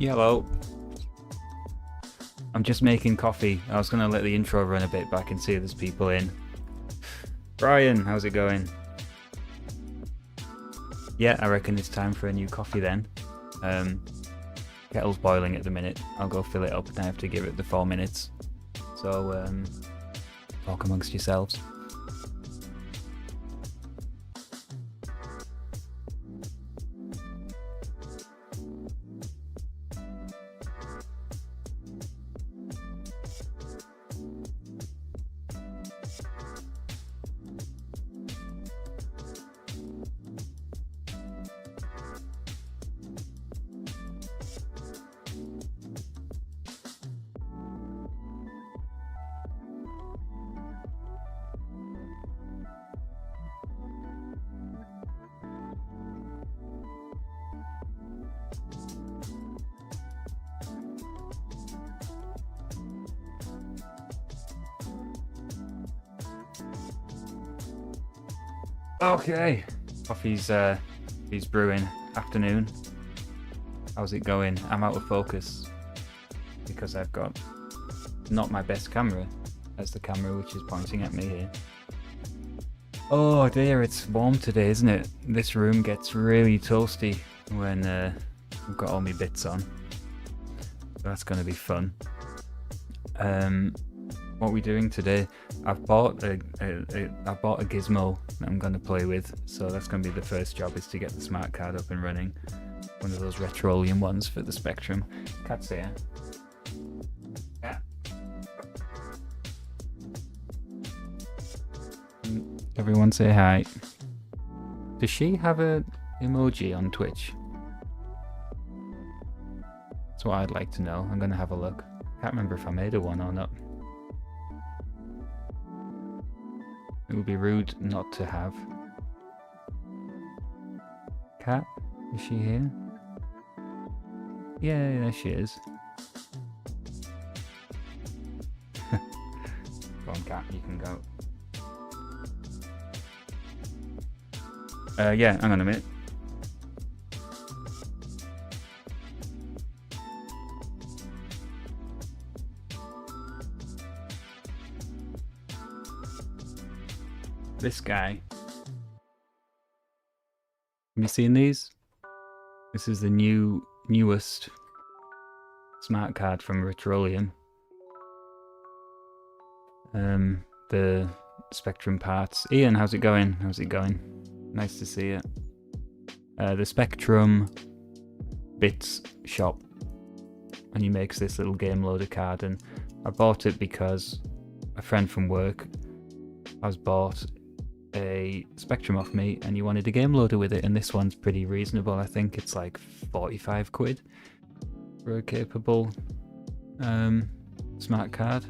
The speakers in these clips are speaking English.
Hello. I'm just making coffee. I was going to let the intro run a bit, but I can see there's people in. Brian, how's it going? Yeah, I reckon it's time for a new coffee then. Kettle's boiling at the minute. I'll go fill it up and I have to give it the 4 minutes. So, talk amongst yourselves. Okay, coffee's brewing. Afternoon. How's it going? I'm out of focus because I've got not my best camera as the camera which is pointing at me here. Oh dear, it's warm today, isn't it? This room gets really toasty when I've got all my bits on. So that's going to be fun. What are we doing today? I've bought a gizmo that I'm going to play with, so that's going to be the first job, is to get the smart card up and running. One of those Retrolium ones for the Spectrum. Cat's here. Yeah. Everyone say hi. Does she have a emoji on Twitch? That's what I'd like to know. I'm going to have a look. Can't remember if I made her one or not. It would be rude not to have. Cat, is she here? Yeah, there she is. Go on, Cat, you can go. Yeah, hang on a minute. This guy. Have you seen these? This is the newest smart card from Retrolium. The Spectrum parts. Ian, how's it going? How's it going? Nice to see it. The Spectrum Bits shop, and he makes this little game loader card, and I bought it because a friend from work has bought a Spectrum off me and he wanted a game loader with it, and this one's pretty reasonable. I think it's like 45 quid for a capable smart card.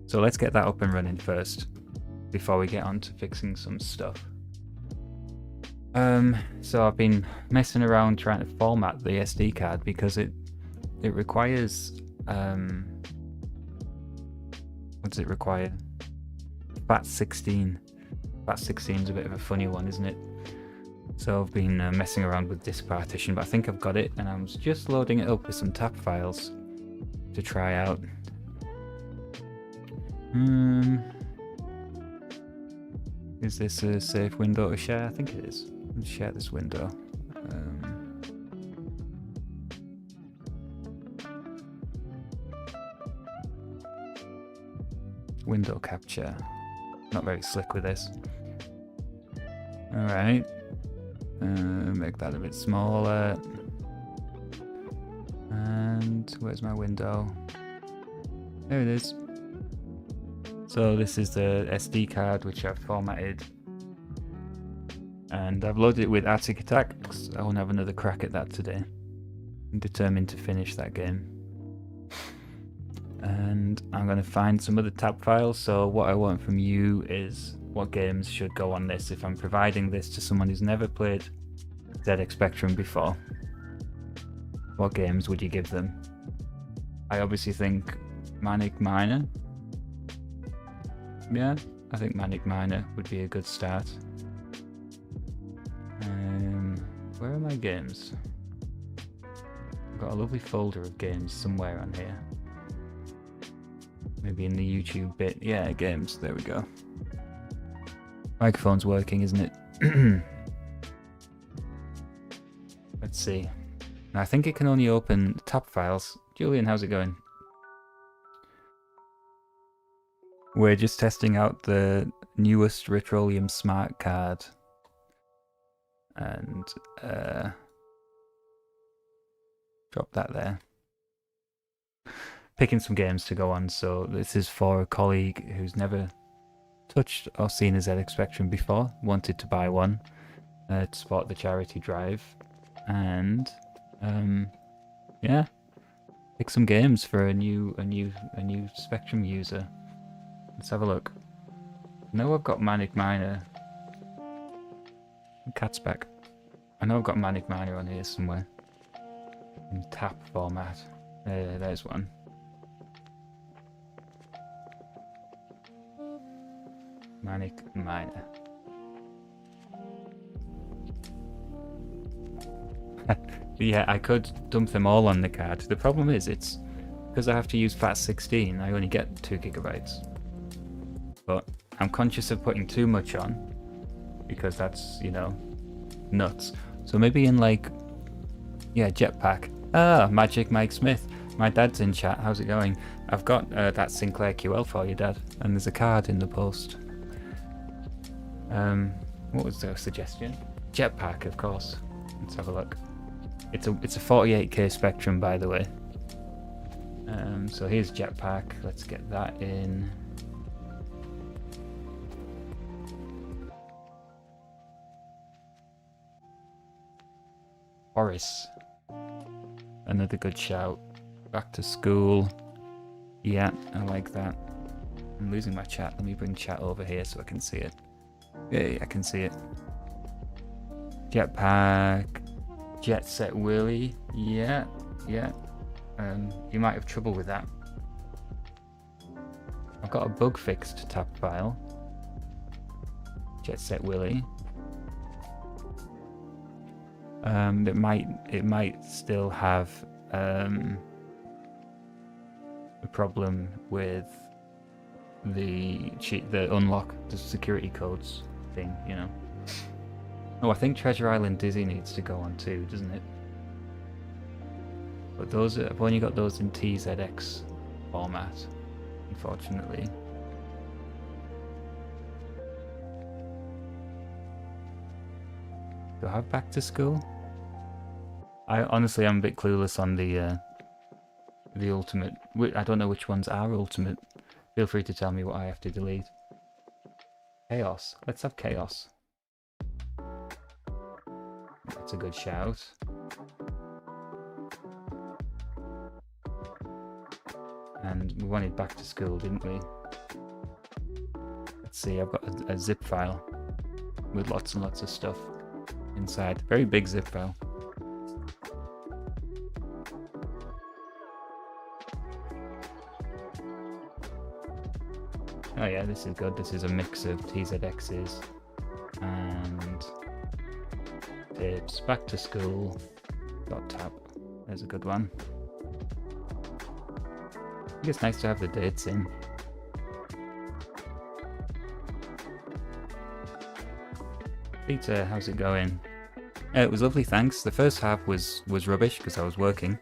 So let's get that up and running first before we get on to fixing some stuff. So I've been messing around trying to format the SD card because it requires what does it require? FAT16. FAT16 is a bit of a funny one, isn't it? So I've been messing around with disk partition, but I think I've got it, and I was just loading it up with some tap files to try out. Is this a safe window to share? I think it is. Let's share this window. Window capture. Not very slick with this. Alright. Make that a bit smaller. And where's my window? There it is. So this is the SD card which I've formatted. And I've loaded it with Attic Attack because I want to have another crack at that today. I'm determined to finish that game. And I'm going to find some other tab files. So what I want from you is what games should go on this. If I'm providing this to someone who's never played ZX Spectrum before, what games would you give them? I obviously think Manic Miner. Yeah, I think Manic Miner would be a good start. Where are my games? I've got a lovely folder of games somewhere on here. Maybe in the YouTube bit. Yeah, games. There we go. Microphone's working, isn't it? Let's see. Now, I think it can only open tab files. Julian, how's it going? We're just testing out the newest Retrolium smart card. And drop that there. Picking some games to go on. So this is for a colleague who's never touched or seen a ZX Spectrum before, wanted to buy one to support the charity drive, and yeah, pick some games for a new Spectrum user. Let's have a look. I know I've got Manic Miner. Cat's back. I know I've got Manic Miner on here somewhere in tap format. There's one. Manic Miner. Yeah, I could dump them all on the card. The problem is, it's because I have to use FAT16, I only get 2 gigabytes. But I'm conscious of putting too much on because that's, you know, nuts. So maybe in like, yeah, Jetpack. Ah, Magic Mike Smith. My dad's in chat. How's it going? I've got that Sinclair QL for you, Dad, and there's a card in the post. What was the suggestion? Jetpack, of course. Let's have a look. It's a 48K Spectrum, by the way. So here's Jetpack. Let's get that in. Horace. Another good shout. Back to school. Yeah, I like that. I'm losing my chat. Let me bring chat over here so I can see it. Yeah, I can see it. Jetpack. Jet Set Willy. Yeah. You might have trouble with that. I've got a bug fixed tab file. Jet Set Willy. It might still have a problem with the unlock, the security codes thing, you know. Oh, I think Treasure Island Dizzy needs to go on too, doesn't it? But those I've only got those in TZX format, unfortunately. Do I have Back to School? I honestly am a bit clueless on the ultimate. I don't know which ones are ultimate. Feel free to tell me what I have to delete. Chaos. Let's have Chaos. That's a good shout. And we wanted Back to School, didn't we? Let's see, I've got a zip file with lots and lots of stuff inside. Very big zip file. Oh yeah, this is good. This is a mix of TZXs and tapes. Back to School. .tap. There's a good one. I think it's nice to have the dates in. Peter, how's it going? It was lovely, thanks. The first half was rubbish because I was working.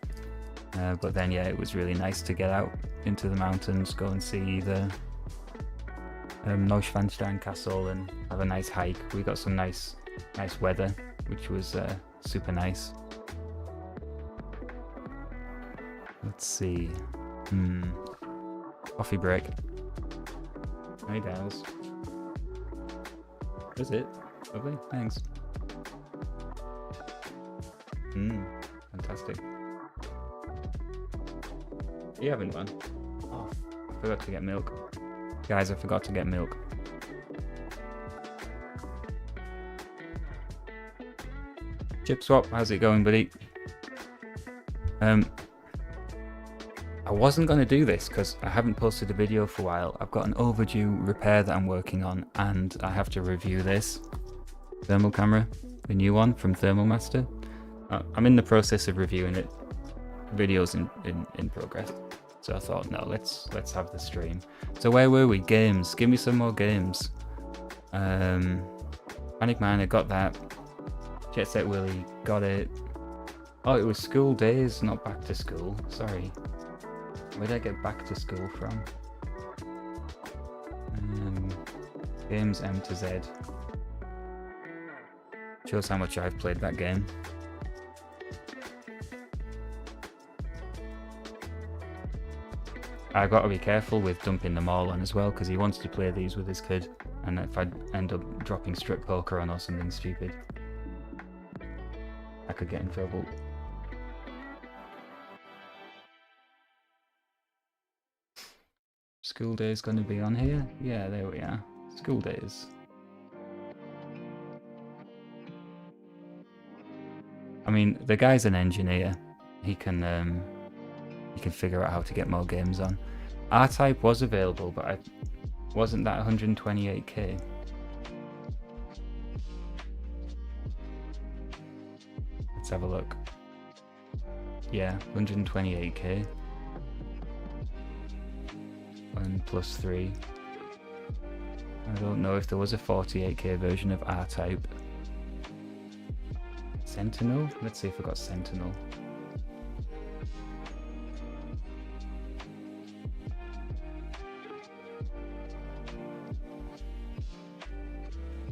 But then yeah, it was really nice to get out into the mountains, go and see the Neuschwanstein Castle and have a nice hike. We got some nice weather, which was super nice. Let's see. Coffee break. Hi, Dals. That's it. Lovely, thanks. Fantastic. You having one? Oh, I forgot to get milk. Guys, I forgot to get milk. Chip Swap, how's it going, buddy? I wasn't going to do this because I haven't posted a video for a while. I've got an overdue repair that I'm working on and I have to review this thermal camera, the new one from Thermal Master. I'm in the process of reviewing it. Videos in progress. So I thought, no, let's have the stream. So where were we? Games. Give me some more games. Panic Miner, got that. Jet Set Willy, got it. Oh, it was School Days, not Back to School. Sorry. Where did I get Back to School from? Games M to Z. Shows how much I've played that game. I've got to be careful with dumping them all on as well, because he wants to play these with his kid, and if I end up dropping strip poker on or something stupid, I could get in trouble. School Days going to be on here? Yeah, there we are. School Days. I mean, the guy's an engineer. He can figure out how to get more games on. R-Type was available, but wasn't that 128k? Let's have a look. Yeah, 128k. 1 plus 3. I don't know if there was a 48k version of R-Type. Sentinel? Let's see if I got Sentinel.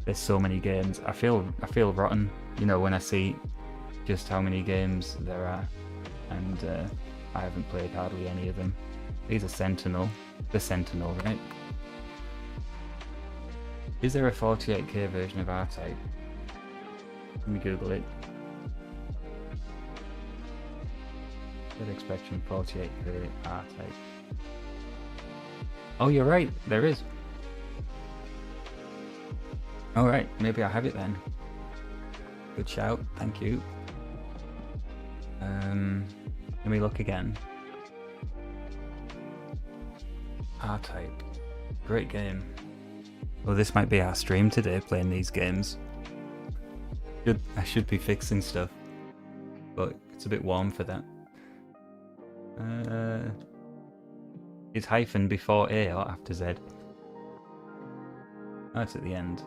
There's so many games. I feel rotten, you know, when I see just how many games there are, and I haven't played hardly any of them. These are Sentinel. The Sentinel, right? Is there a 48k version of R-Type? Let me Google it. Red Spectrum 48k R-Type. Oh, you're right. There is. Alright, maybe I have it then. Good shout, thank you. Let me look again. R-Type. Great game. Well, this might be our stream today, playing these games. I should be fixing stuff, but it's a bit warm for that. Is hyphen before A or after Z? Oh, it's at the end.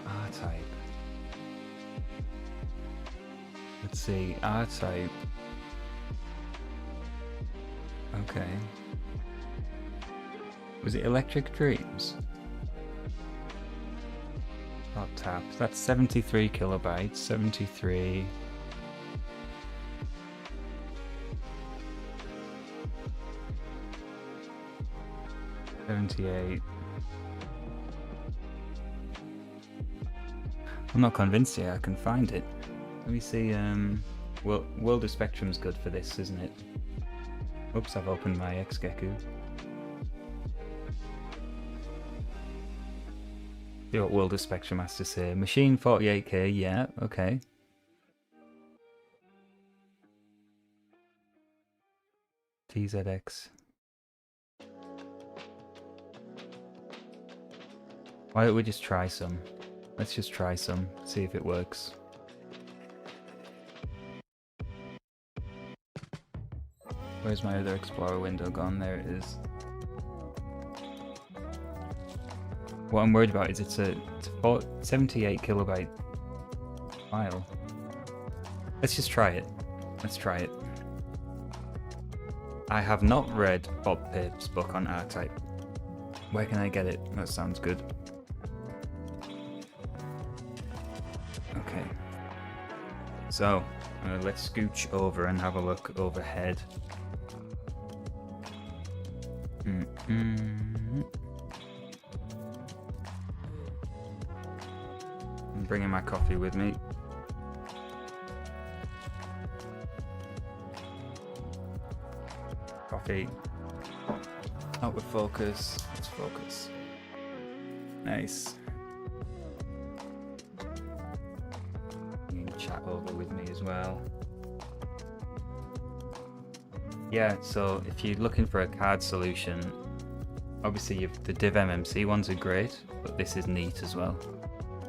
R-Type. Let's see, R-Type. Okay. Was it Electric Dreams? Not tapped. That's 73 kilobytes. 73. $78. I'm not convinced yet I can find it. Let me see. Well, World of Spectrum's good for this, isn't it? Oops, I've opened my Xgeku. See what World of Spectrum has to say. Machine 48K, yeah, okay. TZX. Why don't we just try some? Let's just try some, see if it works. Where's my other Explorer window gone? There it is. What I'm worried about is it's a 78 kilobyte file. Let's just try it. Let's try it. I have not read Bob Pape's book on R-Type. Where can I get it? That sounds good. Okay. So, let's scooch over and have a look overhead. I'm bringing my coffee with me. Coffee. Out of focus. Let's focus. Nice. You can chat over with me as well. Yeah, so if you're looking for a card solution, obviously the Div MMC ones are great, but this is neat as well.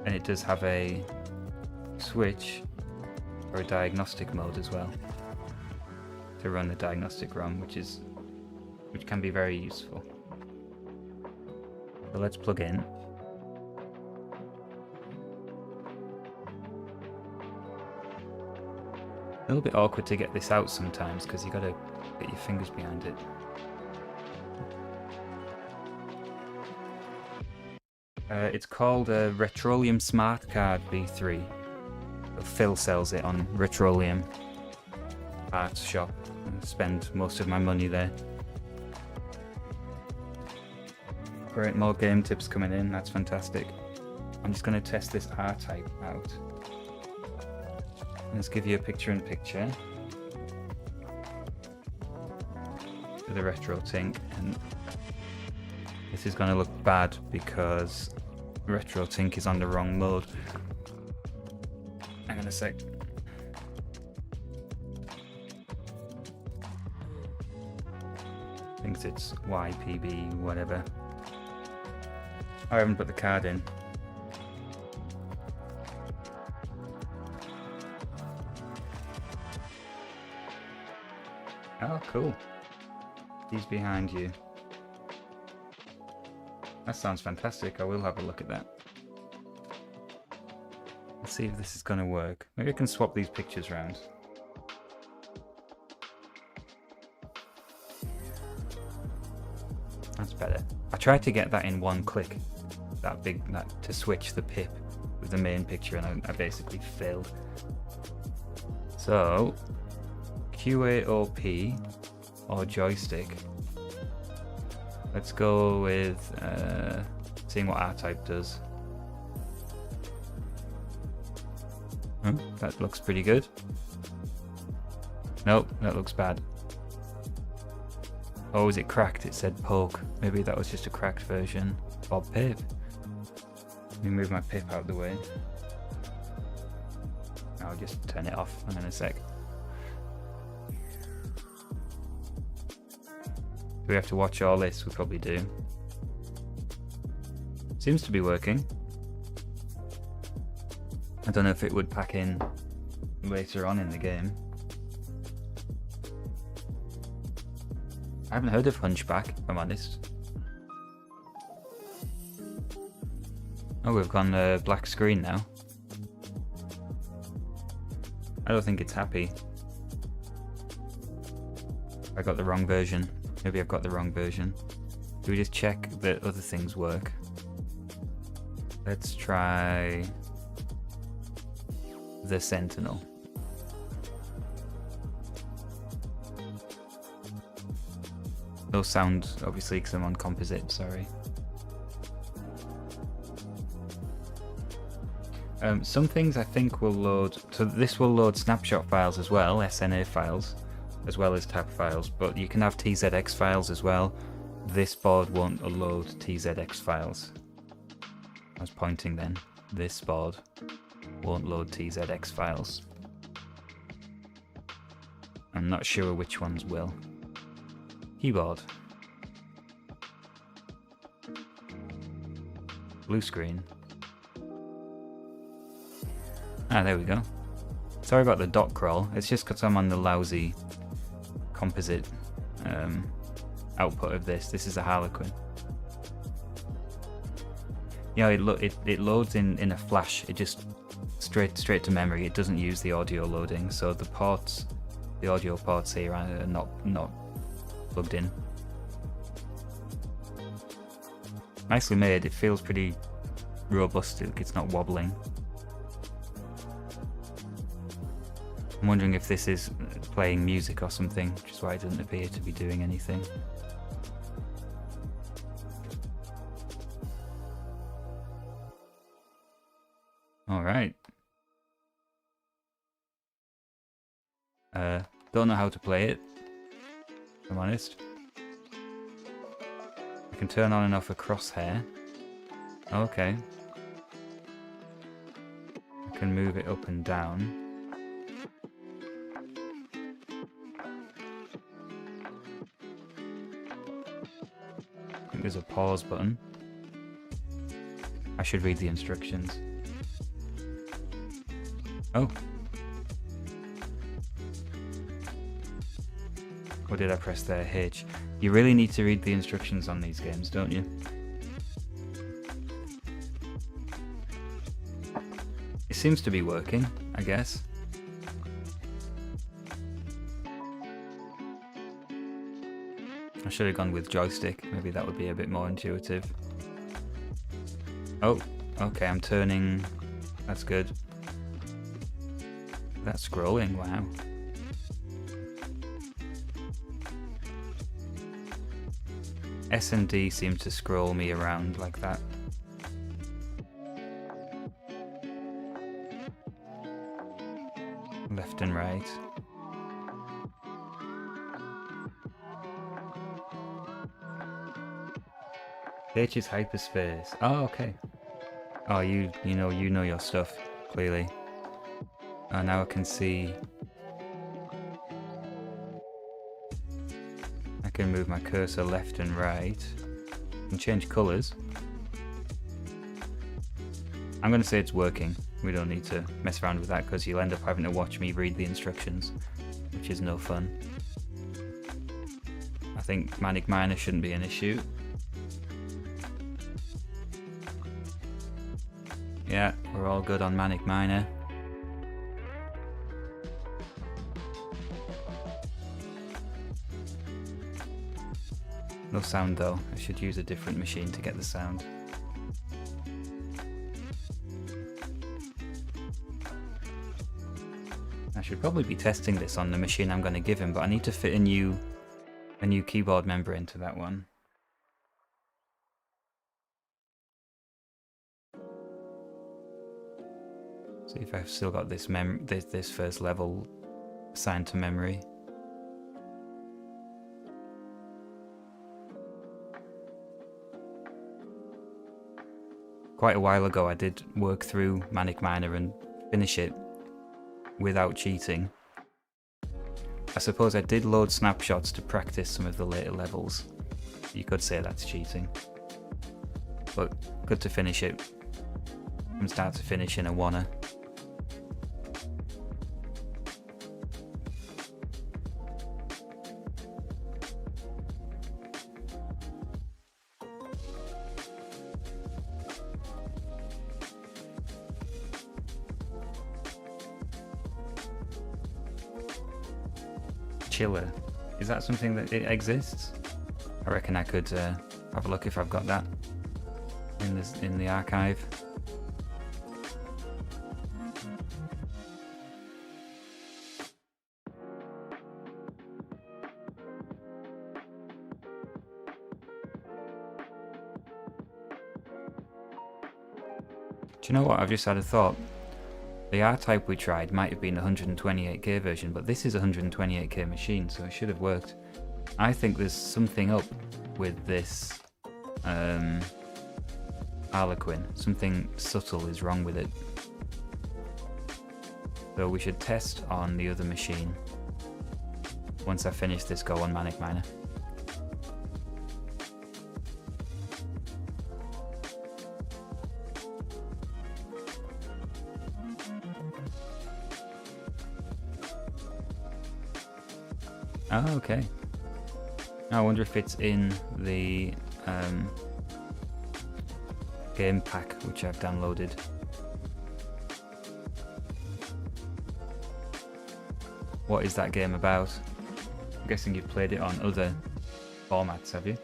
And it does have a switch for a diagnostic mode as well to run the diagnostic ROM, which can be very useful. So let's plug in. A little bit awkward to get this out sometimes because you got to get your fingers behind it. It's called a Retrolium Smart Card V3. Phil sells it on Retrolium Parts Shop. I spend most of my money there. Great, more game tips coming in. That's fantastic. I'm just going to test this R-Type out. Let's give you a picture-in-picture for the RetroTink, and this is going to look bad because RetroTink is on the wrong mode. Hang on a sec. Thinks it's YPB, whatever. I haven't put the card in. Oh, cool. He's behind you. That sounds fantastic. I will have a look at that. Let's see if this is going to work. Maybe I can swap these pictures around. That's better. I tried to get that in one click. That to switch the pip with the main picture, and I basically failed. So, QAOP or joystick. Let's go with seeing what R-Type does. That looks pretty good. Nope, that looks bad. Oh, is it cracked? It said poke. Maybe that was just a cracked version. Bob Pape. Let me move my pip out of the way. I'll just turn it off. Hang on a sec. Do we have to watch all this? We probably do. Seems to be working. I don't know if it would pack in later on in the game. I haven't heard of Hunchback, if I'm honest. Oh, we've gone black screen now. I don't think it's happy. I got the wrong version. Maybe I've got the wrong version. Do we just check that other things work? Let's try the Sentinel. No sound, obviously, because I'm on composite, sorry. Some things I think will load, so this will load snapshot files as well, SNA files, as well as tab files, but you can have TZX files as well. This board won't load TZX files. I was pointing then. This board won't load TZX files. I'm not sure which ones will. Keyboard. Blue screen. Ah, there we go. Sorry about the dot crawl. It's just because I'm on the lousy composite output of this. This is a Harlequin. Yeah, it loads in a flash. It just straight to memory. It doesn't use the audio loading. So the ports, the audio ports here are not plugged in. Nicely made. It feels pretty robust. It's not wobbling. I'm wondering if this is playing music or something, which is why it doesn't appear to be doing anything. Alright. Don't know how to play it, if I'm honest. I can turn on and off a crosshair. Okay. I can move it up and down. I think there's a pause button. I should read the instructions. Oh. What did I press there? H. You really need to read the instructions on these games, don't you? It seems to be working, I guess. I should have gone with joystick. Maybe that would be a bit more intuitive. Oh, okay, I'm turning. That's good. That's scrolling, wow. S and D seem to scroll me around like that. Left and right. H is hyperspace. Oh, okay. Oh, you know your stuff, clearly. Now I can see. I can move my cursor left and right and change colors. I'm going to say it's working. We don't need to mess around with that because you'll end up having to watch me read the instructions, which is no fun. I think Manic Miner shouldn't be an issue. Yeah, we're all good on Manic Miner. No sound though. I should use a different machine to get the sound. I should probably be testing this on the machine I'm going to give him, but I need to fit a new keyboard member into that one. See if I've still got this this first level assigned to memory. Quite a while ago I did work through Manic Miner and finish it without cheating. I suppose I did load snapshots to practice some of the later levels. You could say that's cheating. But good to finish it from start to finish in a wanna. chiller. Is that something that it exists? I reckon I could have a look if I've got that in the archive. Do you know what? I've just had a thought. The R-Type we tried might have been a 128K version, but this is a 128K machine, so it should have worked. I think there's something up with this Harlequin. Something subtle is wrong with it. So we should test on the other machine once I finish this go on Manic Miner. Oh, okay. I wonder if it's in the game pack which I've downloaded. What is that game about? I'm guessing you've played it on other formats, have you?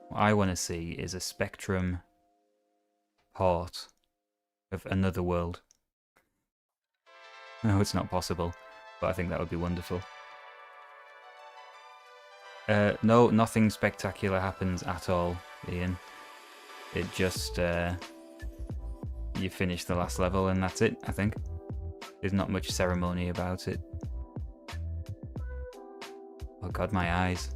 What I want to see is a Spectrum port of Another World. No, it's not possible, but I think that would be wonderful. No, nothing spectacular happens at all, Ian. It just, you finish the last level and that's it, I think. There's not much ceremony about it. Oh god, my eyes.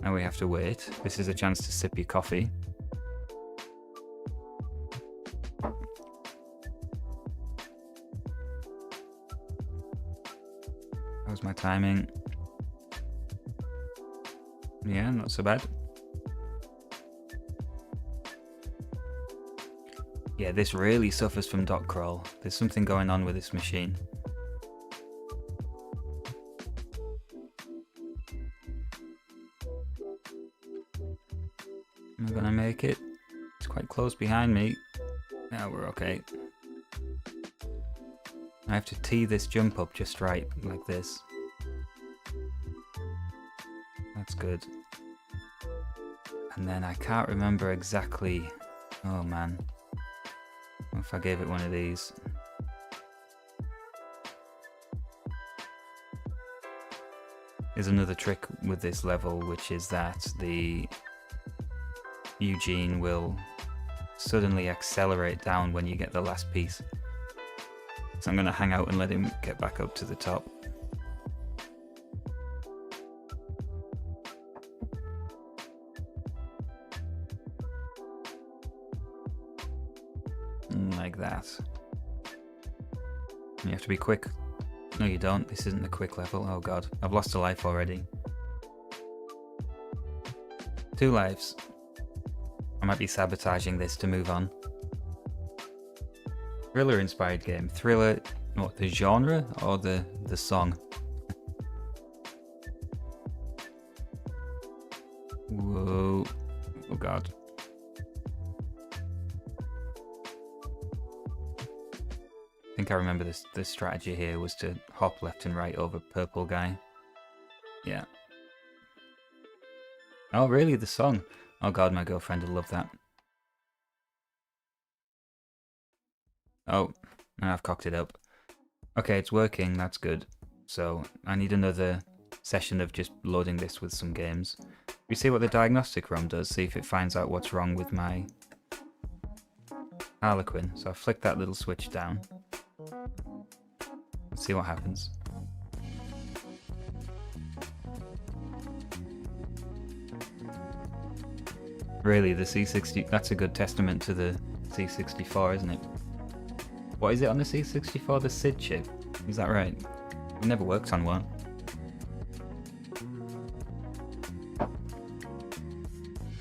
Now we have to wait. This is a chance to sip your coffee. How's my timing? Yeah, not so bad. Yeah, this really suffers from dot crawl. There's something going on with this machine. Am I gonna make it? It's quite close behind me. Now we're okay. I have to tee this jump up just right, like this. That's good. And then I can't remember exactly... Oh man. What if I gave it one of these? There's another trick with this level, which is that the Eugene will suddenly accelerate down when you get the last piece. So I'm going to hang out and let him get back up to the top. Like that. You have to be quick. No, you don't. This isn't the quick level. Oh god, I've lost a life already. 2 lives. I might be sabotaging this to move on. Thriller inspired game. Thriller, what, the genre or the song? Whoa. Oh god. I think I remember this. The strategy here was to hop left and right over purple guy. Yeah. Oh really, the song? Oh god, my girlfriend will love that. Oh, I've cocked it up. Okay, it's working, that's good. So, I need another session of just loading this with some games. We see what the diagnostic ROM does, see if it finds out what's wrong with my Harlequin. So I flick that little switch down. Let's see what happens. Really, the C60, that's a good testament to the C64, isn't it? What is it on the C64? The SID chip? Is that right? It never worked on one.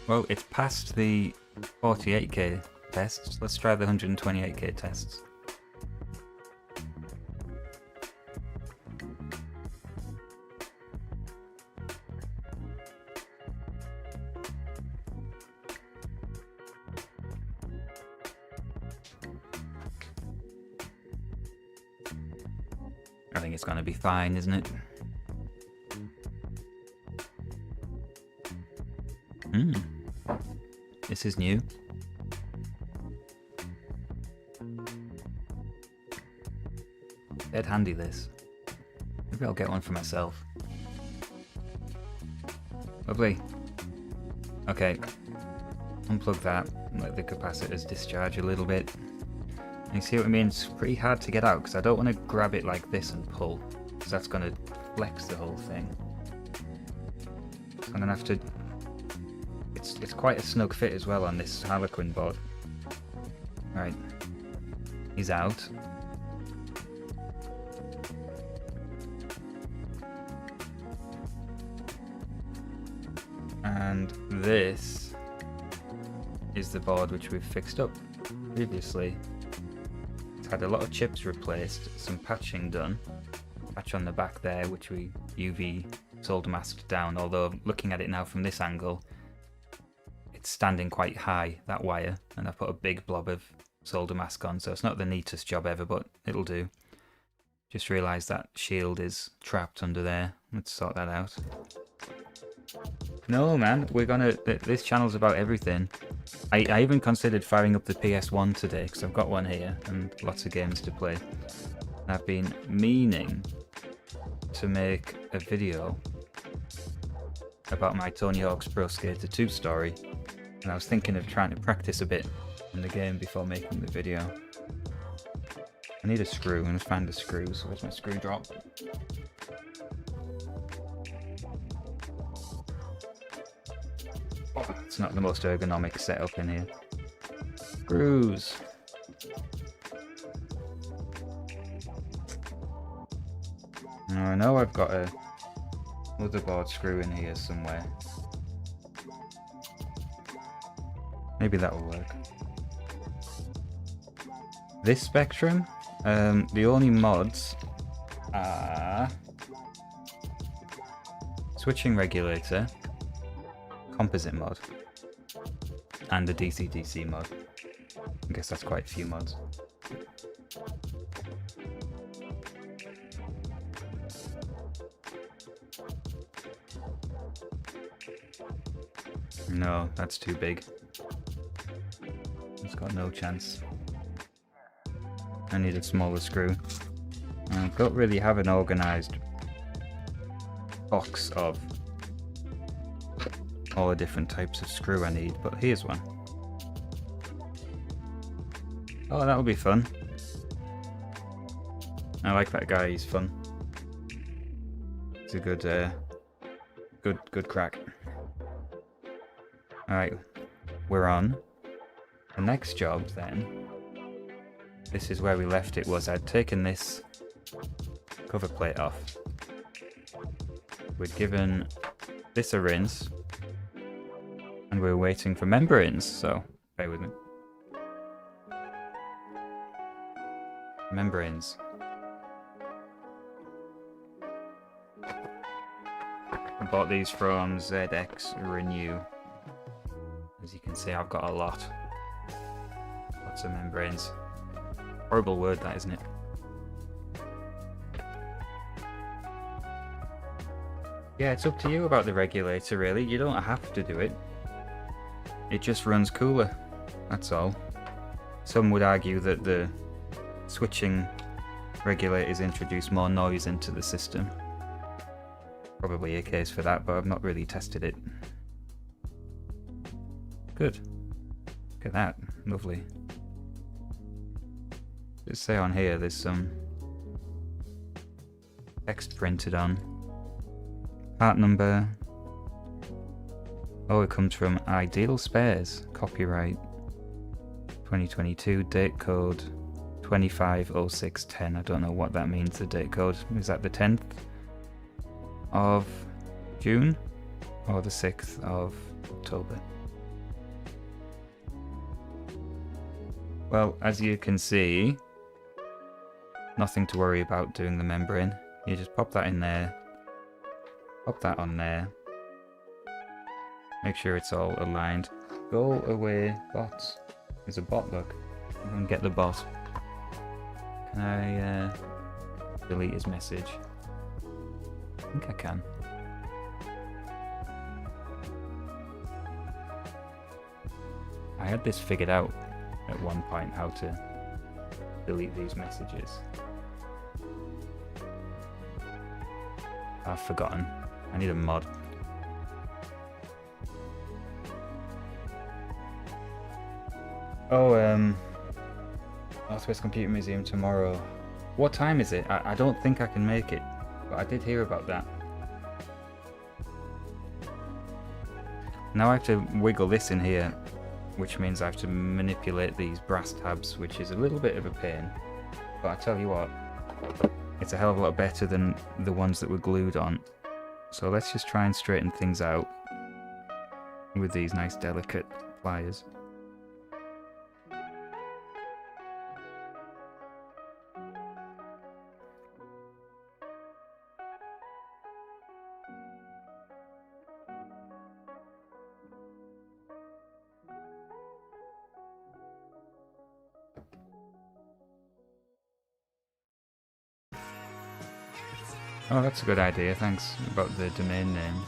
Well, it's past the 48K tests. Let's try the 128K tests. I think it's gonna be fine, isn't it? This is new. Dead handy, this. Maybe I'll get one for myself. Lovely. Okay. Unplug that and let the capacitors discharge a little bit. And you see what I mean? It's pretty hard to get out because I don't want to grab it like this and pull, because that's going to flex the whole thing. So I'm going to have to... It's quite a snug fit as well on this Harlequin board. Right. He's out. And this is the board which we've fixed up previously. It's had a lot of chips replaced, some patching done. Patch on the back there, which we UV solder masked down, although looking at it now from this angle, it's standing quite high, that wire, and I put a big blob of solder mask on, so it's not the neatest job ever, but it'll do. Just realised that shield is trapped under there. Let's sort that out. No, man, we're gonna... This channel's about everything. I even considered firing up the PS1 today, because I've got one here, and lots of games to play. And I've been meaning to make a video about my Tony Hawk's Pro Skater 2 story, and I was thinking of trying to practice a bit in the game before making the video. I need a screw. I'm going to find the screws. Where's my screw drop? Oh, it's not the most ergonomic setup in here. Screws. Now I know I've got a motherboard screw in here somewhere. Maybe that'll work. This Spectrum, the only mods are switching regulator, composite mod, and the DC-DC mod. I guess that's quite a few mods. No, that's too big. It's got no chance. I need a smaller screw. I don't really have an organised box of all the different types of screw I need, but here's one. Oh, that'll be fun. I like that guy, he's fun. It's a good, good crack. Alright, we're on. The next job then, this is where we left it, was I'd taken this cover plate off. We'd given this a rinse, and we were waiting for membranes, so bear with me. Membranes. I bought these from ZX Renew. As you can see, I've got a lot. Lots of membranes. Horrible word that, isn't it? Yeah, it's up to you about the regulator, really. You don't have to do it. It just runs cooler. That's all. Some would argue that the switching regulators introduce more noise into the system. Probably a case for that, but I've not really tested it. Good. Look at that. Lovely. Just say on here there's some text printed on. Part number. Oh, it comes from Ideal Spares. Copyright 2022. Date code 250610. I don't know what that means, the date code. Is that the 10th of June or the 6th of October? Well, as you can see, nothing to worry about doing the membrane. You just pop that in there, pop that on there, make sure it's all aligned. Go away, bots. There's a bot, look. I'm gonna get the bot. Can I delete his message. I think I can. I had this figured out at one point, how to delete these messages. I've forgotten. I need a mod. Oh, Northwest Computer Museum tomorrow. What time is it? I don't think I can make it, but I did hear about that. Now I have to wiggle this in here, which means I have to manipulate these brass tabs, which is a little bit of a pain. But I tell you what, it's a hell of a lot better than the ones that were glued on. So let's just try and straighten things out with these nice delicate pliers. Oh, that's a good idea, thanks, about the domain name.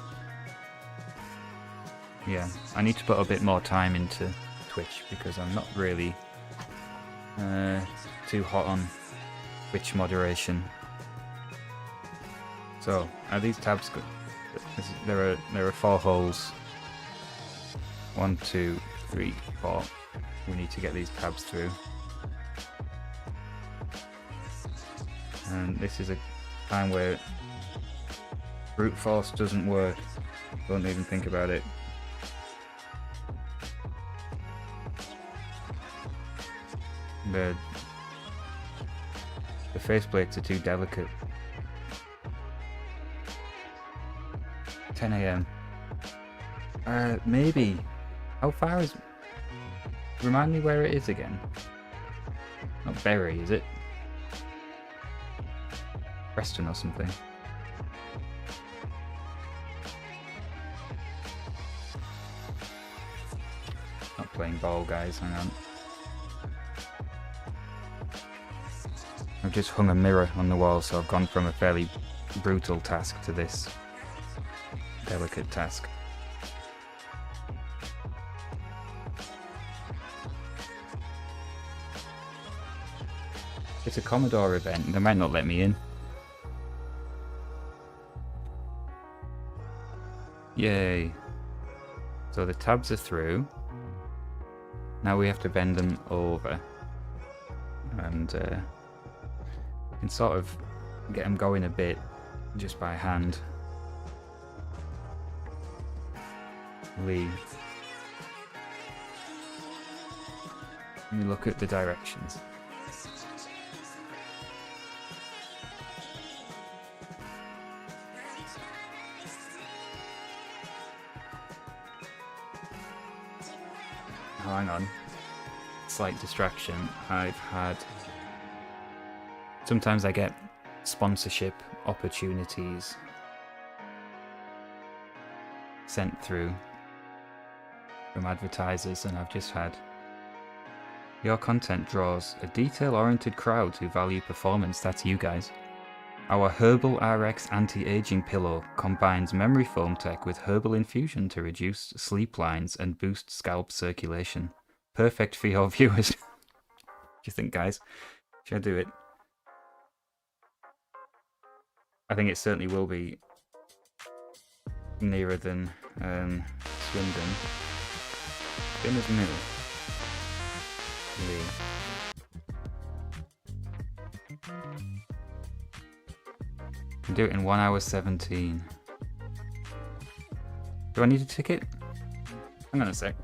Yeah, I need to put a bit more time into Twitch because I'm not really too hot on Twitch moderation. So, are these tabs good? There are 4 holes. 1, 2, 3, 4. We need to get these tabs through. And this is a time where brute force doesn't work. Don't even think about it. The faceplates are too delicate. 10 AM. Maybe. How far is... Remind me where it is again. Not Bury, is it? Preston or something. Not playing ball, guys, hang on. I've just hung a mirror on the wall, so I've gone from a fairly brutal task to this delicate task. It's a Commodore event, they might not let me in. Yay. So the tabs are through. Now we have to bend them over. And we can sort of get them going a bit just by hand. Lee. Let me look at the directions. Oh, hang on. Slight distraction. Sometimes I get sponsorship opportunities sent through from advertisers, and I've just had your content draws a detail-oriented crowd who value performance. That's you guys. Our Herbal RX anti-aging pillow combines memory foam tech with herbal infusion to reduce sleep lines and boost scalp circulation. Perfect for your viewers. What do you think, guys? Should I do it? I think it certainly will be nearer than Swindon. Spinners Mill. Lee. Can do it in 1 hour 17. Do I need a ticket? Hang on a sec.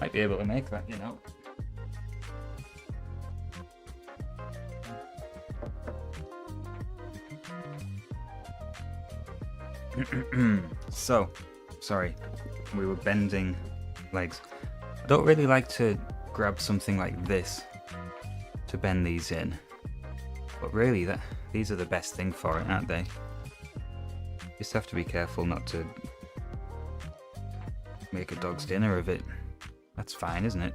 Might be able to make that, you know. So, sorry, we were bending legs. I don't really like to grab something like this to bend these in, but really these are the best thing for it, aren't they? Just have to be careful not to make a dog's dinner of it. That's fine, isn't it?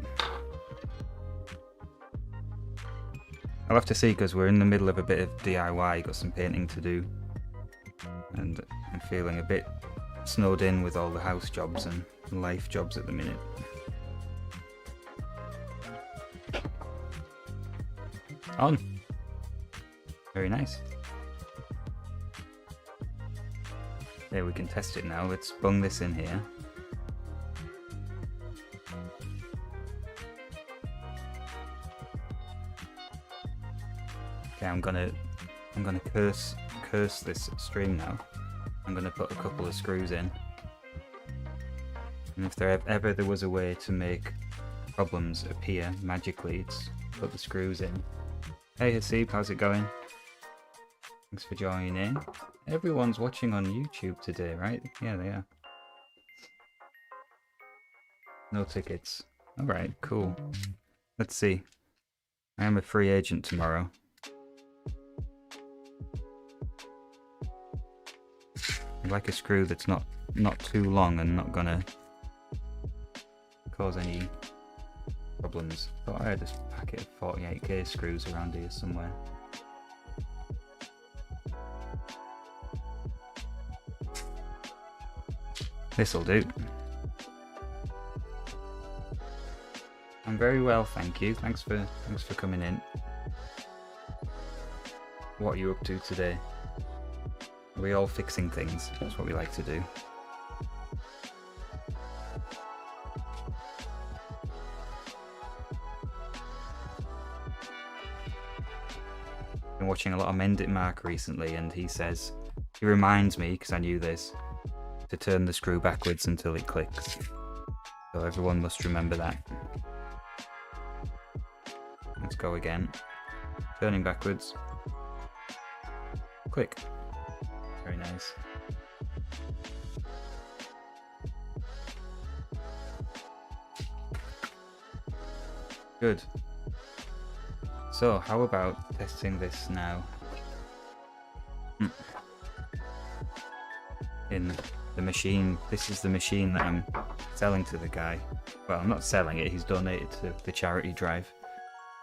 I'll have to see, because we're in the middle of a bit of DIY, got some painting to do, and I'm feeling a bit snowed in with all the house jobs and life jobs at the minute. On. Very nice. There, we can test it now. Let's bung this in here. Okay, I'm gonna curse this string now. I'm gonna put a couple of screws in, and if there ever was a way to make problems appear magically, it's put the screws in. Hey Hasib, how's it going? Thanks for joining in. Everyone's watching on YouTube today, right? Yeah, they are. No tickets. Alright, cool. Let's see. I am a free agent tomorrow. I'd like a screw that's not too long and not gonna cause any problems. Thought I had this packet of 48k screws around here somewhere. This'll do. I'm very well, thank you. Thanks for coming in. What are you up to today? Are we all fixing things? That's what we like to do. Been watching a lot of Mend It Mark recently, and he reminds me, because I knew this, to turn the screw backwards until it clicks. So everyone must remember that. Let's go again. Turning backwards. Click. Very nice. Good. So, how about testing this now? In the machine. This is the machine that I'm selling to the guy. Well, I'm not selling it, he's donated to the charity drive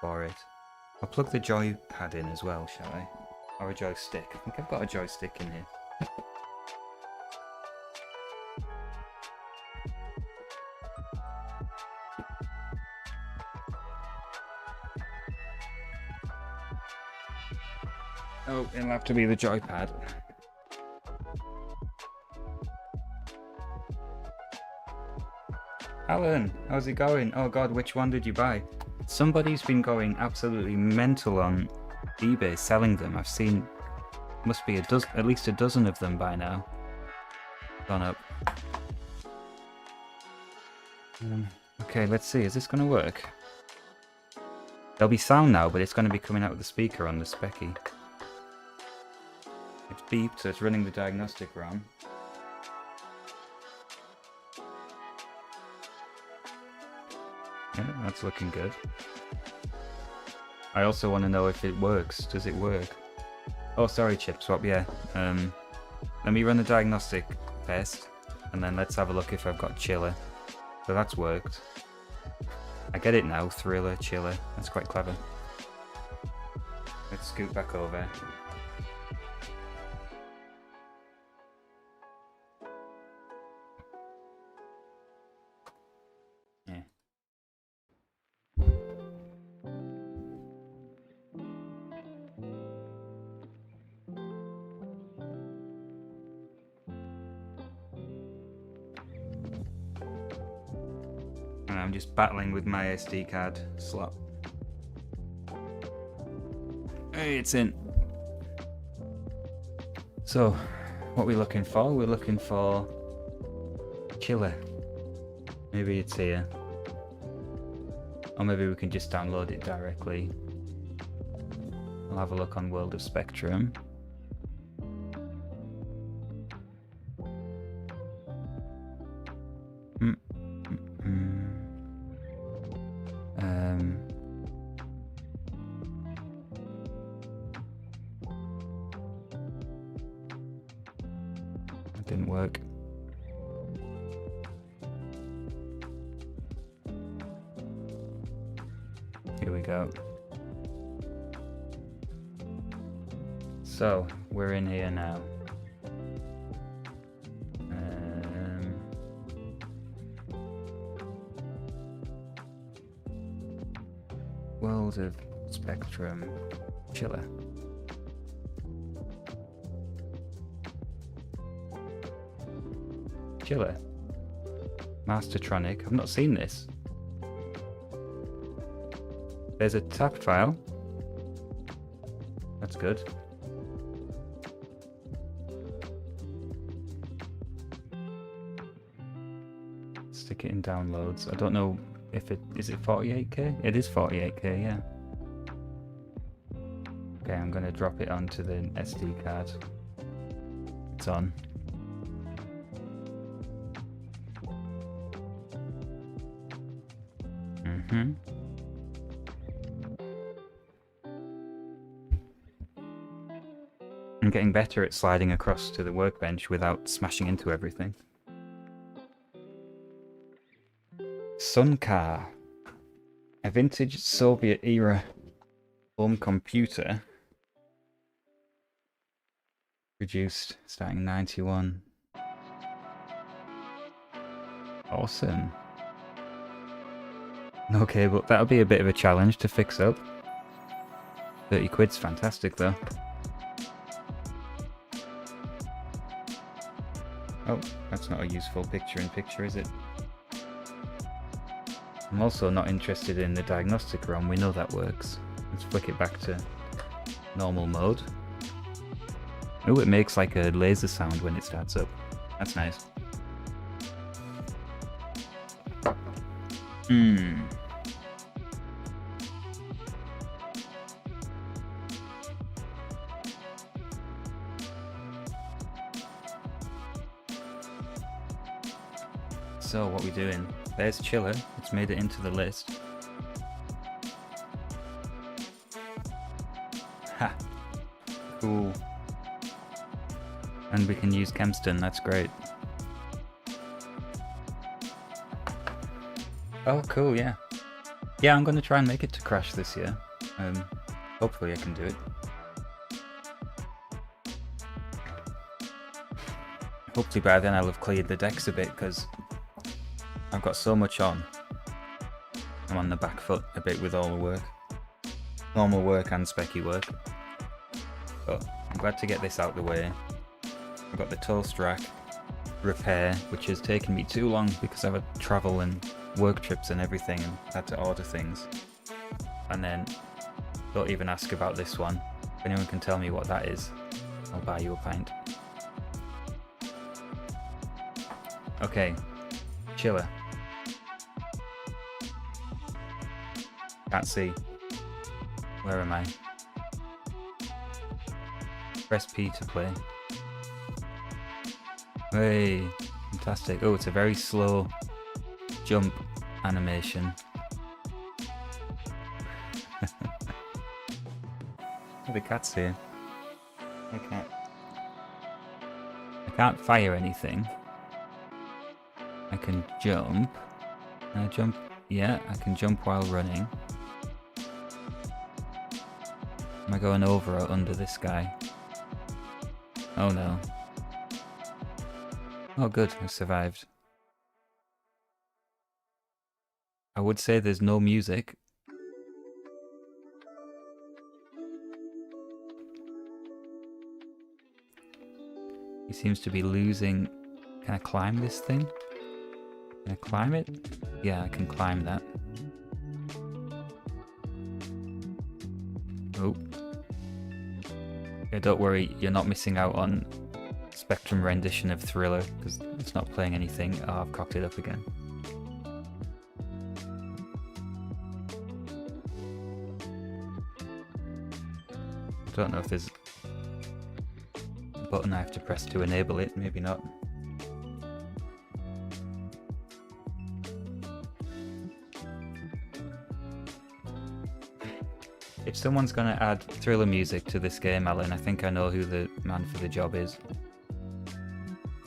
for it. I'll plug the joypad in as well, shall I? Or a joystick. I think I've got a joystick in here. Oh, it'll have to be the joypad. Alan, how's it going? Oh god, which one did you buy? Somebody's been going absolutely mental on eBay selling them. I've seen, must be at least a dozen of them by now. Gone up. Okay, let's see, is this going to work? There'll be sound now, but it's going to be coming out of the speaker on the Specky. It's beeped, so it's running the diagnostic ROM. Yeah, that's looking good. I also want to know if it works. Does it work? Oh, sorry, Chip Swap, yeah. Let me run the diagnostic test, and then let's have a look if I've got chiller. So that's worked. I get it now, thriller, chiller. That's quite clever. Let's scoot back over. Yeah. And I'm just battling with my SD card slot. Hey, it's in. So, what are we looking for? We're looking for chiller. Maybe it's here. Or maybe we can just download it directly. I'll have a look on World of Spectrum. That didn't work. Here we go. So, we're in here now. World of Spectrum Chiller. Chiller. Mastertronic. I've not seen this. There's a tab file. That's good. Stick it in downloads. I don't know if it is it 48k? It is 48k, yeah. Okay, I'm gonna drop it onto the SD card. It's on. I'm getting better at sliding across to the workbench without smashing into everything. Suncar, a vintage Soviet-era home computer produced starting in 91. Awesome. Okay, but that'll be a bit of a challenge to fix up. 30 quid's fantastic though. Oh, that's not a useful picture-in-picture, is it? I'm also not interested in the diagnostic ROM, we know that works. Let's flick it back to normal mode. Oh, it makes like a laser sound when it starts up. That's nice. So, what we doing? There's Chiller, it's made it into the list. Ha! Cool. And we can use Kempston, that's great. Oh, cool, yeah. Yeah, I'm gonna try and make it to Crash this year. Hopefully I can do it. Hopefully by then I'll have cleared the decks a bit, because I've got so much on. I'm on the back foot a bit with all the work. Normal work and specky work. But I'm glad to get this out the way. I've got the toast rack repair, which has taken me too long because I've had travel and work trips and everything and had to order things. And then, don't even ask about this one. If anyone can tell me what that is, I'll buy you a pint. Okay, Chiller. Can't see. Where am I? Press P to play. Hey, fantastic. Oh, it's a very slow jump animation. The cat's here. I can't fire anything. I can jump. Can I jump? Yeah, I can jump while running. Am I going over or under this guy? Oh no. Oh good, I survived. I would say there's no music. He seems to be losing. Can I climb this thing? Can I climb it? Yeah, I can climb that. Oh. Yeah, don't worry, you're not missing out on Spectrum rendition of Thriller, because it's not playing anything. Oh, I've cocked it up again. don't know if there's a button I have to press to enable it, maybe not. If someone's gonna add thriller music to this game, Alan, I think I know who the man for the job is.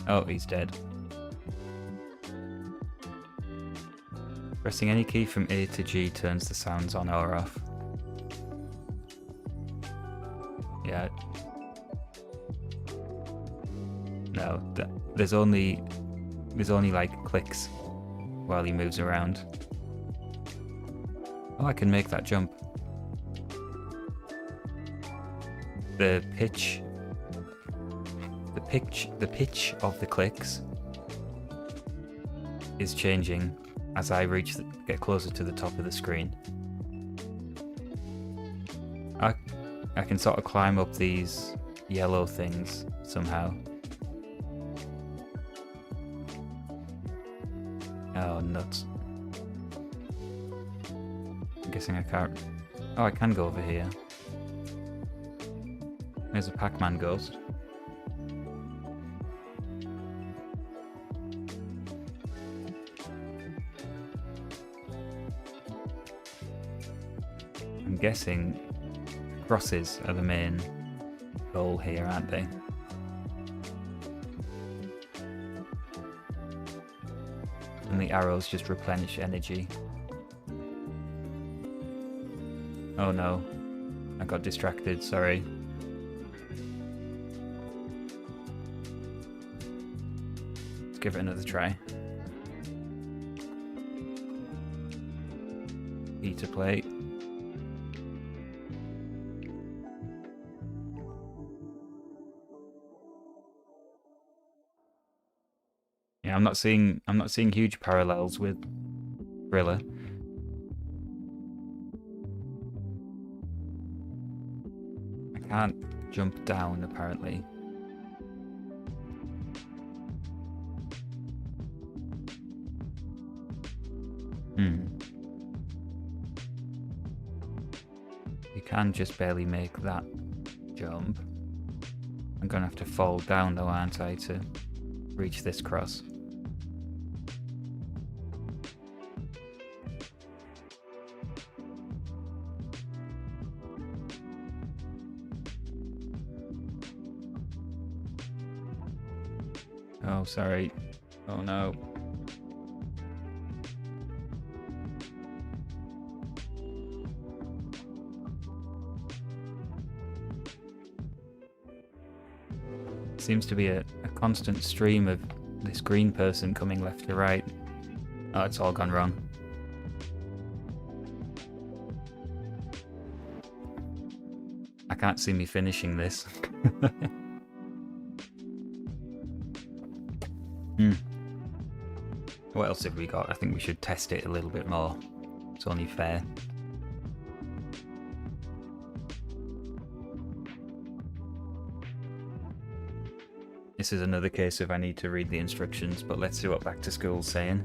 Oh, he's dead. Pressing any key from A to G turns the sounds on or off. Yeah. No, there's only like clicks while he moves around. Oh, I can make that jump. The pitch of the clicks is changing as I get closer to the top of the screen. I can sort of climb up these yellow things somehow. Oh, nuts. I'm guessing I can't... Oh, I can go over here. There's a Pac-Man ghost. I'm guessing crosses are the main goal here, aren't they? And the arrows just replenish energy. Oh no, I got distracted, sorry. Let's give it another try. E to play. Yeah, I'm not seeing huge parallels with Thriller. I can't jump down apparently. You can just barely make that jump. I'm gonna have to fall down though, aren't I, to reach this cross. Oh, sorry. Oh no. Seems to be a constant stream of this green person coming left to right. Oh, it's all gone wrong. I can't see me finishing this. What else have we got? I think we should test it a little bit more. It's only fair. This is another case of I need to read the instructions, but let's see what Back to School's saying.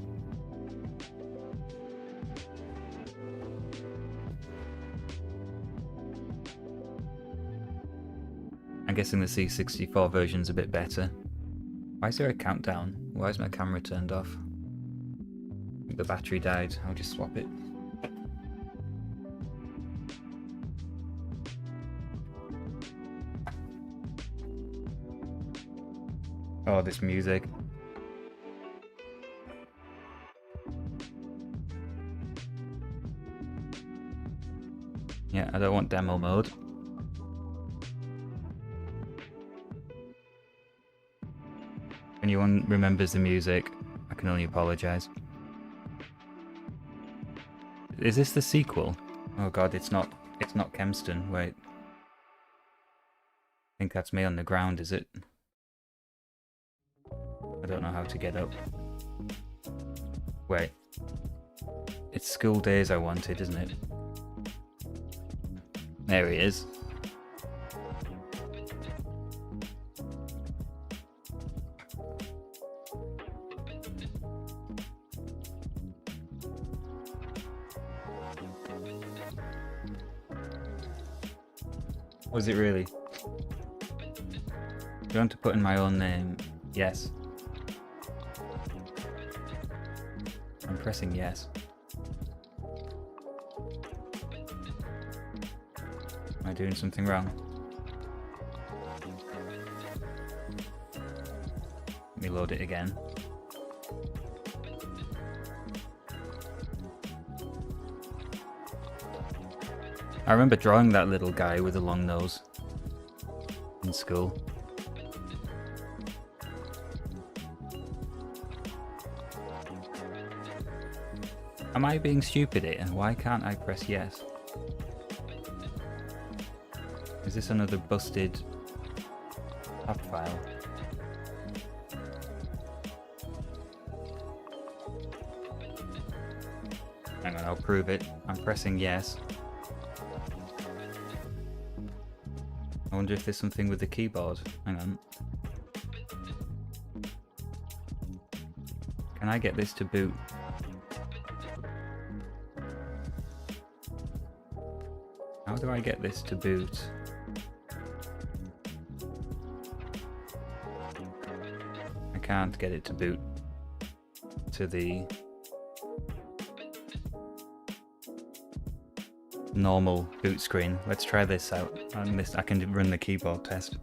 I'm guessing the C64 version's a bit better. Why is there a countdown? Why is my camera turned off? I think the battery died. I'll just swap it. Oh, this music. Yeah, I don't want demo mode. If anyone remembers the music, I can only apologize. Is this the sequel? Oh god, it's not Kempston, wait. I think that's me on the ground, is it? I don't know how to get up. Wait. It's School Days I wanted, isn't it? There he is. Was it really? Do you want to put in my own name? Yes. I'm pressing yes. Am I doing something wrong? Let me load it again. I remember drawing that little guy with a long nose in school. Am I being stupid here? Why can't I press yes? Is this another busted app file? Hang on, I'll prove it. I'm pressing yes. I wonder if there's something with the keyboard. Hang on. Can I get this to boot? How do I get this to boot? I can't get it to boot to the normal boot screen. Let's try this out. On this, I can run the keyboard test.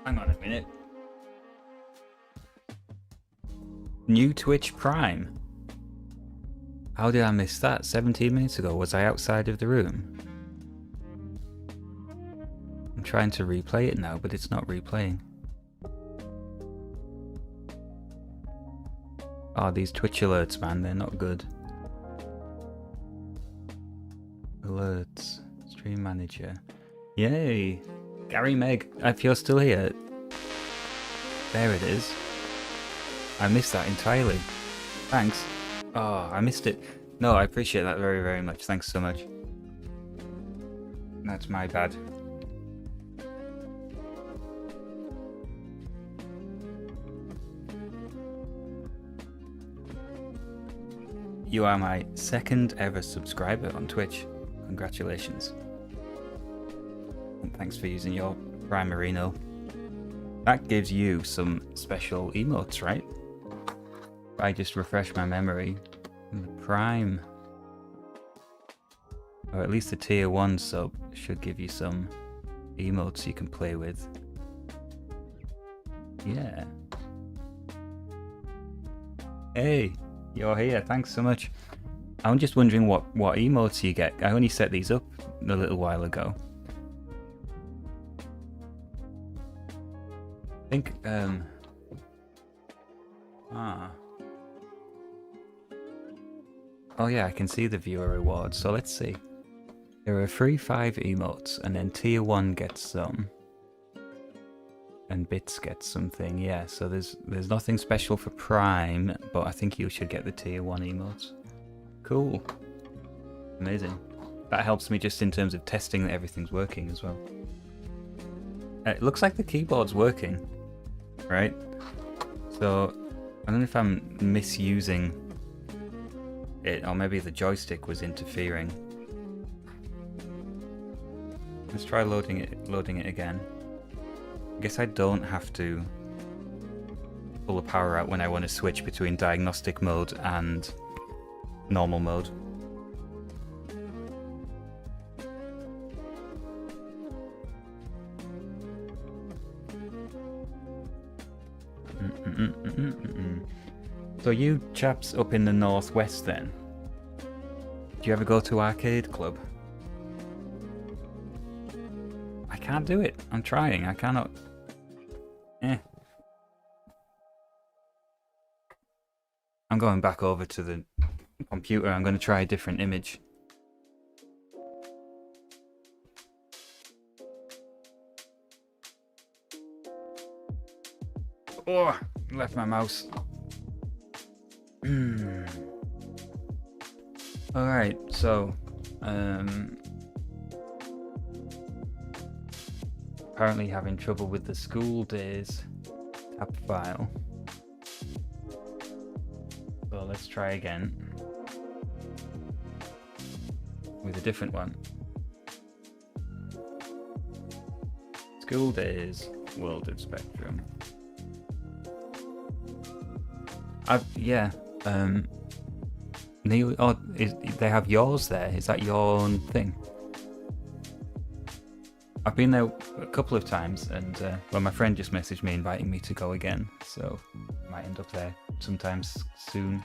Hang on a minute. New Twitch Prime. How did I miss that? 17 minutes ago. Was I outside of the room? I'm trying to replay it now, but it's not replaying. Oh, these Twitch alerts, man, they're not good. Alerts. Stream manager. Yay! Gary Meg, if you're still here. There it is. I missed that entirely. Thanks. Oh, I missed it. No, I appreciate that very, very much. Thanks so much. That's my bad. You are my second ever subscriber on Twitch. Congratulations. And thanks for using your Primarino. That gives you some special emotes, right? If I just refresh my memory, the Prime, or at least the tier 1 sub, should give you some emotes you can play with. Yeah. Hey, you're here, thanks so much. I'm just wondering what emotes you get. I only set these up a little while ago. I think, oh yeah, I can see the viewer rewards, so let's see. There are free 5 emotes, and then tier 1 gets some. And Bits gets something, yeah, so there's nothing special for Prime, but I think you should get the tier 1 emotes. Cool. Amazing. That helps me just in terms of testing that everything's working as well. It looks like the keyboard's working, right? So, I don't know if I'm misusing it, or maybe the joystick was interfering. Let's try loading it again. I guess I don't have to pull the power out when I want to switch between diagnostic mode and normal mode. So you chaps up in the northwest then, do you ever go to Arcade Club? I can't do it. I'm trying. I cannot. I'm going back over to the computer. I'm going to try a different image. Oh, left my mouse. Alright, so apparently having trouble with the school days tab file. So let's try again with a different one. School days, World of Spectrum. Neil, oh, they have yours there. Is that your own thing? I've been there a couple of times, and well, my friend just messaged me inviting me to go again, so I might end up there sometimes soon.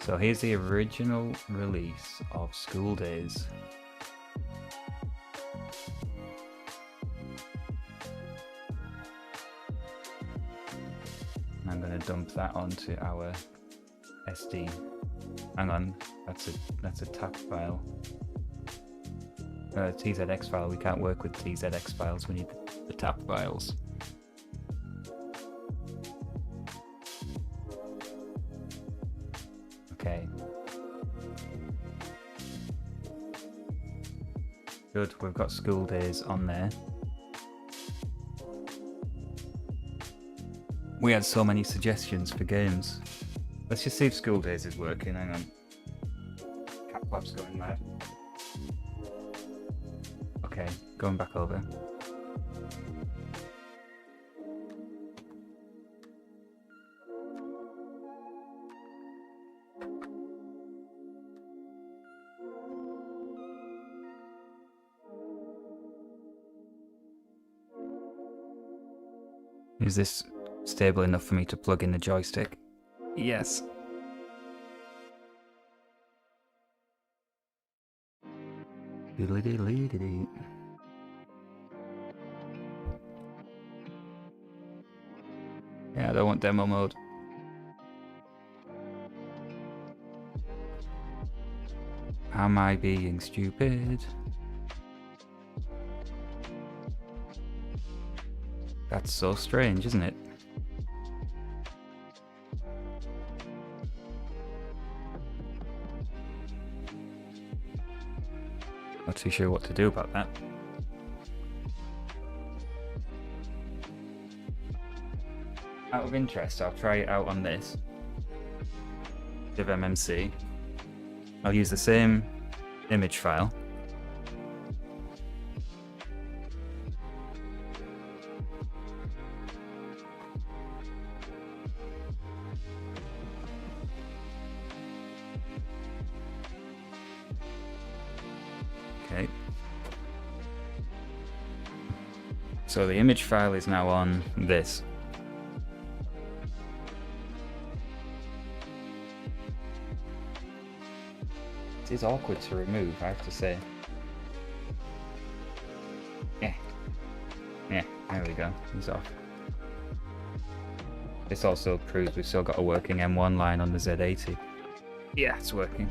So here's the original release of School Days. I'm going to dump that onto our SD. Hang on, that's a TAP file. TZX file. We can't work with TZX files. We need the TAP files. Okay. Good. We've got School Days on there. We had so many suggestions for games. Let's just see if School Days is working. Hang on. Catflap's going mad. Okay, going back over. Is this stable enough for me to plug in the joystick? Yes. Yeah, I don't want demo mode. Am I being stupid? That's so strange, isn't it? Not too sure what to do about that. Out of interest, I'll try it out on this DivMMC. I'll use the same image file. Okay. So the image file is now on this. It is awkward to remove, I have to say. Yeah, there we go, he's off. This also proves we've still got a working M1 line on the Z80. Yeah, it's working.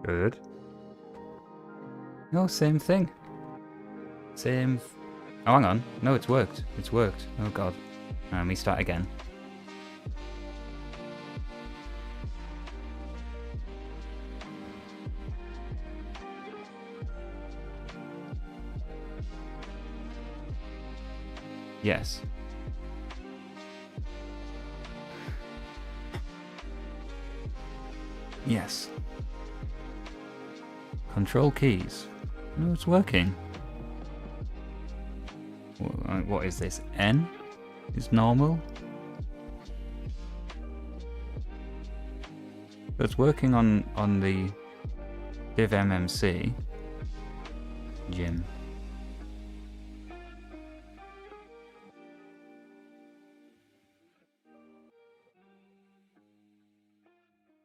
Good. No, same thing. Same. Oh, hang on. No, it's worked. It's worked. Oh god. Let me start again. Yes. Yes. Control keys. No, it's working. What is this? N is normal. But it's working on the DivMMC. Jim.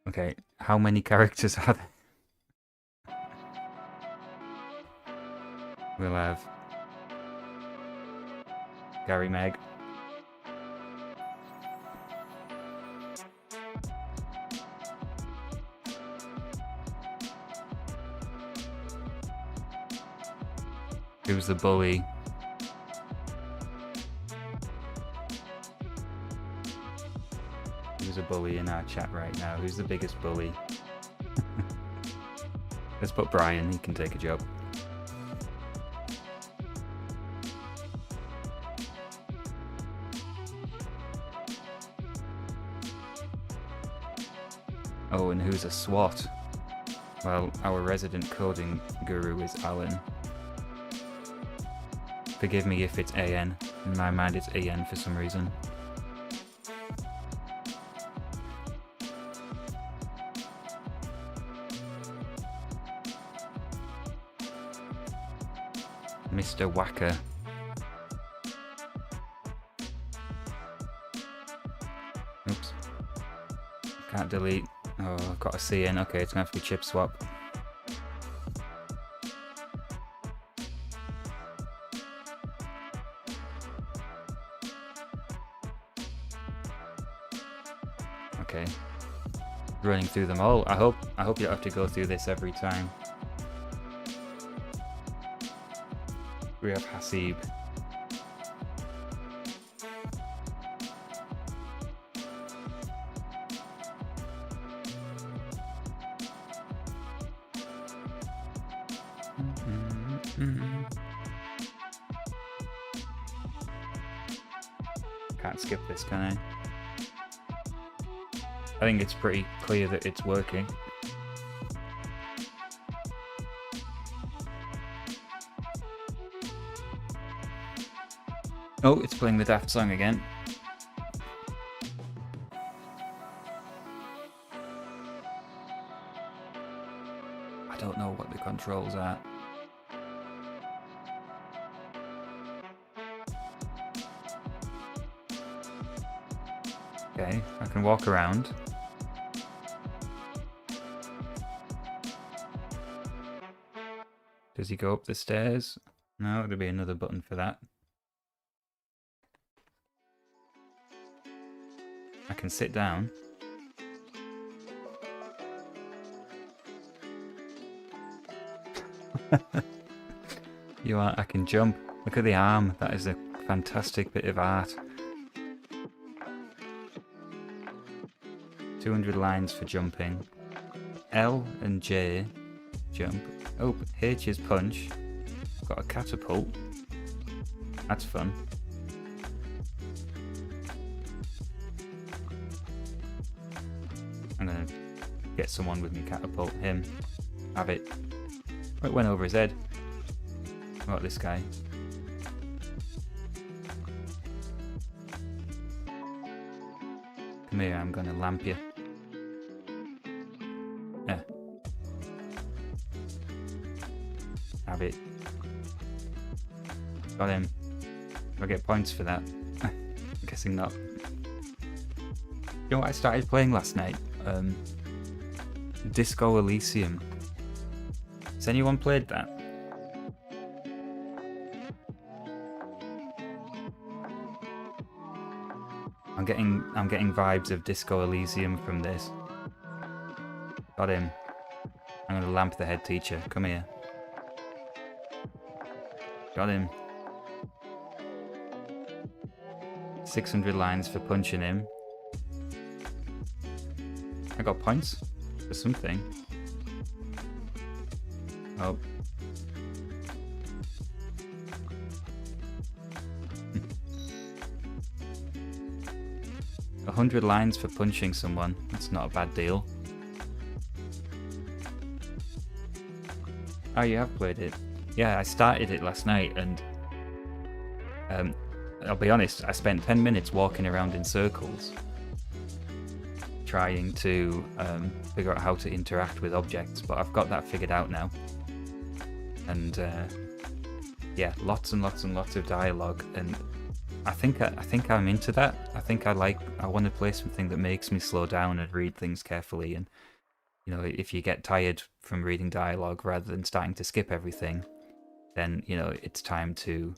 Okay, how many characters are there? We'll have Gary Meg. Who's the bully? Who's a bully in our chat right now? Who's the biggest bully? Let's put Brian, he can take a job. Oh, and who's a SWAT? Well, our resident coding guru is Alan. Forgive me if it's AN. In my mind it's AN for some reason. Mr. Wacker. Oops. Can't delete. Oh, I've got a C in. Okay, it's gonna have to be chip swap. Okay. Running through them all. I hope you don't have to go through this every time. We have Hasib. Can't skip this, can I? I think it's pretty clear that it's working. Oh, it's playing the Daft song again. I don't know what the controls are. Okay, I can walk around. Does he go up the stairs? No, there'll be another button for that. I can sit down. I can jump. Look at the arm. That is a fantastic bit of art. 200 lines for jumping. L and J, jump. Oh, H is punch. Got a catapult. That's fun. I'm gonna get someone with me catapult. Him. Have it. Oh, it went over his head. What about this guy? Come here, I'm gonna lamp you. Yeah. Have it. Got him. Do I get points for that? I'm guessing not. You know what I started playing last night? Disco Elysium. Has anyone played that? I'm getting vibes of Disco Elysium from this. Got him. I'm gonna lamp the head teacher. Come here. Got him. 600 lines for punching him. I got points for something. Oh. 100 lines for punching someone. That's not a bad deal. Oh, you have played it? Yeah, I started it last night and I'll be honest, I spent 10 minutes walking around in circles trying to figure out how to interact with objects, but I've got that figured out now. And yeah, lots and lots and lots of dialogue, and I think I'm into that. I think I want to play something that makes me slow down and read things carefully. And you know, if you get tired from reading dialogue rather than starting to skip everything, then you know it's time to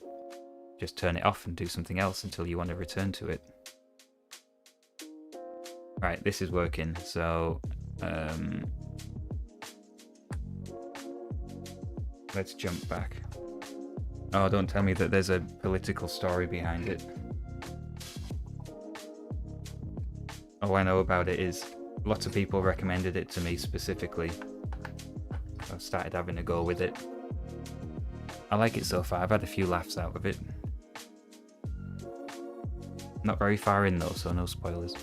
just turn it off and do something else until you want to return to it. Right, this is working. So let's jump back. Oh, don't tell me that there's a political story behind it. All I know about it is lots of people recommended it to me specifically. I've started having a go with it. I like it so far. I've had a few laughs out of it. Not very far in though, so no spoilers.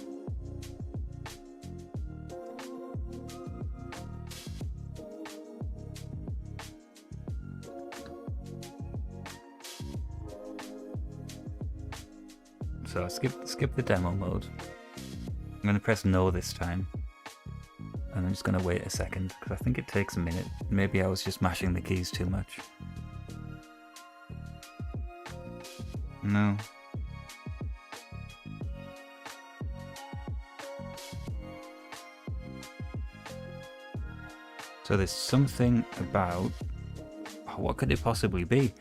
So skip the demo mode. I'm going to press no this time. And I'm just going to wait a second, because I think it takes a minute. Maybe I was just mashing the keys too much. No. So there's something about... Oh, what could it possibly be?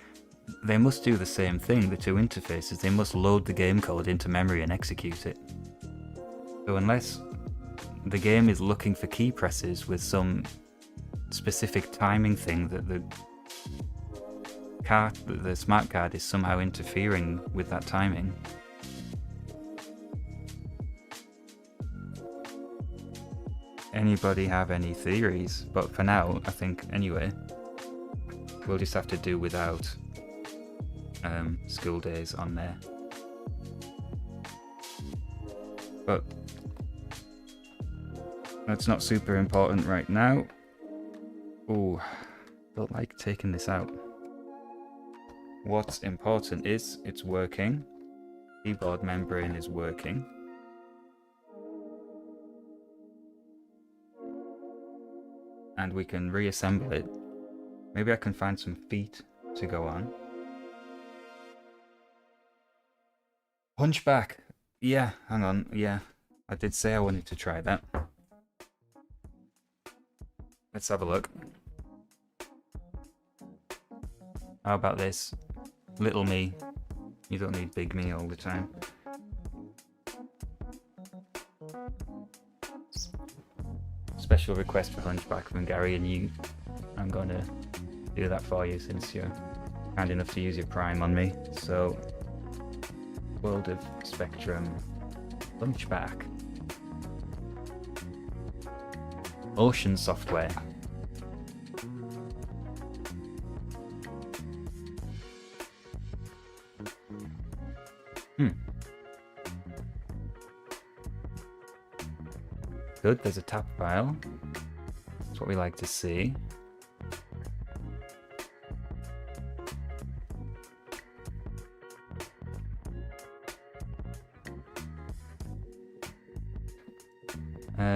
They must do the same thing, the two interfaces. They must load the game code into memory and execute it. So unless the game is looking for key presses with some specific timing thing that the smart card is somehow interfering with that timing. Anybody have any theories? But for now, I think anyway, we'll just have to do without School Days on there. But that's not super important right now. Oh, don't like taking this out. What's important is it's working. Keyboard membrane is working. And we can reassemble it. Maybe I can find some feet to go on. Hunchback! Yeah, hang on, yeah. I did say I wanted to try that. Let's have a look. How about this? Little me. You don't need big me all the time. Special request for Hunchback from Gary and you. I'm going to do that for you since you're kind enough to use your Prime on me. So, World of Spectrum, Hunchback. Ocean Software. Good, there's a tap file. That's what we like to see.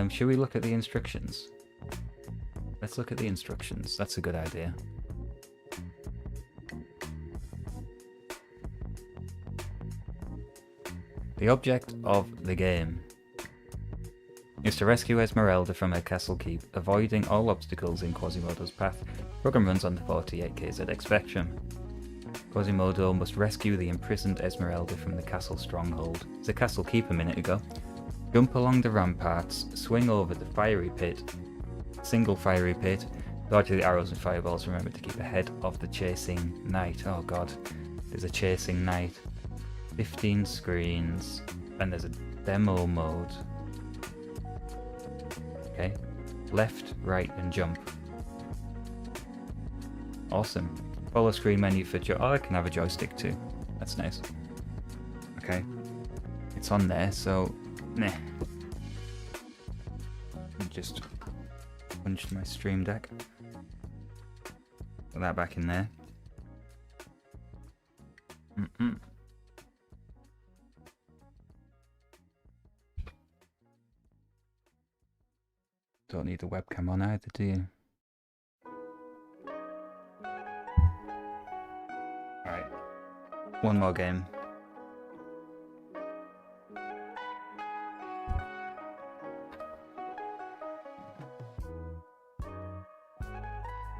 Should we look at the instructions? Let's look at the instructions. That's a good idea. The object of the game is to rescue Esmeralda from her castle keep, avoiding all obstacles in Quasimodo's path. Program runs on the 48 KZX Spectrum. Quasimodo must rescue the imprisoned Esmeralda from the castle stronghold. It's a castle keep a minute ago. Jump along the ramparts, swing over the fiery pit, single fiery pit, dodge the arrows and fireballs. Remember to keep ahead of the chasing knight. Oh god, there's a chasing knight. 15 screens, and there's a demo mode. Okay, left, right, and jump. Awesome. Follow screen menu for oh, I can have a joystick too. That's nice. Okay, it's on there, so nah. Just punched my Stream Deck. Put that back in there. Don't need the webcam on either, do you? Alright. One more game.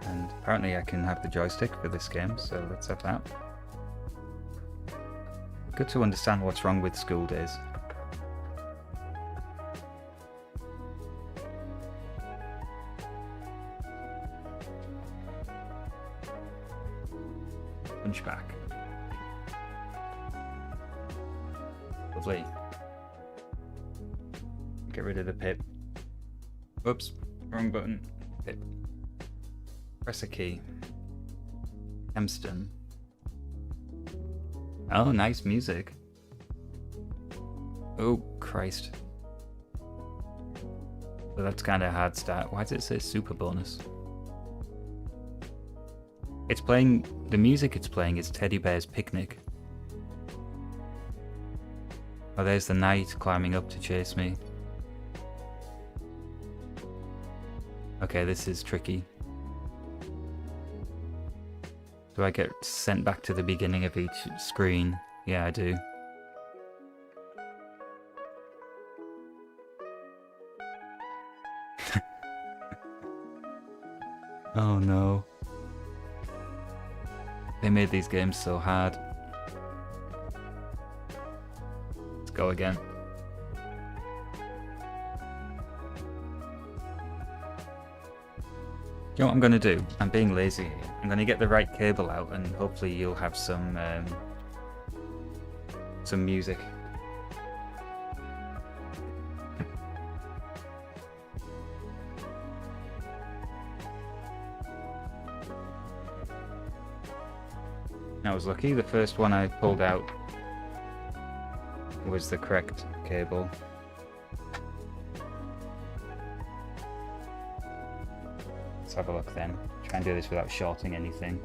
And apparently I can have the joystick for this game, so let's have that. Good to understand what's wrong with School Days. Hunchback. Lovely. Get rid of the pip. Oops, wrong button. Pip. Press a key. Hemston. Oh, nice music. Oh, Christ. Well, that's kind of a hard start. Why does it say super bonus? It's playing, the music it's playing is Teddy Bear's Picnic. Oh, there's the knight climbing up to chase me. Okay, this is tricky. Do I get sent back to the beginning of each screen? Yeah, I do. Oh no. They made these games so hard. Let's go again. You know what I'm going to do? I'm being lazy here. I'm going to get the right cable out and hopefully you'll have some music. I was lucky. The first one I pulled out was the correct cable. Let's have a look then. Try and do this without shorting anything.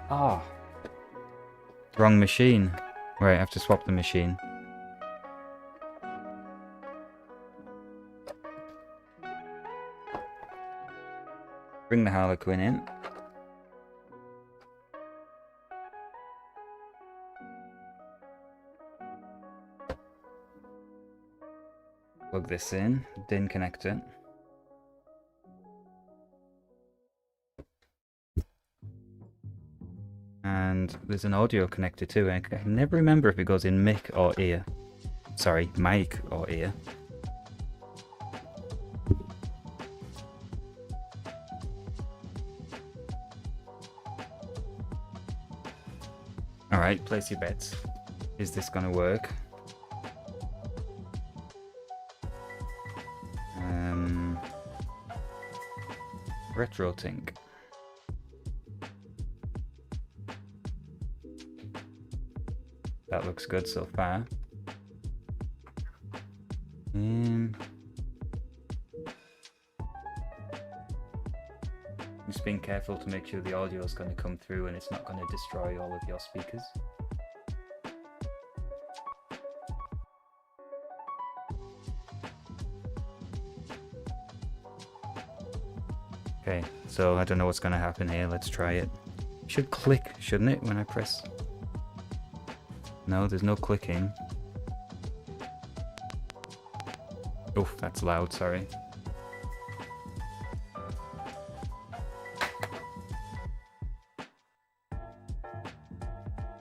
Ah, wrong machine. Right, I have to swap the machine. Bring the Harlequin in. Plug this in, DIN connector. And there's an audio connector too. I can never remember if it goes in mic or ear. Sorry, mic or ear. Alright, place your bets. Is this gonna work? RetroTink. That looks good so far. Just being careful to make sure the audio is going to come through and it's not going to destroy all of your speakers. Okay, so I don't know what's going to happen here. Let's try it. It should click, shouldn't it, when I press? No, there's no clicking. Oof, that's loud, sorry.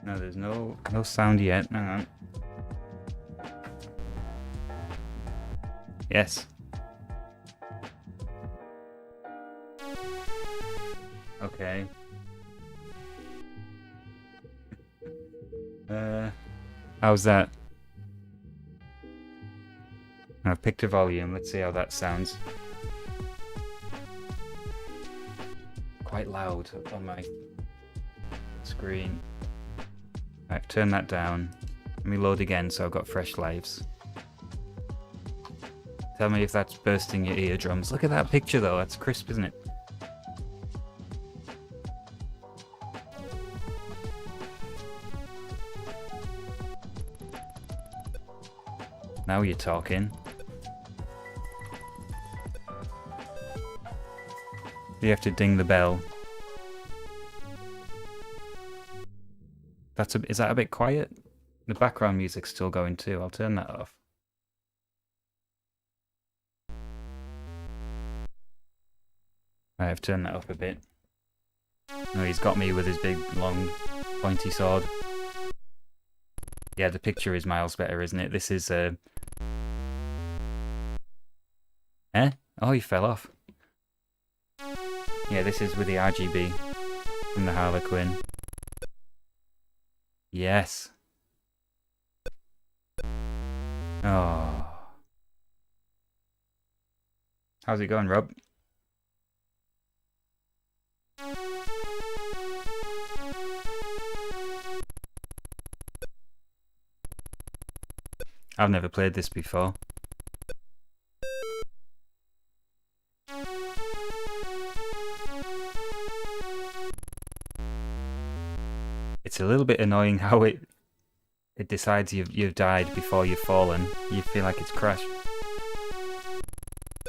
No, there's no sound yet. Hang on. Yes. Okay. How's that? I've picked a volume. Let's see how that sounds. Quite loud on my screen. Right, turn that down. Let me load again so I've got fresh lives. Tell me if that's bursting your eardrums. Look at that picture though. That's crisp, isn't it? Now you're talking. You have to ding the bell. Is that a bit quiet? The background music's still going too. I'll turn that off. I've turned that up a bit. No, he's got me with his big, long, pointy sword. Yeah, the picture is miles better, isn't it? This is Eh? Oh, he fell off. Yeah, this is with the RGB from the Harlequin. Yes. Oh. How's it going, Rob? I've never played this before. It's a little bit annoying how it decides you've died before you've fallen. You feel like it's crashed.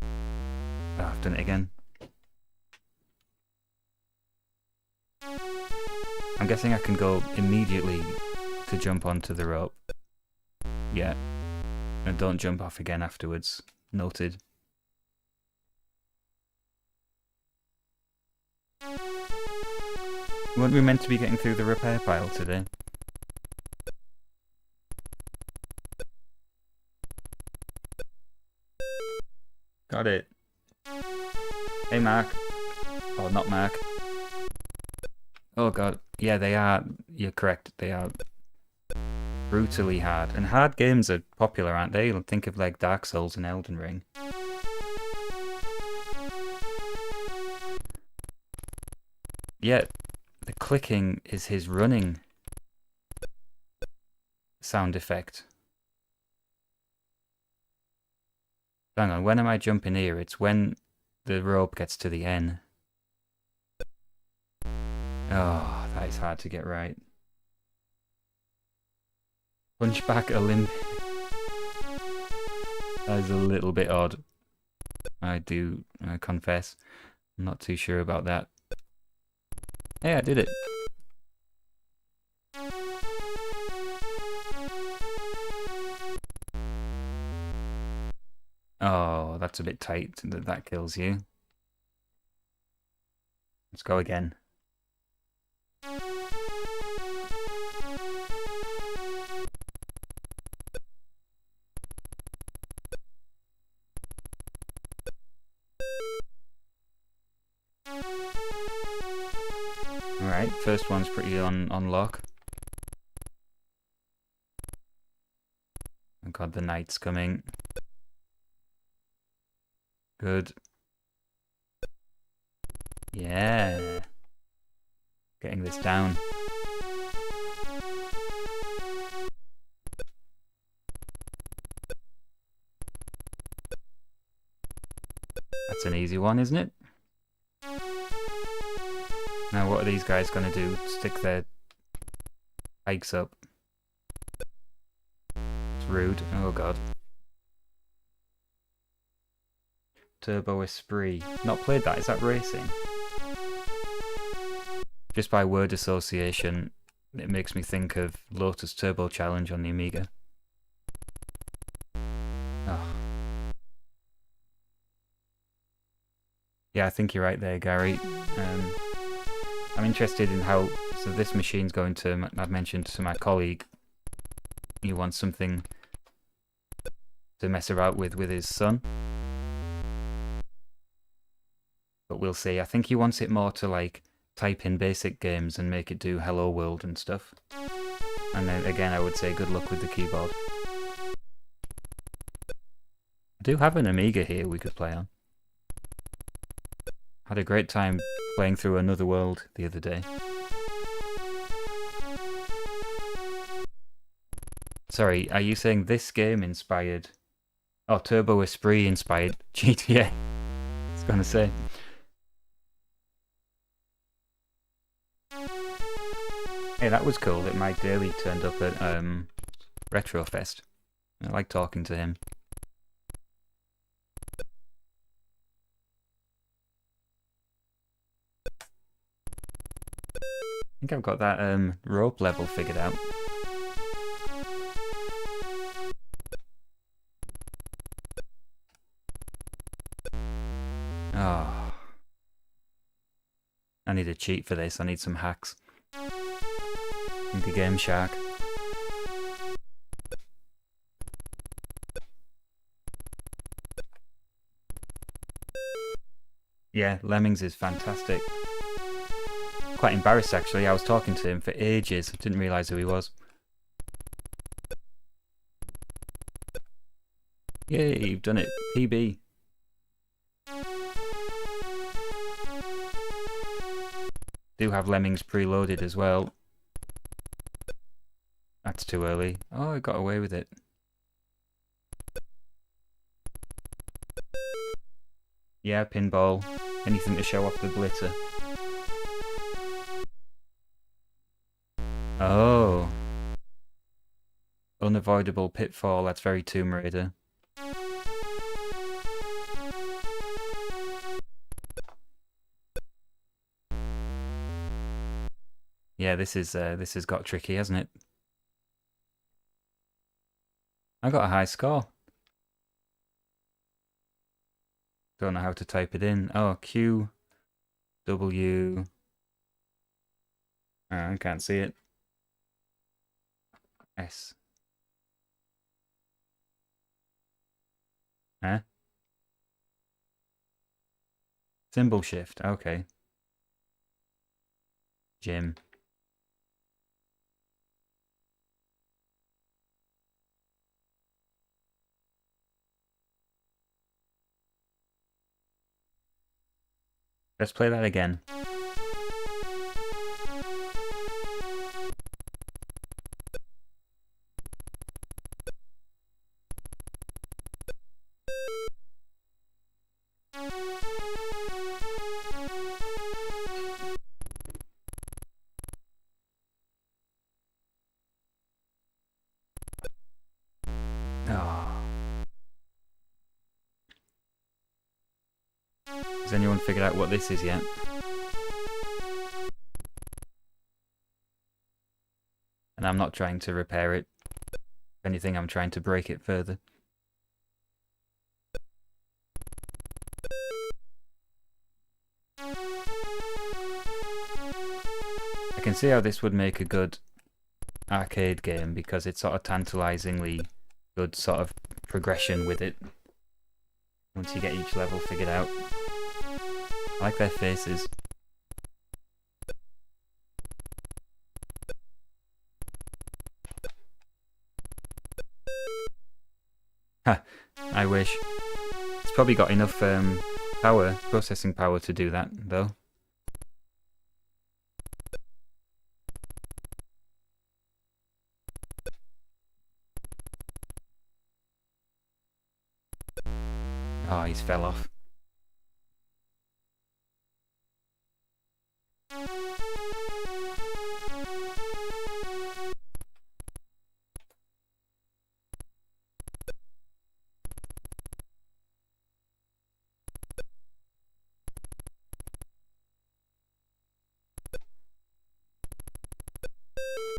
Oh, I've done it again. I'm guessing I can go immediately to jump onto the rope. Yeah. And don't jump off again afterwards. Noted. Weren't we meant to be getting through the repair pile today? Got it. Hey, Mark. Oh, not Mark. Oh god. Yeah, they are. You're correct. They are brutally hard. And hard games are popular, aren't they? Think of like Dark Souls and Elden Ring. Yeah, the clicking is his running sound effect. Hang on, when am I jumping here? It's when the rope gets to the end. Oh, that is hard to get right. Punchback Olympic. That is a little bit odd. I do confess. I'm not too sure about that. Hey, I did it. Oh, that's a bit tight. That kills you. Let's go again. Alright, first one's pretty on lock. Oh god, the knight's coming. Good. Yeah. Getting this down. That's an easy one, isn't it? Now what are these guys going to do? Stick their pikes up. It's rude. Oh god. Turbo Esprit. Not played that. Is that racing? Just by word association, it makes me think of Lotus Turbo Challenge on the Amiga. Oh. Yeah, I think you're right there, Gary. I'm interested in how... So this machine's going to... I've mentioned to my colleague he wants something to mess about with his son. But we'll see. I think he wants it more to like type in basic games and make it do Hello World and stuff. And then again, I would say good luck with the keyboard. I do have an Amiga here we could play on. Had a great time playing through Another World the other day. Sorry, are you saying this game inspired... Oh, Turbo Esprit inspired GTA? I was gonna say. Hey, that was cool that Mike Daly turned up at Retrofest. I like talking to him. I think I've got that rope level figured out. Oh. I need a cheat for this. I need some hacks. I need a Game Shark. Yeah, Lemmings is fantastic. Quite embarrassed actually. I was talking to him for ages. Didn't realise who he was. Yay, you've done it. PB. Do have Lemmings preloaded as well. That's too early. Oh, I got away with it. Yeah, pinball. Anything to show off the glitter. Oh. Unavoidable pitfall. That's very Tomb Raider. Yeah, this has got tricky, hasn't it? I got a high score. Don't know how to type it in. Oh, Q, W. I can't see it. S. Huh? Symbol shift. Okay. Jim. Let's play that again. Has anyone figured out what this is yet? And I'm not trying to repair it. If anything, I'm trying to break it further. I can see how this would make a good arcade game because it's sort of tantalizingly good sort of progression with it. Once you get each level figured out. I like their faces. Ha! I wish. It's probably got enough processing power to do that, though. Oh, he's fell off.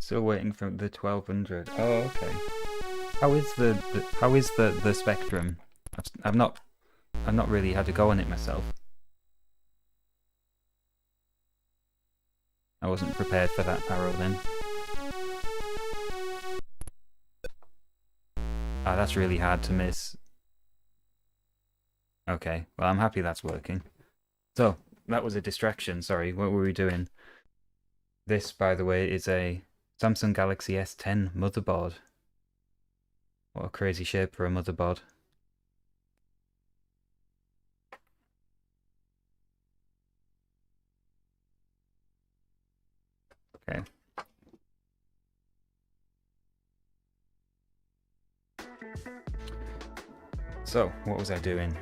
Still waiting for the 1200. Oh, okay. How is the Spectrum? I've not really had to go on it myself. I wasn't prepared for that arrow then. Ah, that's really hard to miss. Okay, well I'm happy that's working. So, that was a distraction, sorry, what were we doing? This, by the way, is a Samsung Galaxy S10 motherboard. What a crazy shape for a motherboard. Okay. So, what was I doing?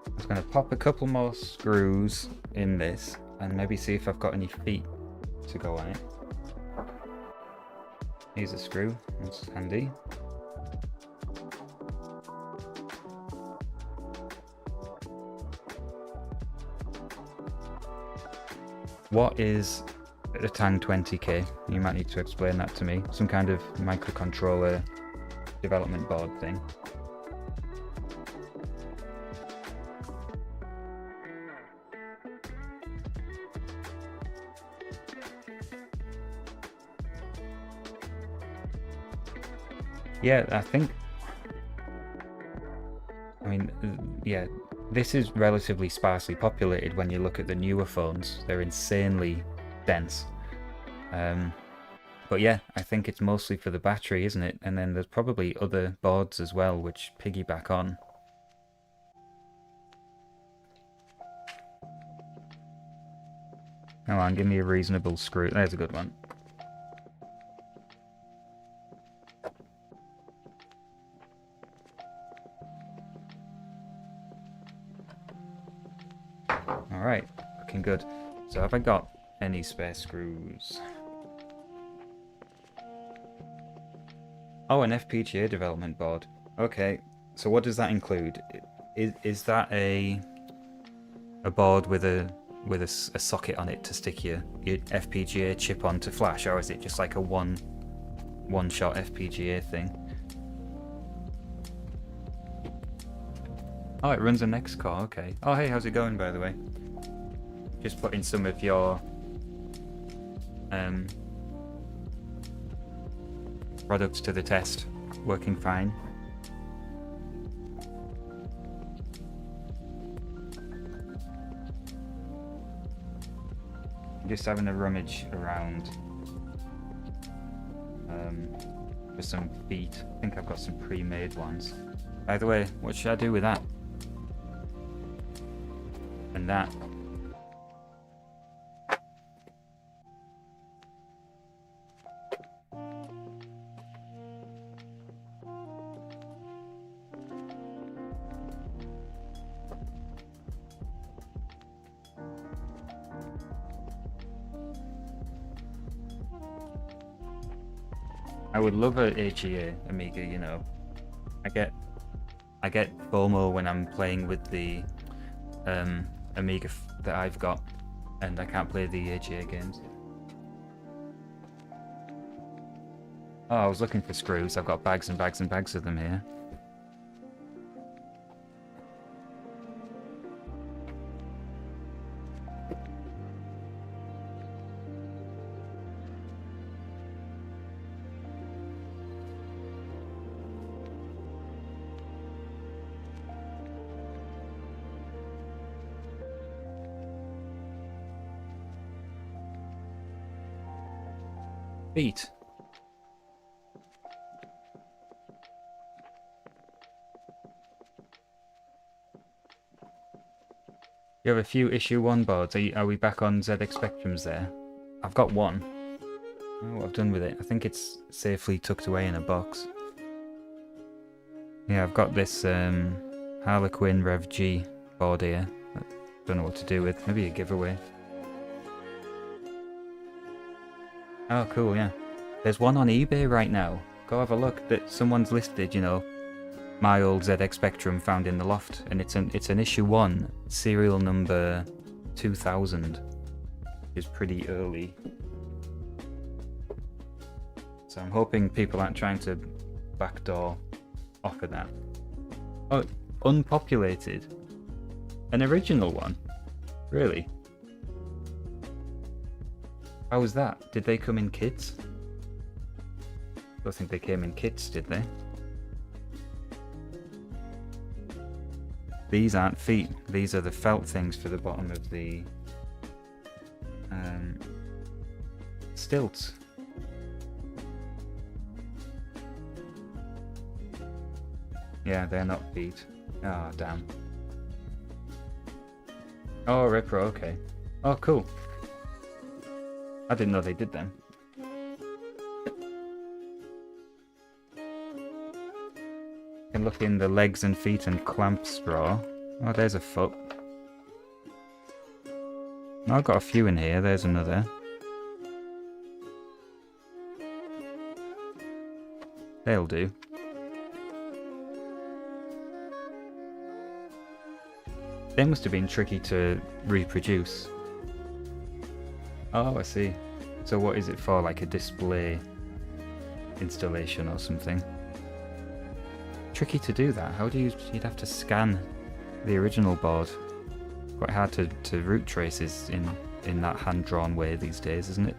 I was going to pop a couple more screws in this and maybe see if I've got any feet to go on it. Here's a screw, that's handy. What is a Tang20K? You might need to explain that to me. Some kind of microcontroller development board thing. Yeah, I think I mean, yeah, this is relatively sparsely populated when you look at the newer phones. They're insanely dense. But yeah, I think it's mostly for the battery, isn't it? And then there's probably other boards as well which piggyback on. Come on, give me a reasonable screw. There's a good one. Alright, looking good. So have I got any spare screws? Oh, an FPGA development board. Okay, so what does that include? Is that a board with a socket on it to stick your FPGA chip on to flash, or is it just like a one-shot FPGA thing? Oh, it runs a Next Core, okay. Oh, hey, how's it going, by the way? Just putting some of your products to the test. Working fine. Just having a rummage around for some feet. I think I've got some pre-made ones. By the way, what should I do with that? And that. I would love a HEA Amiga, you know. I get FOMO when I'm playing with the Amiga that I've got, and I can't play the HEA games. Oh, I was looking for screws. I've got bags and bags and bags of them here. Feet. You have a few issue 1 boards. Are we back on ZX Spectrums there? I've got one. I don't know what I've done with it. I think it's safely tucked away in a box. Yeah, I've got this Harlequin Rev G board here. Don't know what to do with. Maybe a giveaway. Oh, cool, yeah. There's one on eBay right now. Go have a look. That someone's listed, you know, my old ZX Spectrum found in the loft, and it's an issue 1, serial number 2000. Is pretty early. So I'm hoping people aren't trying to backdoor offer that. Oh, unpopulated. An original one? Really? How was that? Did they come in kits? I don't think they came in kits, did they? These aren't feet. These are the felt things for the bottom of the stilts. Yeah, they're not feet. Oh, damn. Oh, Repro, okay. Oh, cool. I didn't know they did them. You can look in the legs and feet and clamps drawer. Oh, there's a foot. Oh, I've got a few in here. There's another. They'll do. They must have been tricky to reproduce. Oh, I see. So what is it for, like a display installation or something? Tricky to do that. How do you'd have to scan the original board. Quite hard to root traces in that hand-drawn way these days, isn't it?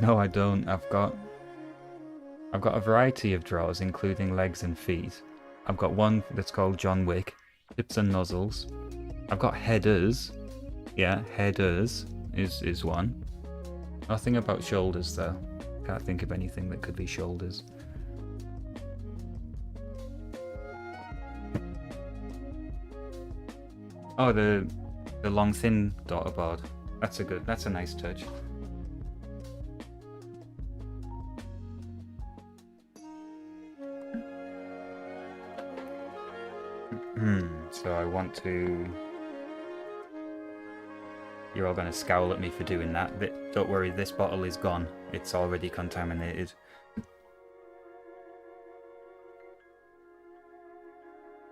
No, I don't. I've got a variety of drawers, including legs and feet. I've got one that's called John Wick, tips and nozzles. I've got headers. Yeah, headers is one. Nothing about shoulders though. Can't think of anything that could be shoulders. Oh, the long thin daughter board. That's a nice touch. So I want to... You're all going to scowl at me for doing that. Don't worry, this bottle is gone. It's already contaminated.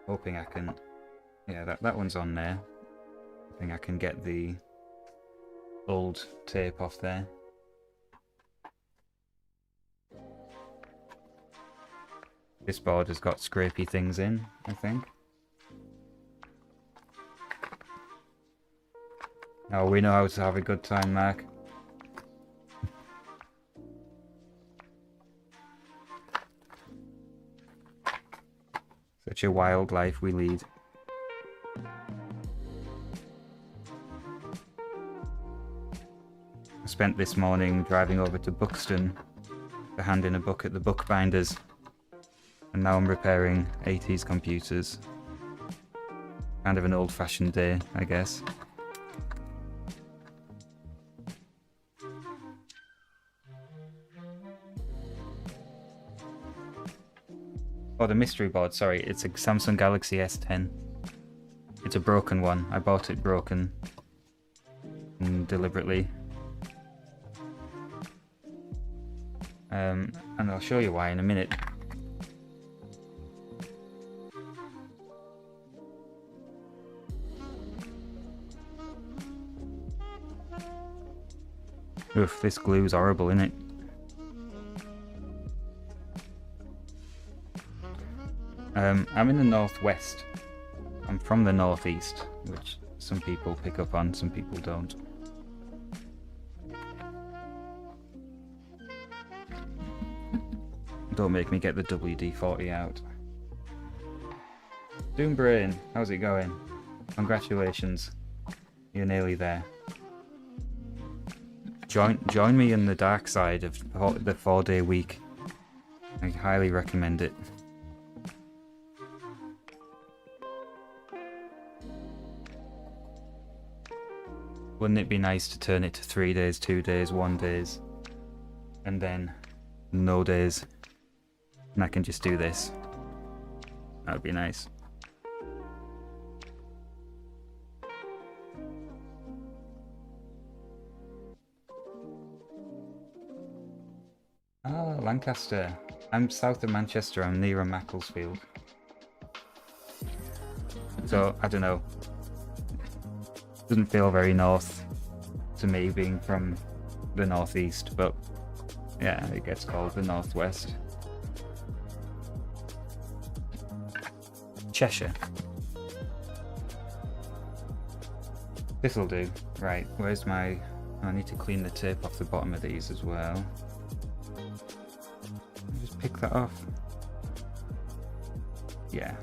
Hoping I can... Yeah, that one's on there. Hoping I can get the old tape off there. This board has got scrapey things in, I think. Oh, we know how to have a good time, Mark. Such a wild life we lead. I spent this morning driving over to Buxton to hand in a book at the bookbinders, and now I'm repairing 80s computers. Kind of an old-fashioned day, I guess. Oh, the mystery board, sorry, it's a Samsung Galaxy S10. It's a broken one. I bought it broken. Deliberately. And I'll show you why in a minute. Oof, this glue's horrible, isn't it? I'm in the northwest. I'm from the northeast, which some people pick up on, some people don't. Don't make me get the WD-40 out. Doombrain, how's it going? Congratulations. You're nearly there. Join me in the dark side of the 4-day week. I highly recommend it. Wouldn't it be nice to turn it to 3 days, 2 days, 1 days, and then no days, and I can just do this? That would be nice. Ah, Lancaster. I'm south of Manchester. I'm near Macclesfield. So, I don't know. Doesn't feel very north to me, being from the northeast, but yeah, it gets called the northwest. Cheshire. This'll do. Right, where's my... I need to clean the tape off the bottom of these as well. Just pick that off. Yeah.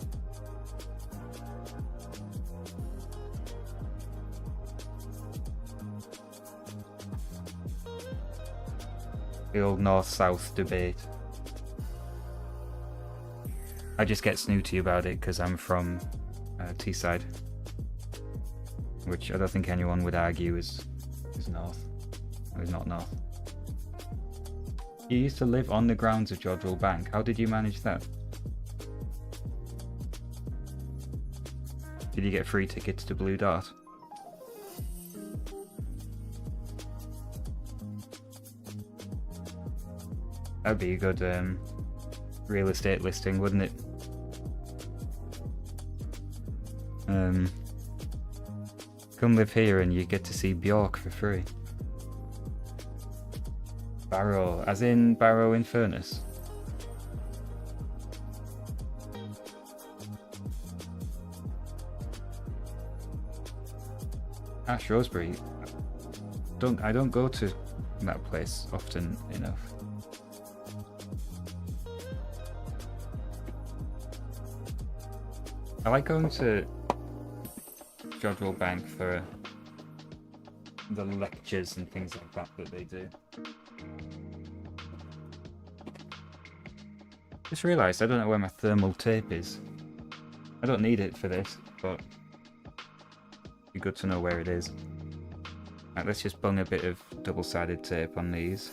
The old north-south debate. I just get snooty about it because I'm from Teesside, which I don't think anyone would argue is north. Or is not north. You used to live on the grounds of Jodrell Bank. How did you manage that? Did you get free tickets to Blue Dart? That'd be a good real estate listing, wouldn't it? Come live here and you get to see Bjork for free. Barrow, as in Barrow in Furness. Shrewsbury. I don't go to that place often enough. I like going to Jodrell Bank for the lectures and things like that they do. Just realised I don't know where my thermal tape is. I don't need it for this, but it'd be good to know where it is. Right, let's just bung a bit of double-sided tape on these.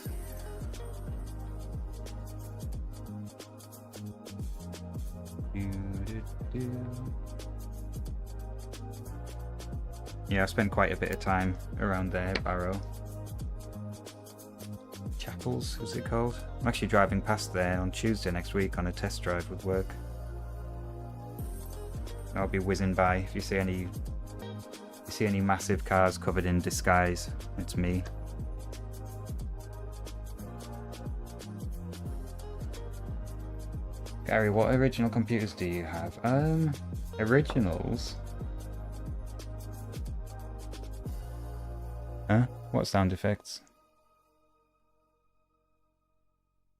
Yeah, I spent quite a bit of time around there, Barrow. Chapels, what's it called? I'm actually driving past there on Tuesday next week on a test drive with work. I'll be whizzing by. If you see any massive cars covered in disguise, it's me. Gary, what original computers do you have? Originals? Huh? What sound effects?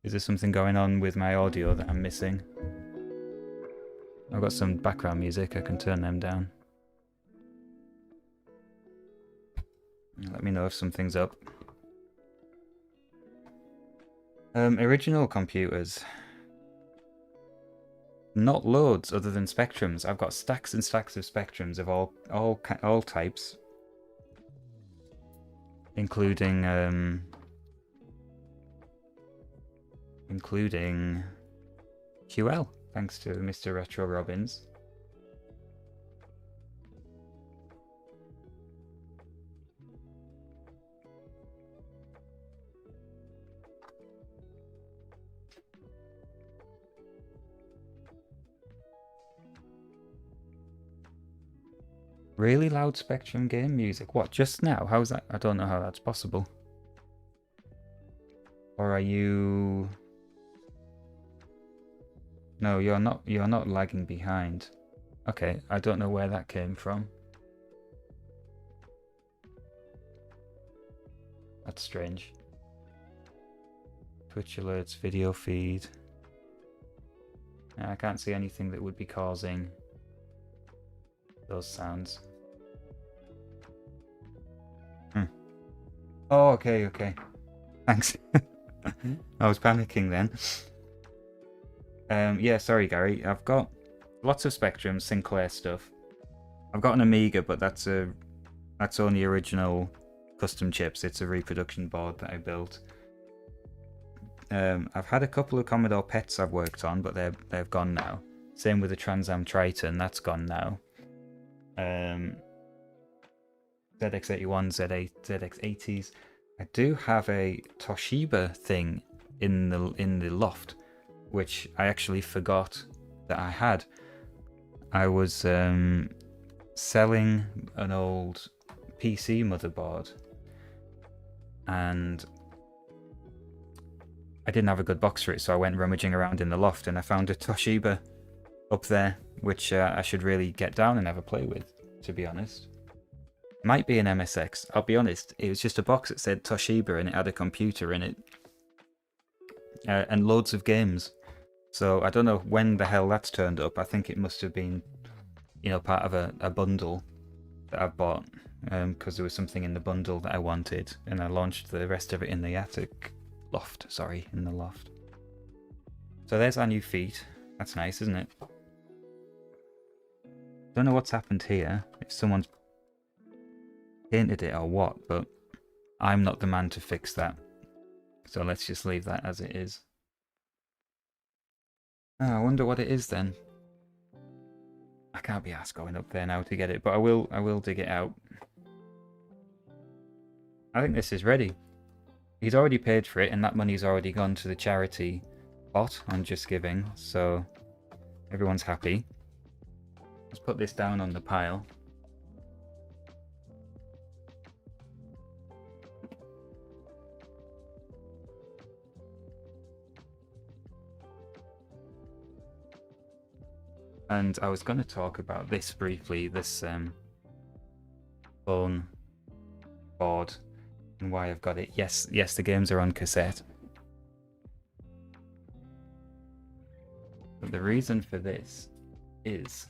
Is there something going on with my audio that I'm missing? I've got some background music, I can turn them down. Let me know if something's up. Original computers. Not loads other than Spectrums. I've got stacks and stacks of Spectrums of all types. Including QL, thanks to Mr. Retro Robbins. Really loud Spectrum game music? What, just now? How's that? I don't know how that's possible. Or are you... No, you're not lagging behind. Okay, I don't know where that came from. That's strange. Twitch alerts, video feed. I can't see anything that would be causing those sounds. Oh, okay. Thanks. I was panicking then. Yeah, sorry, Gary. I've got lots of Spectrum, Sinclair stuff. I've got an Amiga, but that's only original custom chips. It's a reproduction board that I built. I've had a couple of Commodore PETs I've worked on, but they've gone now. Same with the Trans Am Triton, that's gone now. ZX81, Z8, ZX80s. I do have a Toshiba thing in the loft, which I actually forgot that I had. I was selling an old PC motherboard, and I didn't have a good box for it, so I went rummaging around in the loft and I found a Toshiba up there, which I should really get down and have a play with, to be honest. Might be an MSX. I'll be honest, it was just a box that said Toshiba and it had a computer in it. And loads of games. So I don't know when the hell that's turned up. I think it must have been, part of a bundle that I bought. Because there was something in the bundle that I wanted. And I launched the rest of it in the loft. In the loft. So there's our new feet. That's nice, isn't it? Don't know what's happened here. If someone's painted it or what, but I'm not the man to fix that. So let's just leave that as it is. Oh, I wonder what it is then. I can't be asked going up there now to get it, but I will dig it out. I think this is ready. He's already paid for it, and that money's already gone to the charity pot on Just Giving, so everyone's happy. Let's put this down on the pile. And I was going to talk about this briefly, this phone board. and why I've got it. Yes, the games are on cassette. But the reason for this is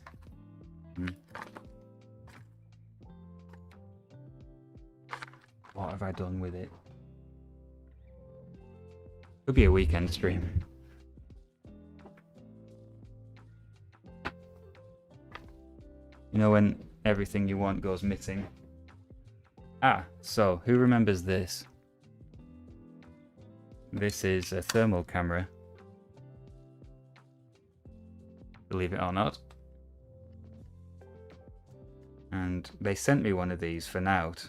what have I done with it? Could be a weekend stream. You know when everything you want goes missing? Ah, so who remembers this? This is a thermal camera. Believe it or not. And they sent me one of these for Nout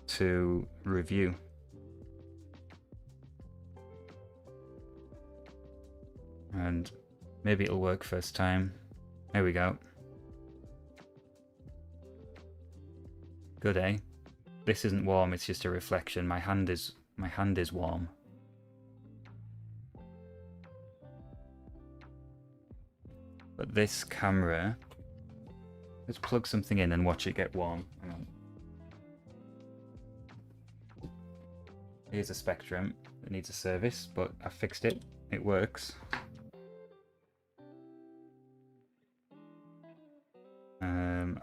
to review. And maybe it'll work first time. There we go. Good, eh? This isn't warm, it's just a reflection. My hand is warm. But this camera, let's plug something in and watch it get warm. Hang on. Here's a Spectrum that needs a service, but I fixed it. It works.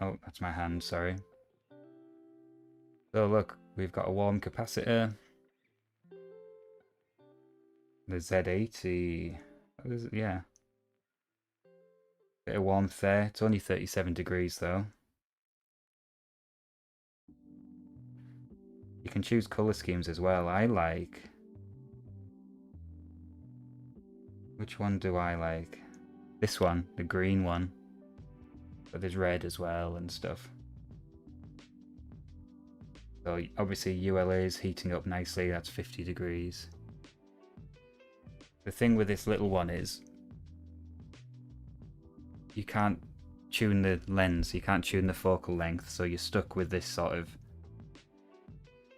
Oh, that's my hand, sorry. So look, we've got a warm capacitor. The Z80, yeah. Bit of warmth there. It's only 37 degrees though. You can choose colour schemes as well. I like... Which one do I like? This one, the green one. But there's red as well and stuff. So obviously ULA is heating up nicely, that's 50 degrees. The thing with this little one is you can't tune the lens, you can't tune the focal length, so you're stuck with this sort of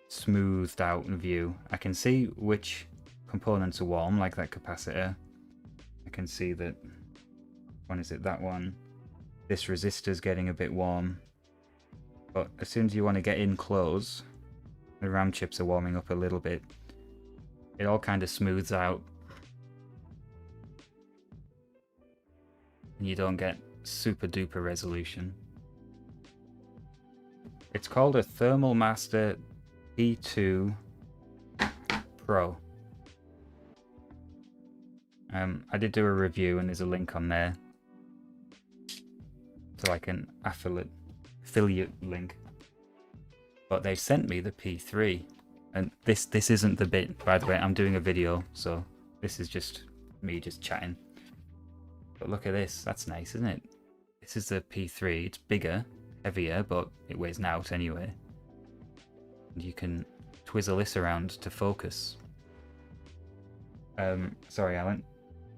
smoothed out view. I can see which components are warm, like that capacitor. I can see that, one is it, that one. This resistor's getting a bit warm. But as soon as you want to get in close, the RAM chips are warming up a little bit. It all kind of smooths out. And you don't get super duper resolution. It's called a Thermal Master P2 Pro. I did do a review and there's a link on there to like an affiliate link. But they sent me the P3, and this isn't the bit, by the way. I'm doing a video, so this is just me just chatting. But look at this, that's nice, isn't it? This is the P3. It's bigger, heavier, but it weighs Nout anyway. And you can twizzle this around to focus. Sorry, Alan.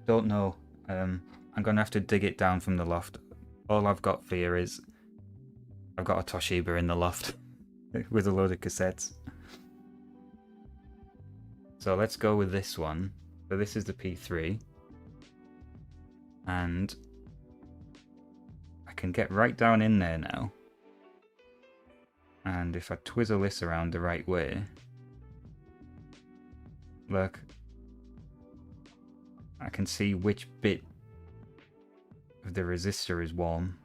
Don't know. I'm gonna have to dig it down from the loft. All I've got for you is I've got a Toshiba in the loft with a load of cassettes. So let's go with this one. So this is the P3. And I can get right down in there now. And if I twizzle this around the right way, look, I can see which bit of the resistor is warm.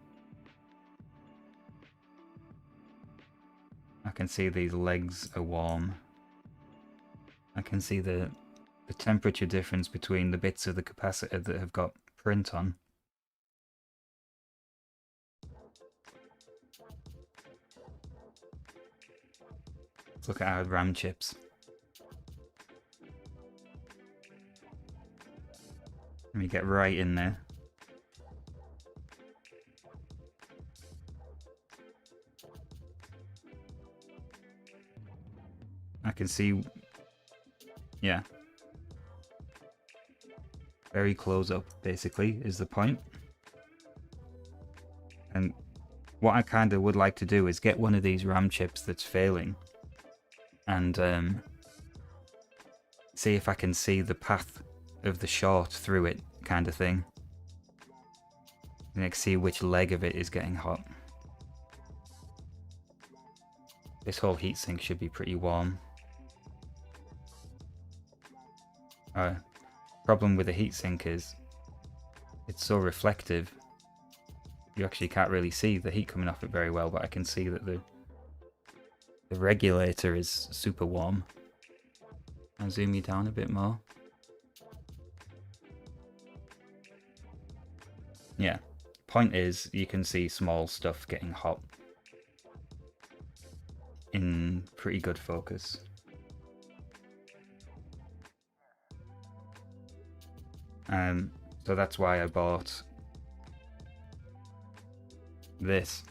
I can see these legs are warm. I can see the temperature difference between the bits of the capacitor that have got print on. Let's look at our RAM chips. Let me get right in there. I can see, yeah. Very close up, basically, is the point. And what I kind of would like to do is get one of these RAM chips that's failing and see if I can see the path of the short through it, kind of thing. And like see which leg of it is getting hot. This whole heatsink should be pretty warm. Problem with the heatsink is it's so reflective. You actually can't really see the heat coming off it very well, but I can see that the regulator is super warm. I'll zoom you down a bit more. Yeah, point is you can see small stuff getting hot in pretty good focus. So that's why I bought this,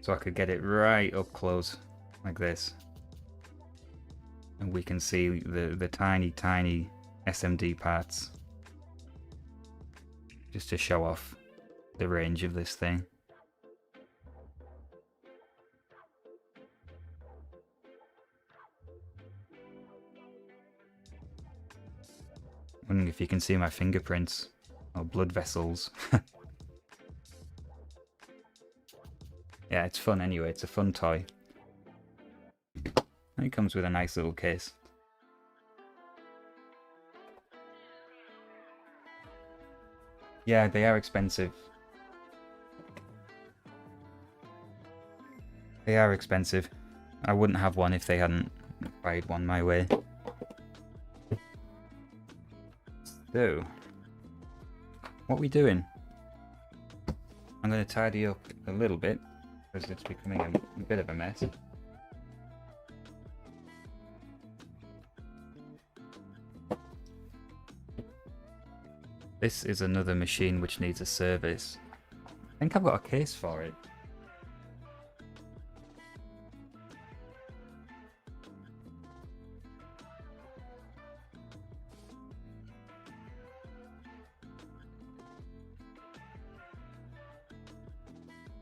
so I could get it right up close like this, and we can see the tiny SMD parts, just to show off the range of this thing. Wondering if you can see my fingerprints or blood vessels. Yeah, it's fun anyway, it's a fun toy. And it comes with a nice little case. Yeah, they are expensive. They are expensive. I wouldn't have one if they hadn't fired one my way. So, what are we doing? I'm going to tidy up a little bit, because it's becoming a bit of a mess. This is another machine which needs a service. I think I've got a case for it.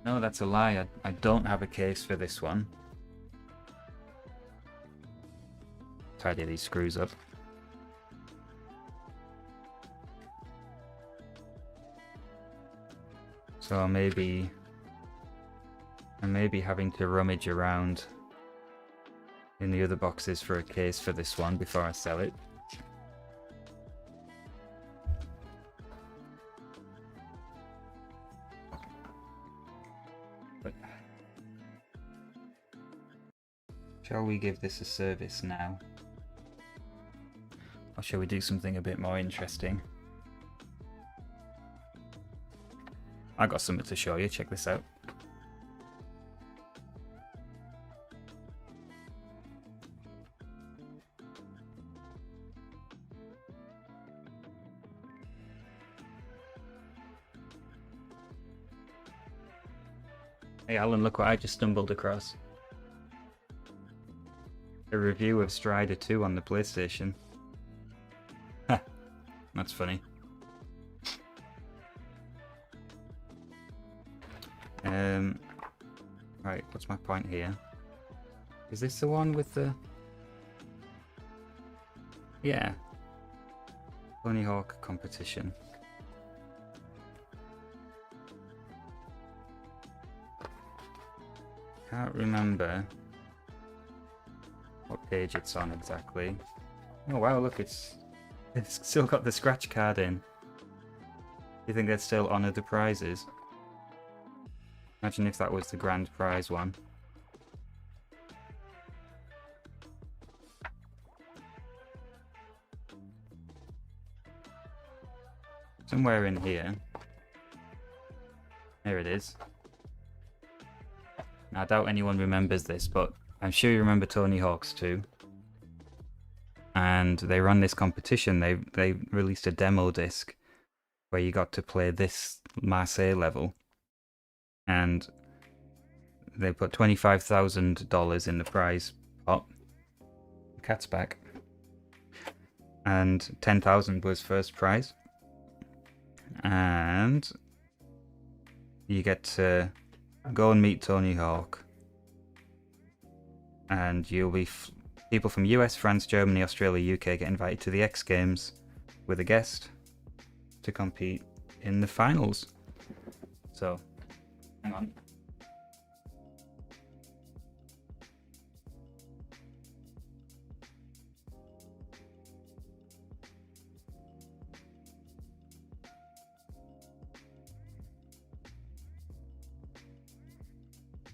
No, that's a lie. I don't have a case for this one. Tidy these screws up. So I may be having to rummage around in the other boxes for a case for this one before I sell it. But shall we give this a service now? Or shall we do something a bit more interesting? I got something to show you, check this out. Hey Alan, look what I just stumbled across. A review of Strider 2 on the PlayStation. Ha, that's funny. Right, what's my point here? Is this the one with the... Yeah. Tony Hawk competition. Can't remember what page it's on exactly. Oh wow, look, it's still got the scratch card in. You think they'd still honour the prizes? Imagine if that was the grand prize one. Somewhere in here. There it is. Now, I doubt anyone remembers this, but I'm sure you remember Tony Hawk's 2. And they ran this competition. They released a demo disc where you got to play this Marseille level. And they put $25,000 in the prize pot. The cat's back. And $10,000 was first prize. And you get to go and meet Tony Hawk. And you'll be... people from US, France, Germany, Australia, UK get invited to the X Games with a guest to compete in the finals. So... hang on.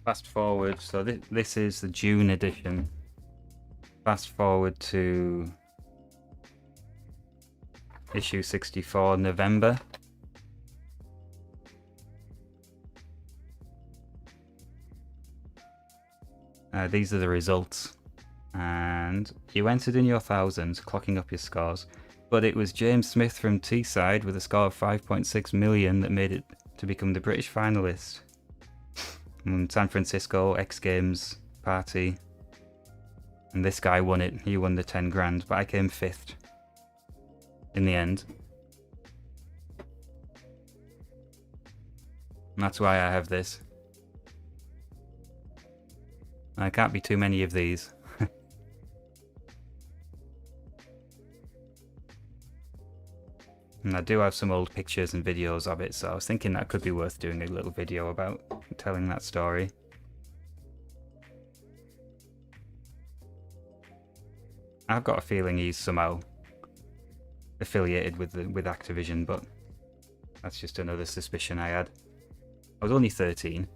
Fast forward, so this is the June edition. Fast forward to issue 64, November. These are the results. And you entered in your thousands, clocking up your scores. But it was James Smith from Teesside with a score of 5.6 million that made it to become the British finalist. And San Francisco, X Games party. And this guy won it. He won the 10 grand, but I came 5th in the end. And that's why I have this. There can't be too many of these. And I do have some old pictures and videos of it, so I was thinking that could be worth doing a little video about telling that story. I've got a feeling he's somehow affiliated with Activision, but that's just another suspicion I had. I was only 13,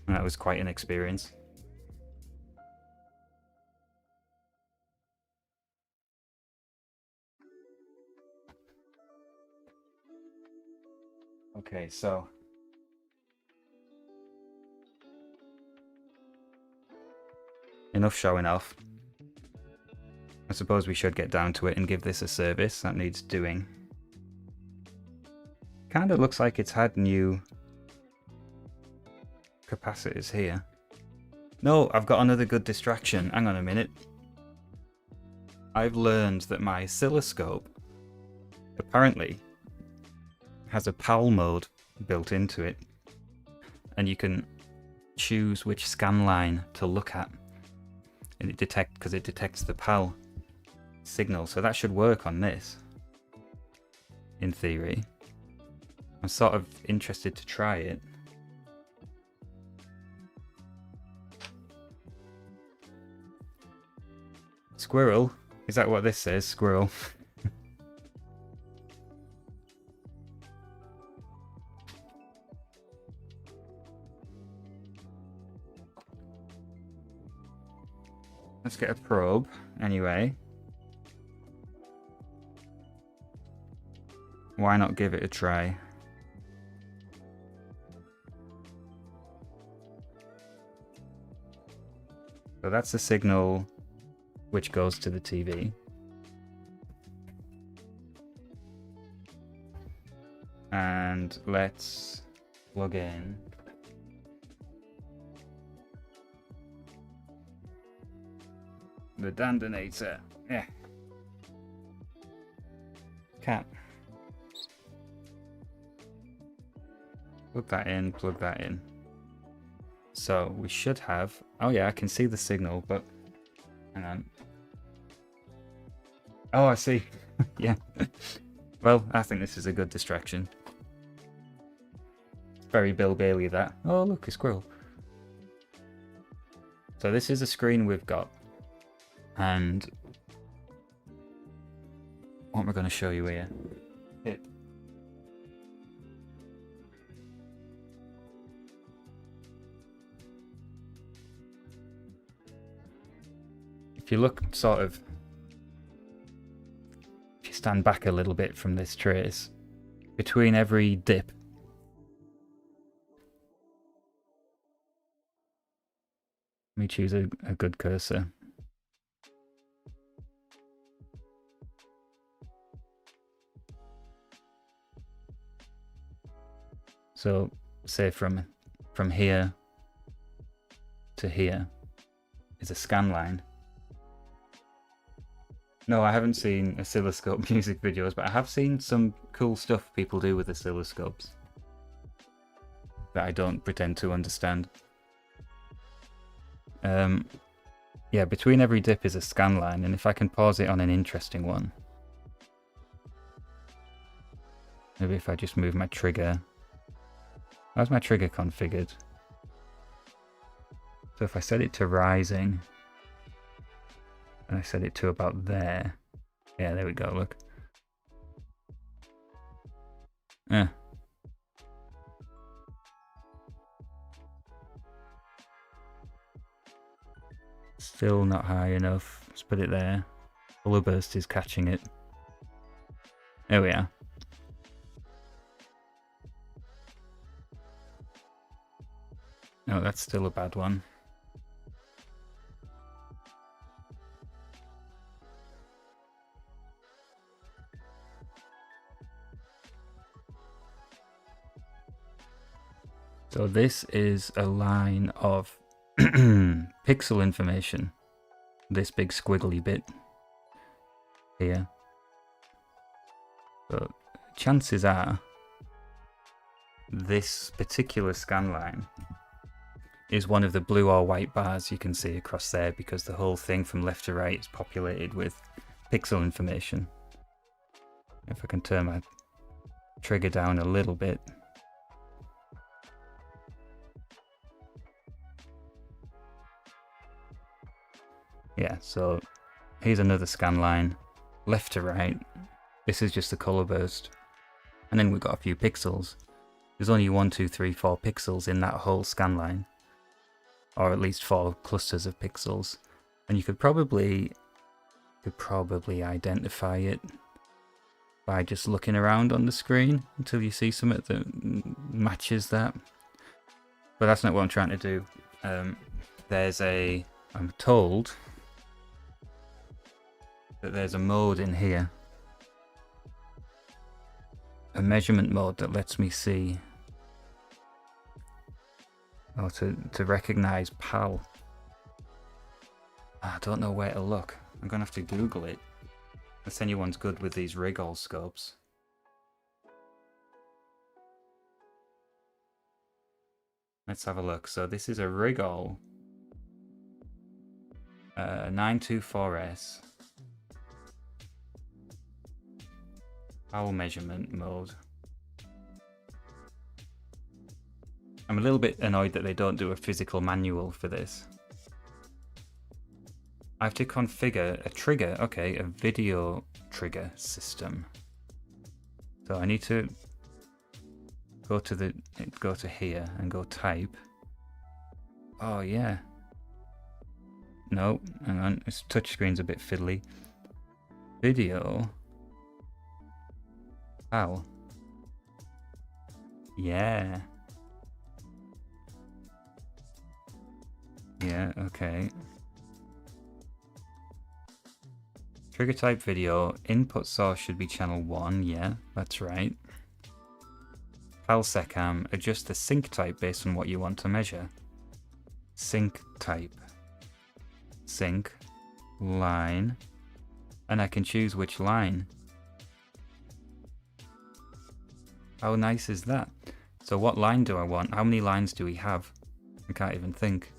and that was quite an experience. Okay, so enough showing off. I suppose we should get down to it and give this a service that needs doing. Kinda looks like it's had new capacitors here. No, I've got another good distraction. Hang on a minute. I've learned that my oscilloscope apparently has a PAL mode built into it, and you can choose which scan line to look at, and it detects the PAL signal, so that should work on this in theory. I'm sort of interested to try it. Squirrel? Is that what this says? Squirrel. Let's get a probe, anyway. Why not give it a try? So that's the signal which goes to the TV. And let's plug in the Dandanator. Yeah. Cat. Plug that in, plug that in. So we should have... Oh yeah, I can see the signal, but... Hang on. Oh, I see. Yeah. Well, I think this is a good distraction. Very Bill Bailey, that. Oh, look, a squirrel. So this is a screen we've got. And what am I going to show you here? If you look sort of, if you stand back a little bit from this trace, between every dip, let me choose a good cursor. So say from here to here is a scan line. No, I haven't seen oscilloscope music videos, but I have seen some cool stuff people do with oscilloscopes that I don't pretend to understand. Yeah, between every dip is a scan line, and if I can pause it on an interesting one, maybe if I just move my trigger. How's my trigger configured? So if I set it to rising, and I set it to about there. Yeah, there we go, look. Still not high enough. Let's put it there. Color burst is catching it. There we are. No, that's still a bad one. So this is a line of pixel information. This big squiggly bit here. So chances are this particular scan line is one of the blue or white bars you can see across there, because the whole thing from left to right is populated with pixel information. If I can turn my trigger down a little bit. Yeah, so here's another scan line, left to right. This is just the color burst. And then we've got a few pixels. There's only 1, 2, 3, 4 pixels in that whole scan line. Or at least 4 clusters of pixels. And you could probably identify it by just looking around on the screen until you see something that matches that. But that's not what I'm trying to do. I'm told that there's a mode in here, a measurement mode that lets me see, or to recognize PAL. I don't know where to look. I'm gonna have to Google it. Unless anyone's good with these Rigol scopes. Let's have a look. So this is a Rigol 924S. PAL measurement mode. I'm a little bit annoyed that they don't do a physical manual for this. I have to configure a trigger, okay, a video trigger system. So I need to go to here and go type. Oh yeah. No, hang on, this touchscreen's a bit fiddly. Video. PAL. Yeah. Yeah, okay. Trigger type video, input source should be channel 1, yeah, that's right. PAL SECAM, adjust the sync type based on what you want to measure. Sync type. Sync, line, and I can choose which line. How nice is that? So what line do I want? How many lines do we have? I can't even think.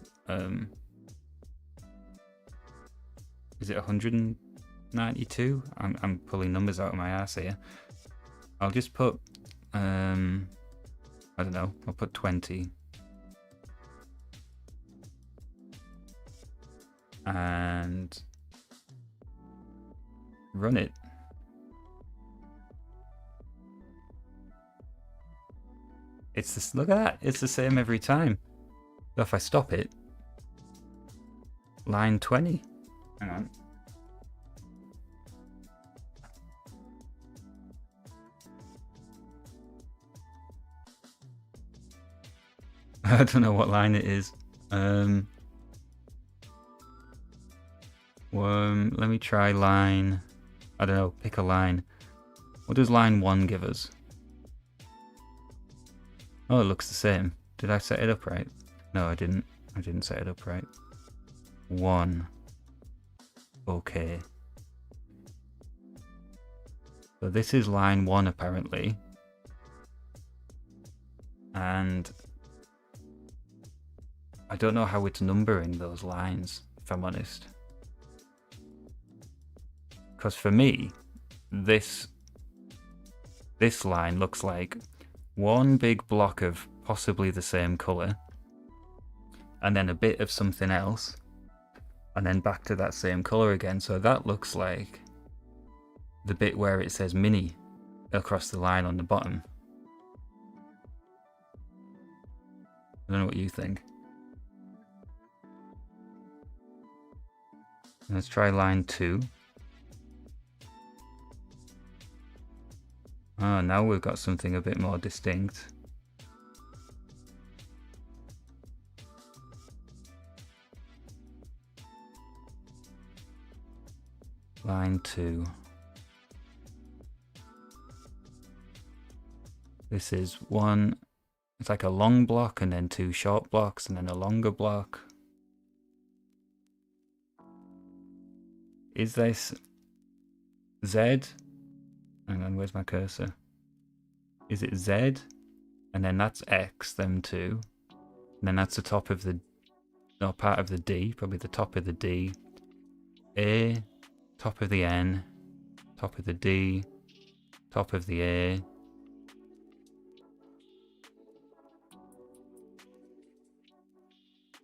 Is it 192? I'm pulling numbers out of my ass here. I'll just put, I don't know, I'll put 20. And run it. It's this, look at that, it's the same every time. So if I stop it, line 20. Hang on. I don't know what line it is. Let me try line, I don't know, pick a line. What does line 1 give us? Oh, it looks the same. Did I set it up right? No, I didn't. I didn't set it up right. 1. Okay. So this is line 1 apparently. And I don't know how it's numbering those lines, if I'm honest. Because for me, this line looks like one big block of possibly the same colour, and then a bit of something else, and then back to that same colour again. So that looks like the bit where it says mini across the line on the bottom. I don't know what you think. Let's try line 2. Oh, now we've got something a bit more distinct. Line 2. This is one, it's like a long block and then 2 short blocks and then a longer block. Is this Z? Hang on, where's my cursor? Is it Z? And then that's X, them two. And then that's the top of the, no, part of the D, probably the top of the D. A, top of the N, top of the D, top of the A.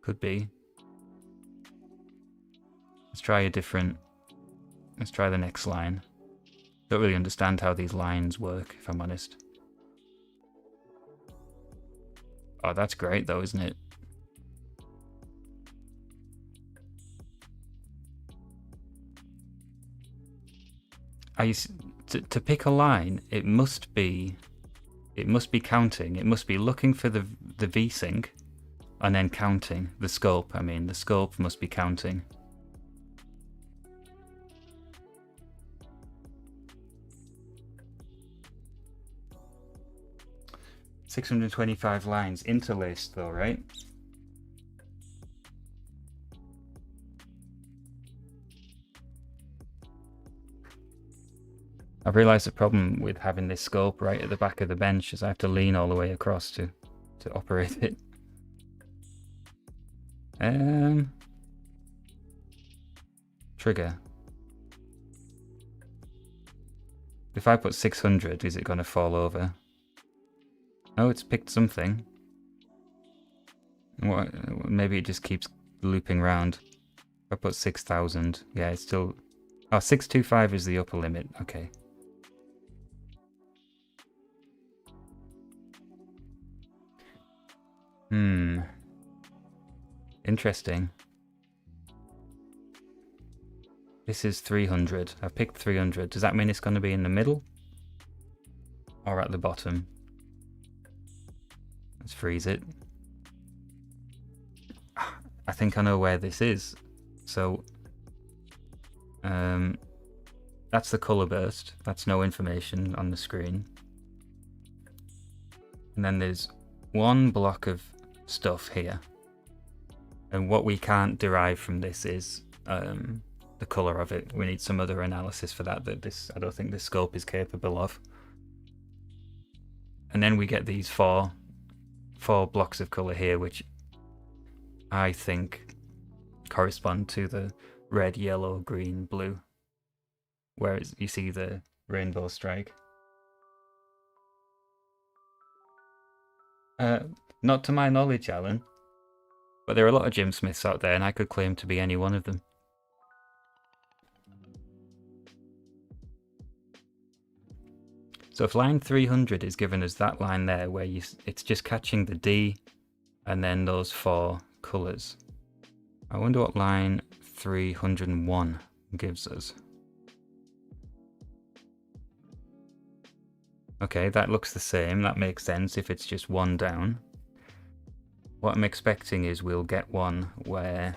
Could be. Let's try a different, let's try the next line. Don't really understand how these lines work, if I'm honest. Oh, that's great though, isn't it? To pick a line, it must be counting. It must be looking for the V-sync and then counting the scope. I mean, the scope must be counting. $625 lines interlaced though, right? I've realised the problem with having this scope right at the back of the bench is I have to lean all the way across to operate it. Trigger. If I put 600, is it going to fall over? Oh, it's picked something. What? Maybe it just keeps looping round. If I put 6,000, yeah, it's still... Oh, 625 is the upper limit, okay. Interesting. This is 300. I've picked 300. Does that mean it's going to be in the middle? Or at the bottom? Let's freeze it. I think I know where this is. So, that's the color burst. That's no information on the screen. And then there's one block of stuff here. And what we can't derive from this is the color of it. We need some other analysis for that I don't think this scope is capable of. And then we get these four blocks of color here, which I think correspond to the red, yellow, green, blue, where you see the rainbow strike. Not to my knowledge, Alan, but there are a lot of Jim Smiths out there, and I could claim to be any one of them. So if line 300 is given as that line there, where it's just catching the D and then those 4 colours. I wonder what line 301 gives us. Okay, that looks the same. That makes sense if it's just 1 down. What I'm expecting is we'll get one where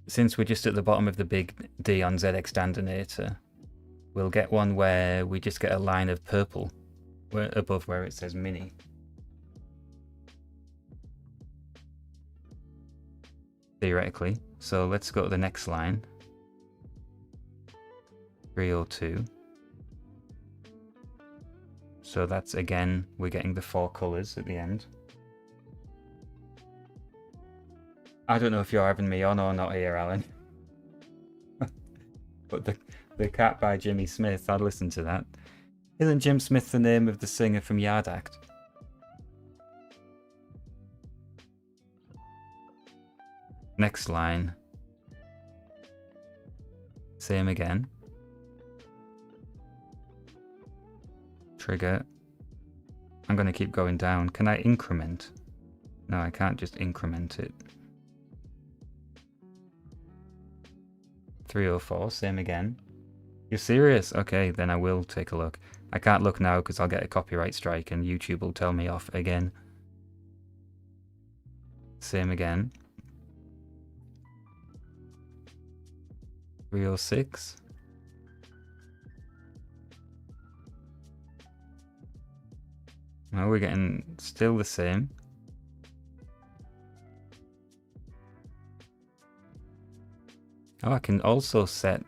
since we're just at the bottom of the big D on ZX Dandinator, we'll get one where we just get a line of purple above where it says mini. Theoretically. So let's go to the next line. 302. So that's, again, we're getting the 4 colours at the end. I don't know if you're having me on or not here, Alan. But the Cat by Jimmy Smith, I'd listen to that. Isn't Jim Smith the name of the singer from Yard Act? Next line. Same again. Trigger. I'm going to keep going down. Can I increment? No, I can't just increment it. 304, same again. You're serious? Okay, then I will take a look. I can't look now because I'll get a copyright strike and YouTube will tell me off again. Same again. 306. Well, we're getting still the same. Oh, I can also set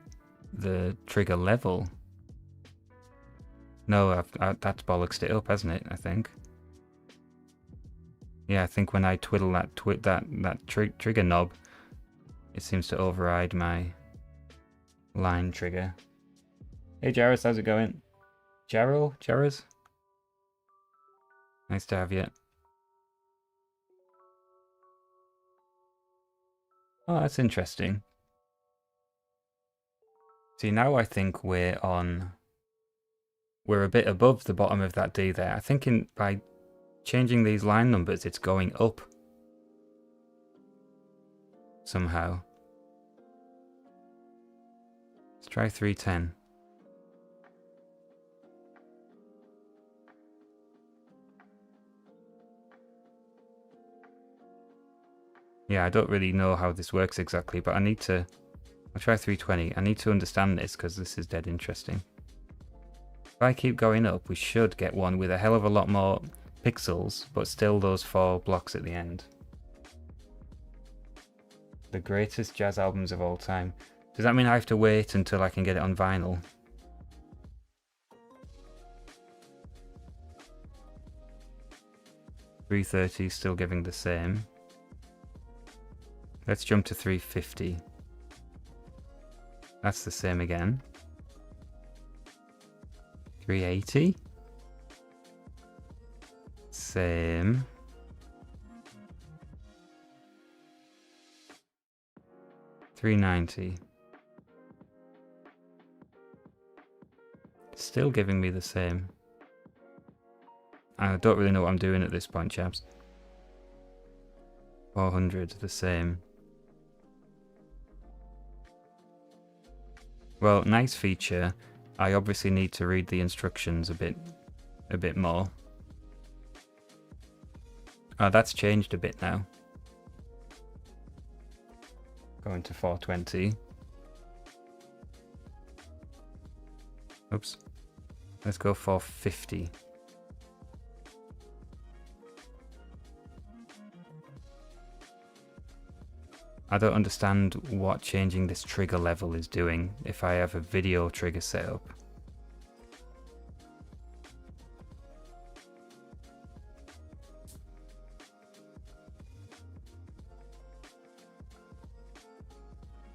the trigger level. No, that's bollocksed it up, hasn't it? I think. Yeah, I think when I twiddle that trigger knob, it seems to override my line trigger. Hey Jairus, how's it going? Jairus? Nice to have you. Oh, that's interesting. See, now I think we're a bit above the bottom of that D there. I think by changing these line numbers, it's going up somehow. Let's try 310. Yeah, I don't really know how this works exactly, but I'll try 320. I need to understand this because this is dead interesting. If I keep going up, we should get one with a hell of a lot more pixels, but still those 4 blocks at the end. The greatest jazz albums of all time. Does that mean I have to wait until I can get it on vinyl? $330 still giving the same. Let's jump to 350. That's the same again. 380. Same. 390. Still giving me the same. I don't really know what I'm doing at this point, chaps. 400, the same. Well, nice feature. I obviously need to read the instructions a bit more. Oh, that's changed a bit now. Going to 420. Oops. Let's go 450. I don't understand what changing this trigger level is doing if I have a video trigger set up.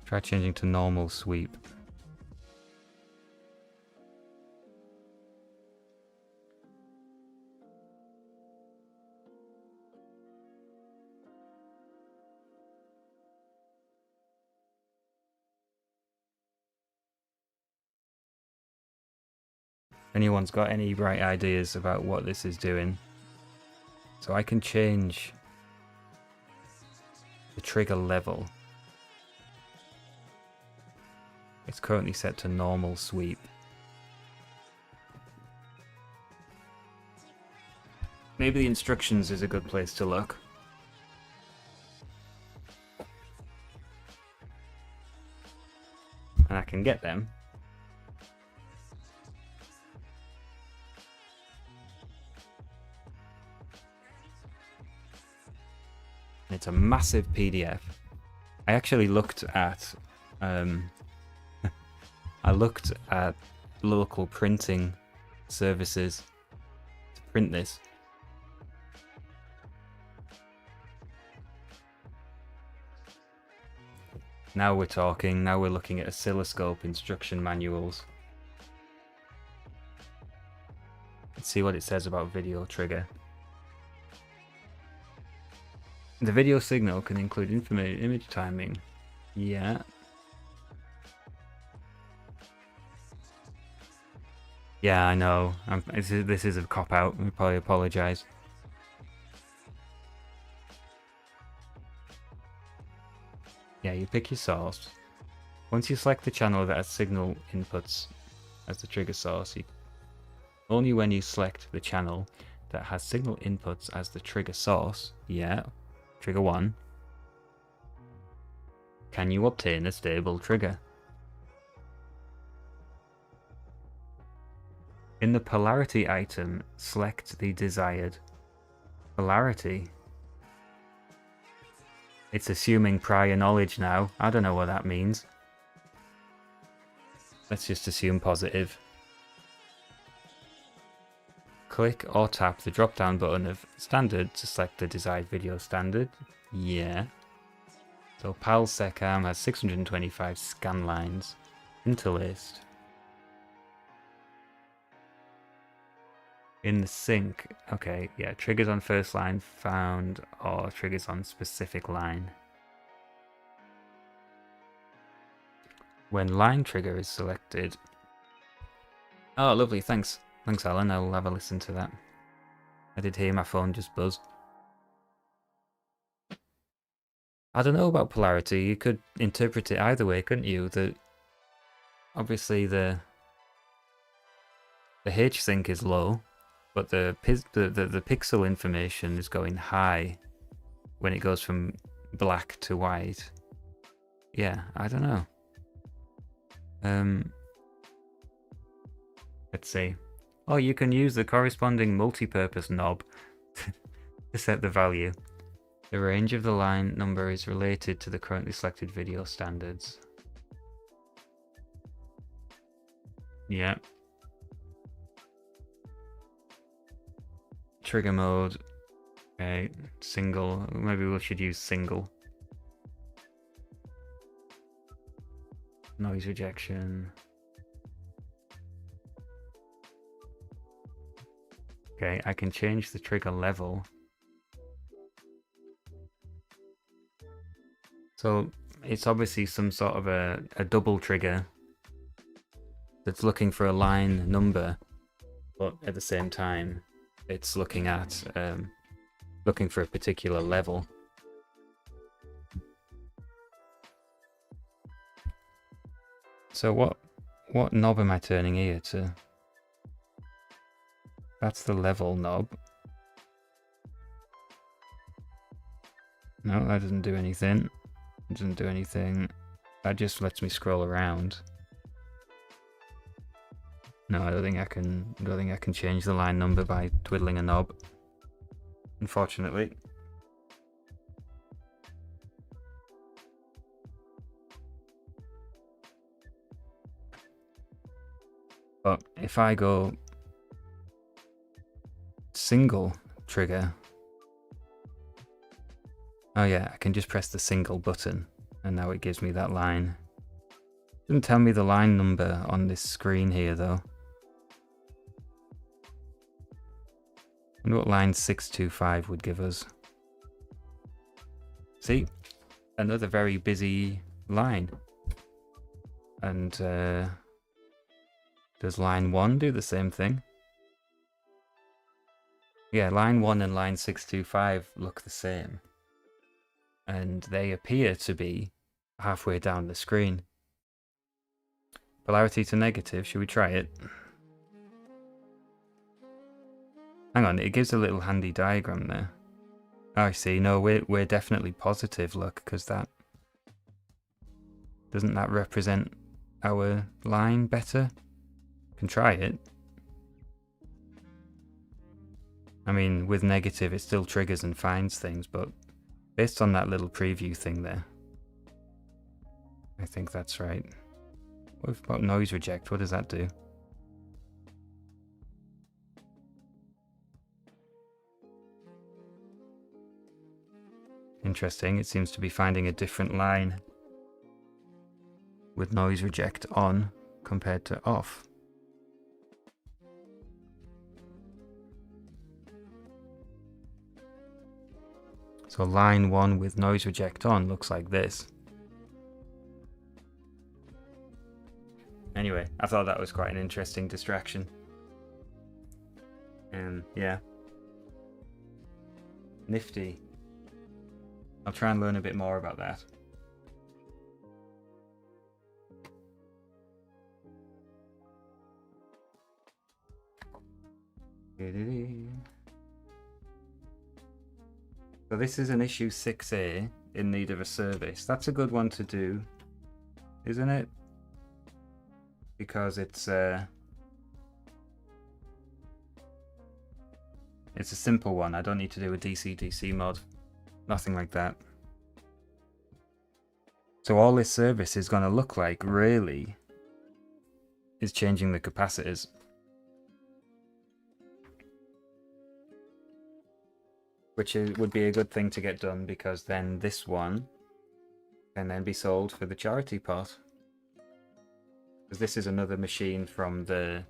Try changing to normal sweep. Anyone's got any bright ideas about what this is doing? So I can change the trigger level. It's currently set to normal sweep. Maybe the instructions is a good place to look. And I can get them. It's a massive PDF. I actually looked at local printing services to print this. Now we're talking. Now we're looking at oscilloscope instruction manuals. Let's see what it says about video trigger. The video signal can include information, image timing. Yeah. Yeah, I know. This is a cop-out. I probably apologise. Yeah, you pick your source. Once you select the channel that has signal inputs as the trigger source, only when you select the channel that has signal inputs as the trigger source, yeah, trigger 1, can you obtain a stable trigger. In the polarity item, select the desired polarity. It's assuming prior knowledge now. I don't know what that means. Let's just assume positive. Click or tap the drop down button of standard to select the desired video standard. Yeah. So PAL SECAM has 625 scan lines. Interlaced. In the sync, okay, yeah, triggers on first line found or triggers on specific line. When line trigger is selected. Oh, lovely, thanks. Thanks, Alan. I'll have a listen to that. I did hear my phone just buzz. I don't know about polarity. You could interpret it either way, couldn't you? That obviously the H sync is low, but the pixel information is going high when it goes from black to white. Yeah, I don't know. Let's see. Oh, you can use the corresponding multi-purpose knob to set the value. The range of the line number is related to the currently selected video standards. Yeah. Trigger mode. Okay, single. Maybe we should use single. Noise rejection. Okay, I can change the trigger level. So it's obviously some sort of a double trigger that's looking for a line number, but at the same time it's looking at looking for a particular level. So what knob am I turning here to? That's the level knob. No, that doesn't do anything. It doesn't do anything. That just lets me scroll around. No, I don't think I can change the line number by twiddling a knob. Unfortunately. But if I go single trigger, oh yeah, I can just press the single button and now it gives me that line. Doesn't tell me the line number on this screen here though. I wonder what line 625 would give us. See? Another very busy line. And does line 1 do the same thing? Yeah, line 1 and line 625 look the same. And they appear to be halfway down the screen. Polarity to negative, should we try it? Hang on, it gives a little handy diagram there. Oh, I see, no, we're definitely positive, look, because that... Doesn't that represent our line better? Can try it. I mean, with negative it still triggers and finds things, but based on that little preview thing there, I think that's right. What about noise reject? What does that do? Interesting, it seems to be finding a different line with noise reject on compared to off. So line 1 with noise reject on looks like this. Anyway, I thought that was quite an interesting distraction. Yeah. Nifty. I'll try and learn a bit more about that. So this is an issue 6A in need of a service. That's a good one to do, isn't it? Because it's a simple one. I don't need to do a DC-DC mod. Nothing like that. So all this service is going to look like, really, is changing the capacitors. Which would be a good thing to get done, because then this one can then be sold for the charity pot. Because this is another machine from the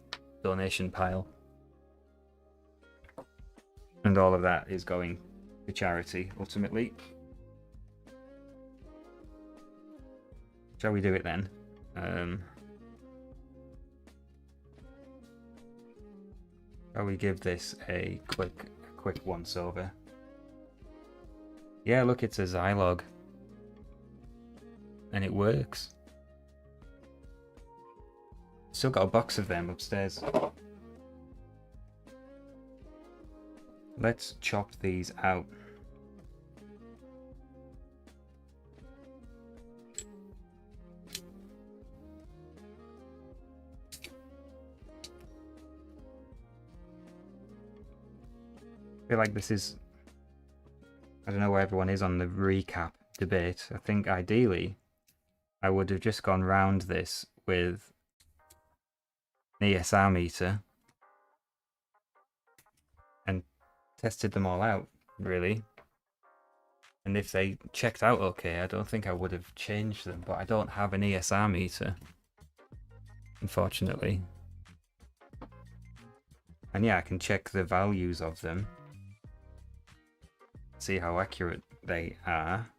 donation pile. And all of that is going to charity, ultimately. Shall we do it then? Shall we give this a quick once over? Yeah, look, it's a Zilog. And it works. Still got a box of them upstairs. Let's chop these out. I feel like this is... I don't know where everyone is on the recap debate. I think ideally I would have just gone round this with an ESR meter and tested them all out, really. And if they checked out okay, I don't think I would have changed them, but I don't have an ESR meter, unfortunately. And yeah, I can check the values of them, see how accurate they are.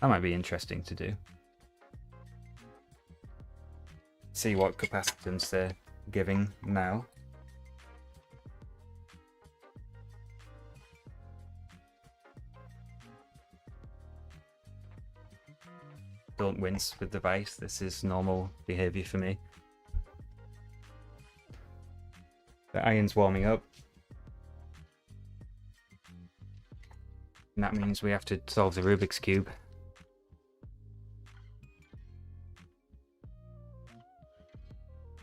That might be interesting to do. See what capacitance they're giving now. Don't wince with the vice, this is normal behaviour for me. The iron's warming up. And that means we have to solve the Rubik's Cube.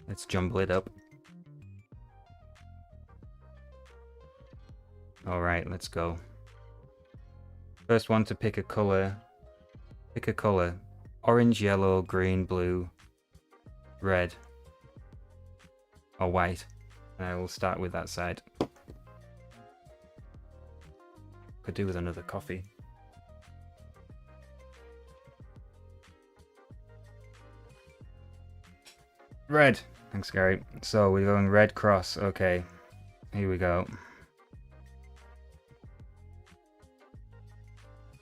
Let's jumble it up. Alright, let's go. First one to pick a colour. Pick a colour. Orange, yellow, green, blue, red, or white. And I will start with that side. Could do with another coffee. Red. Thanks, Gary. So we're going red cross. Okay. Here we go.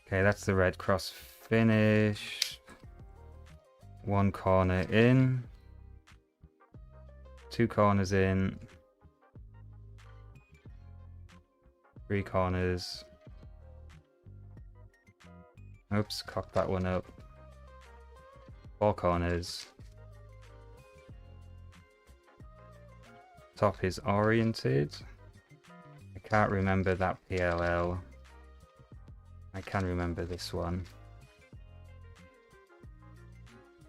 Okay, that's the red cross finish. One corner in. Two corners in. Three corners. Oops, cocked that one up. Four corners. Top is oriented. I can't remember that PLL. I can remember this one.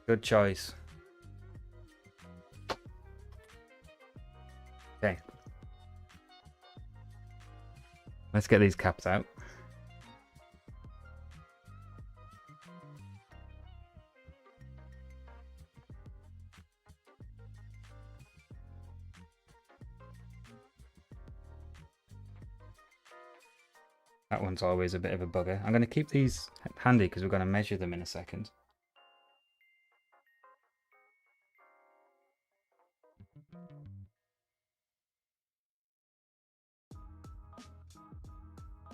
Good choice. Okay. Let's get these caps out. That one's always a bit of a bugger. I'm going to keep these handy because we're going to measure them in a second.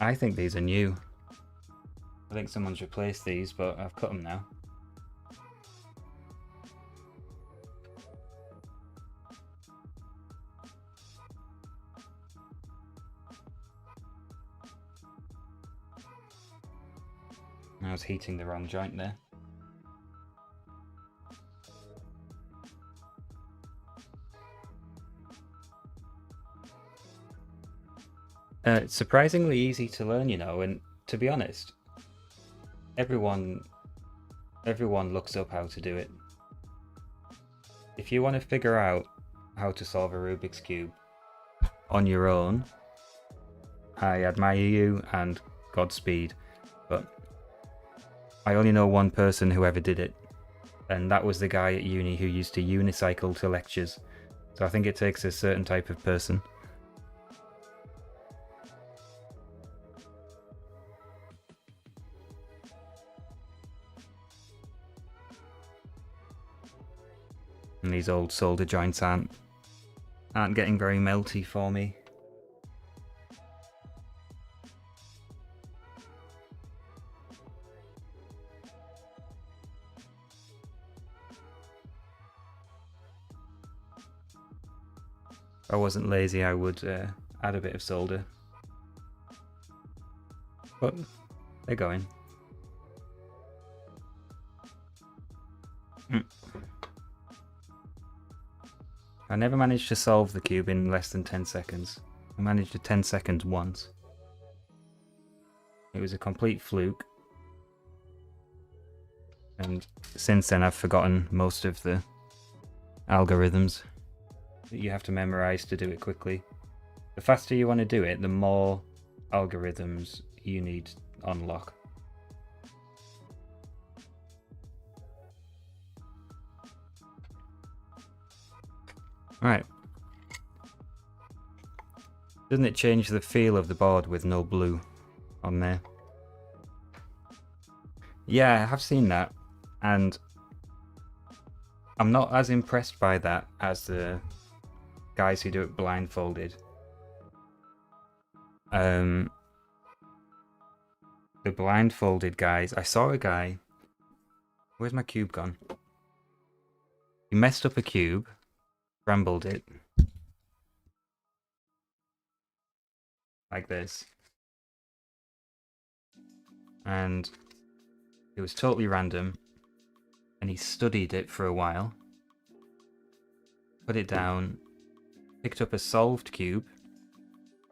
I think these are new. I think someone's replaced these, but I've cut them now. I was heating the wrong joint there. It's surprisingly easy to learn, you know, and to be honest, everyone looks up how to do it. If you want to figure out how to solve a Rubik's Cube on your own, I admire you and Godspeed, but I only know one person who ever did it, and that was the guy at uni who used to unicycle to lectures. So I think it takes a certain type of person. And these old solder joints aren't getting very melty for me. If I wasn't lazy, I would add a bit of solder. But they're going. I never managed to solve the cube in less than 10 seconds. I managed a 10 seconds once. It was a complete fluke. And since then I've forgotten most of the algorithms that you have to memorize to do it quickly. The faster you want to do it, the more algorithms you need to unlock. Right. Doesn't it change the feel of the board with no blue on there? Yeah, I have seen that, and I'm not as impressed by that as the guys who do it blindfolded. The blindfolded guys, I saw a guy. Where's my cube gone? He messed up a cube, scrambled it like this, and it was totally random, and he studied it for a while, put it down, picked up a solved cube,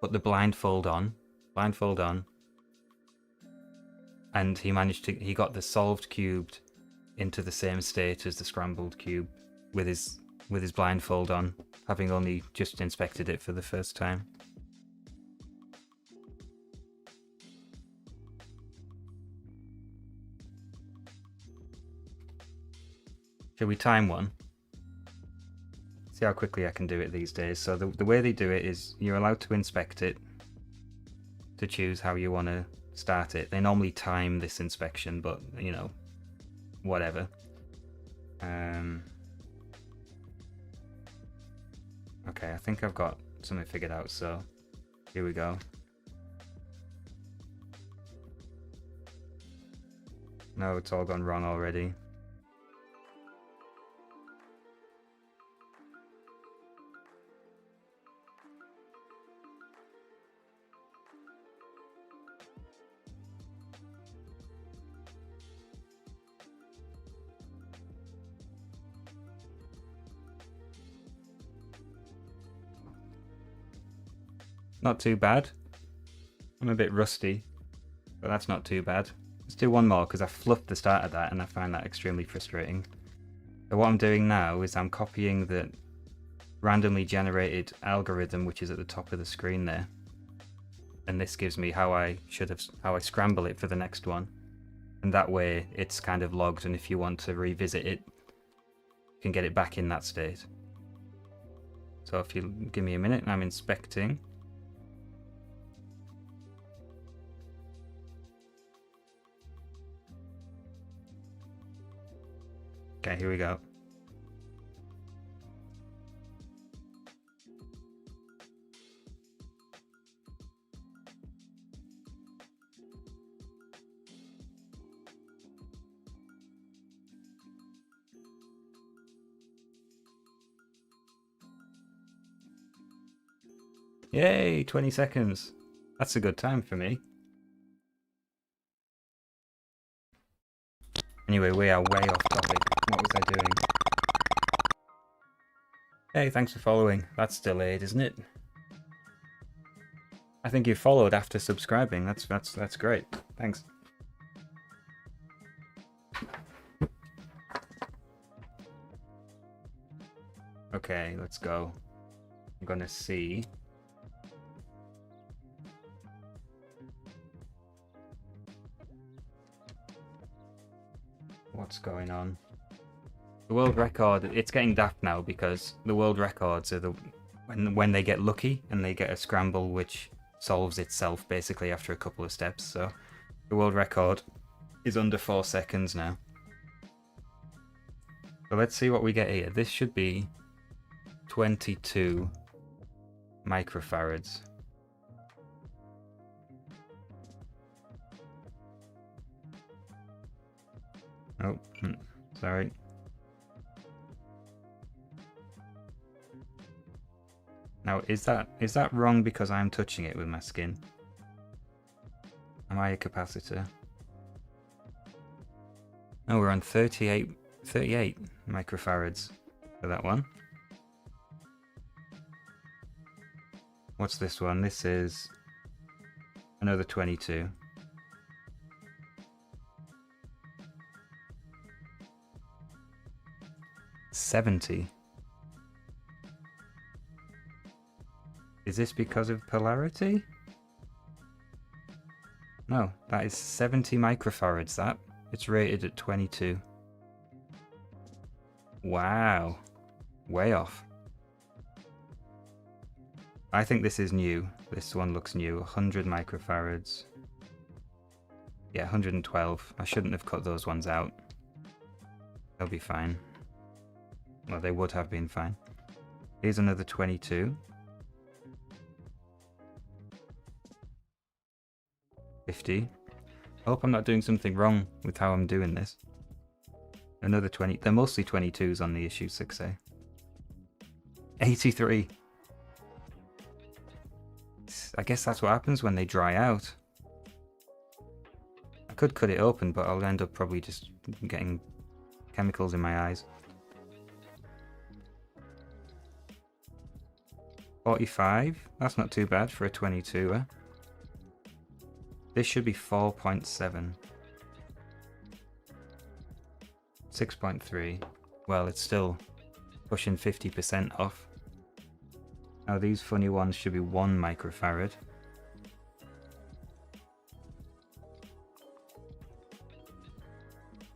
put the blindfold on, and he got the solved cube into the same state as the scrambled cube with his blindfold on, having only just inspected it for the first time. Shall we time one? See how quickly I can do it these days. So the way they do it is you're allowed to inspect it to choose how you want to start it. They normally time this inspection, but you know, whatever. Okay, I think I've got something figured out, so here we go. No, it's all gone wrong already. Not too bad. I'm a bit rusty, but that's not too bad. Let's do one more, because I fluffed the start of that and I find that extremely frustrating. So what I'm doing now is I'm copying the randomly generated algorithm which is at the top of the screen there. And this gives me how I scramble it for the next one. And that way it's kind of logged, and if you want to revisit it, you can get it back in that state. So if you give me a minute, I'm inspecting. Okay, here we go. Yay, 20 seconds. That's a good time for me. Anyway, we are way off topic. What was I doing? Hey, thanks for following. That's delayed, isn't it? I think you followed after subscribing. That's great. Thanks. Okay, let's go. I'm gonna see. What's going on? The world record, it's getting daft now because the world records are the when they get lucky and they get a scramble which solves itself basically after a couple of steps. So the world record is under 4 seconds now. So let's see what we get here. This should be 22 microfarads. Oh, sorry. Now, is that wrong because I'm touching it with my skin? Am I a capacitor? Oh, we're on 38 microfarads for that one. What's this one? This is another 22. $70. Is this because of polarity? No, that is 70 microfarads, that. It's rated at 22. Wow. Way off. I think this is new. This one looks new. 100 microfarads. Yeah, 112. I shouldn't have cut those ones out. They'll be fine. Well, they would have been fine. Here's another 22. 50. I hope I'm not doing something wrong with how I'm doing this. Another 20. They're mostly 22s on the issue 6A. 83. I guess that's what happens when they dry out. I could cut it open, but I'll end up probably just getting chemicals in my eyes. 45. That's not too bad for a 22, eh? This should be 4.7. 6.3. Well, it's still pushing 50% off. Now these funny ones should be 1 microfarad.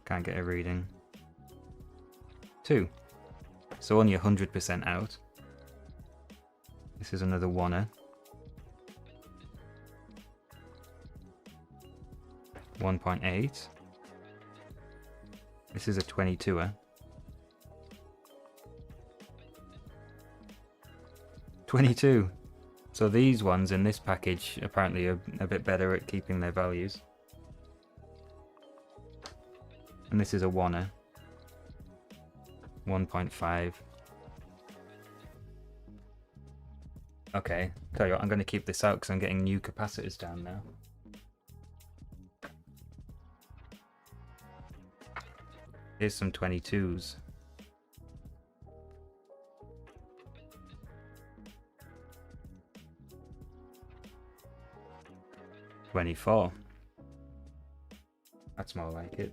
Can't get a reading. 2. So only 100% out. This is another 1er. 1.8. This is a 22er. 22. So these ones in this package apparently are a bit better at keeping their values. And this is a 1er. 1.5. Okay, tell you what, I'm going to keep this out because I'm getting new capacitors down now. Here's some 22s. $24. That's more like it.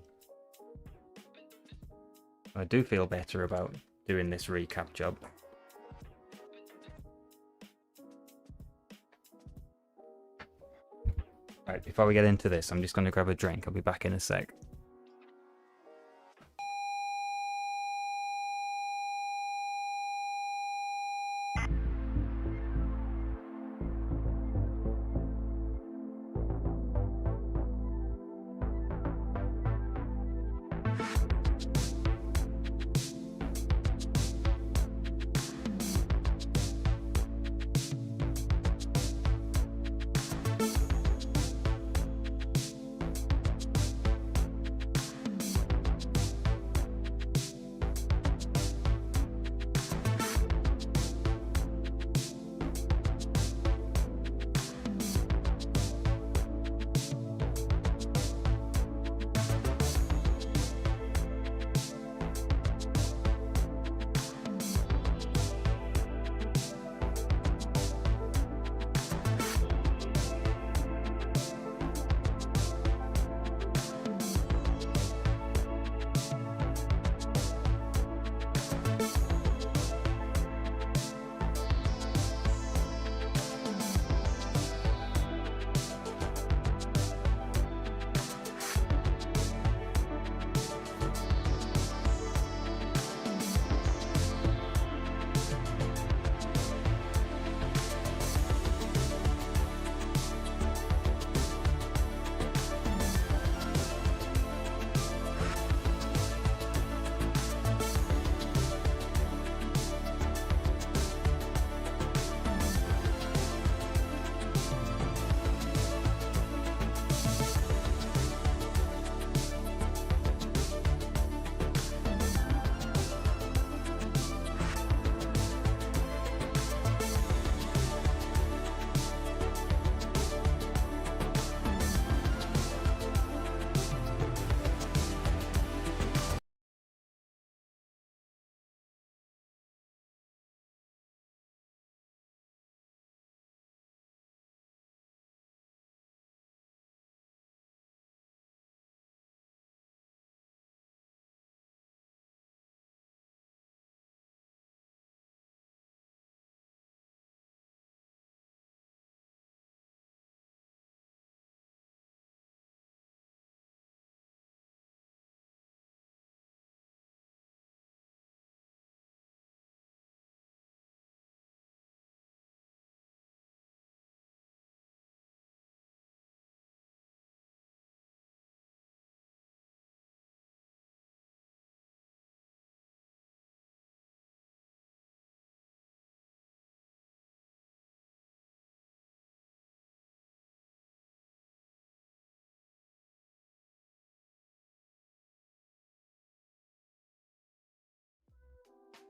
I do feel better about doing this recap job. Right, before we get into this, I'm just going to grab a drink. I'll be back in a sec.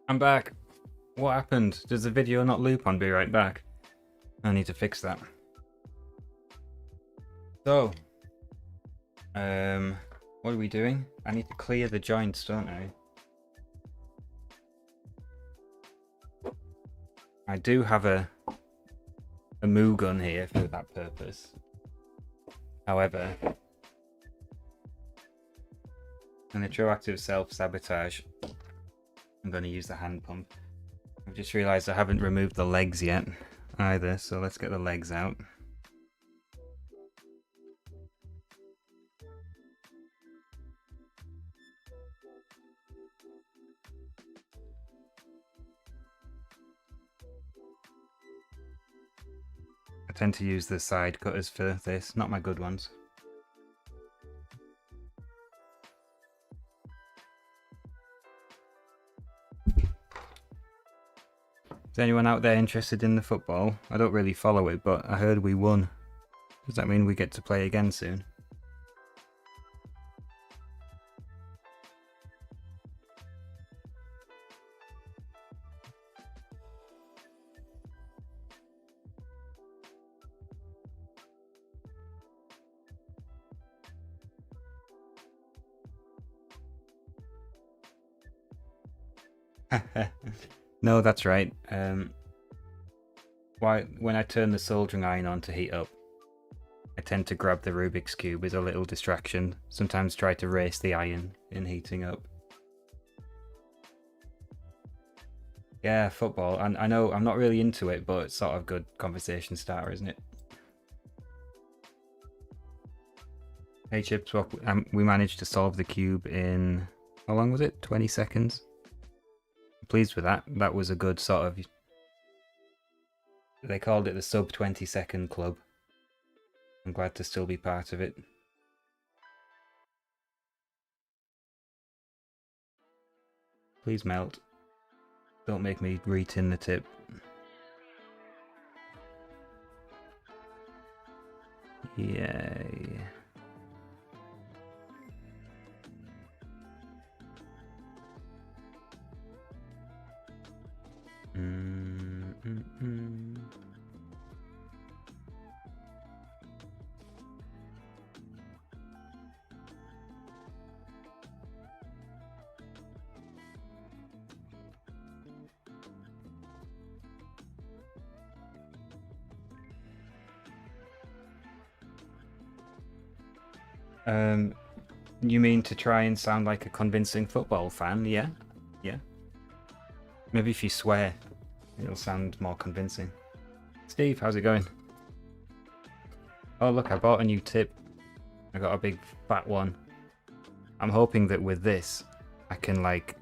I'm back. What happened? Does the video not loop on Be Right Back? I need to fix that. So, what are we doing? I need to clear the joints, don't I? I do have a moo gun here for that purpose. However, in a proactive self-sabotage, I'm going to use the hand pump. I've just realised I haven't removed the legs yet either, so let's get the legs out. I tend to use the side cutters for this, not my good ones. Is anyone out there interested in the football? I don't really follow it, but I heard we won. Does that mean we get to play again soon? No, that's right. When I turn the soldering iron on to heat up, I tend to grab the Rubik's Cube as a little distraction. Sometimes try to race the iron in heating up. Yeah, football. And I know I'm not really into it, but it's sort of good conversation starter, isn't it? Hey Chips, well, we managed to solve the cube in, how long was it? 20 seconds? I'm pleased with that. That was a good sort of, they called it the sub 20 second club. I'm glad to still be part of it. Please melt. Don't make me re-tin the tip. Yay. You mean to try and sound like a convincing football fan? Yeah? Yeah. Maybe if you swear, it'll sound more convincing. Steve, how's it going? Oh look, I bought a new tip. I got a big fat one. I'm hoping that with this, I can like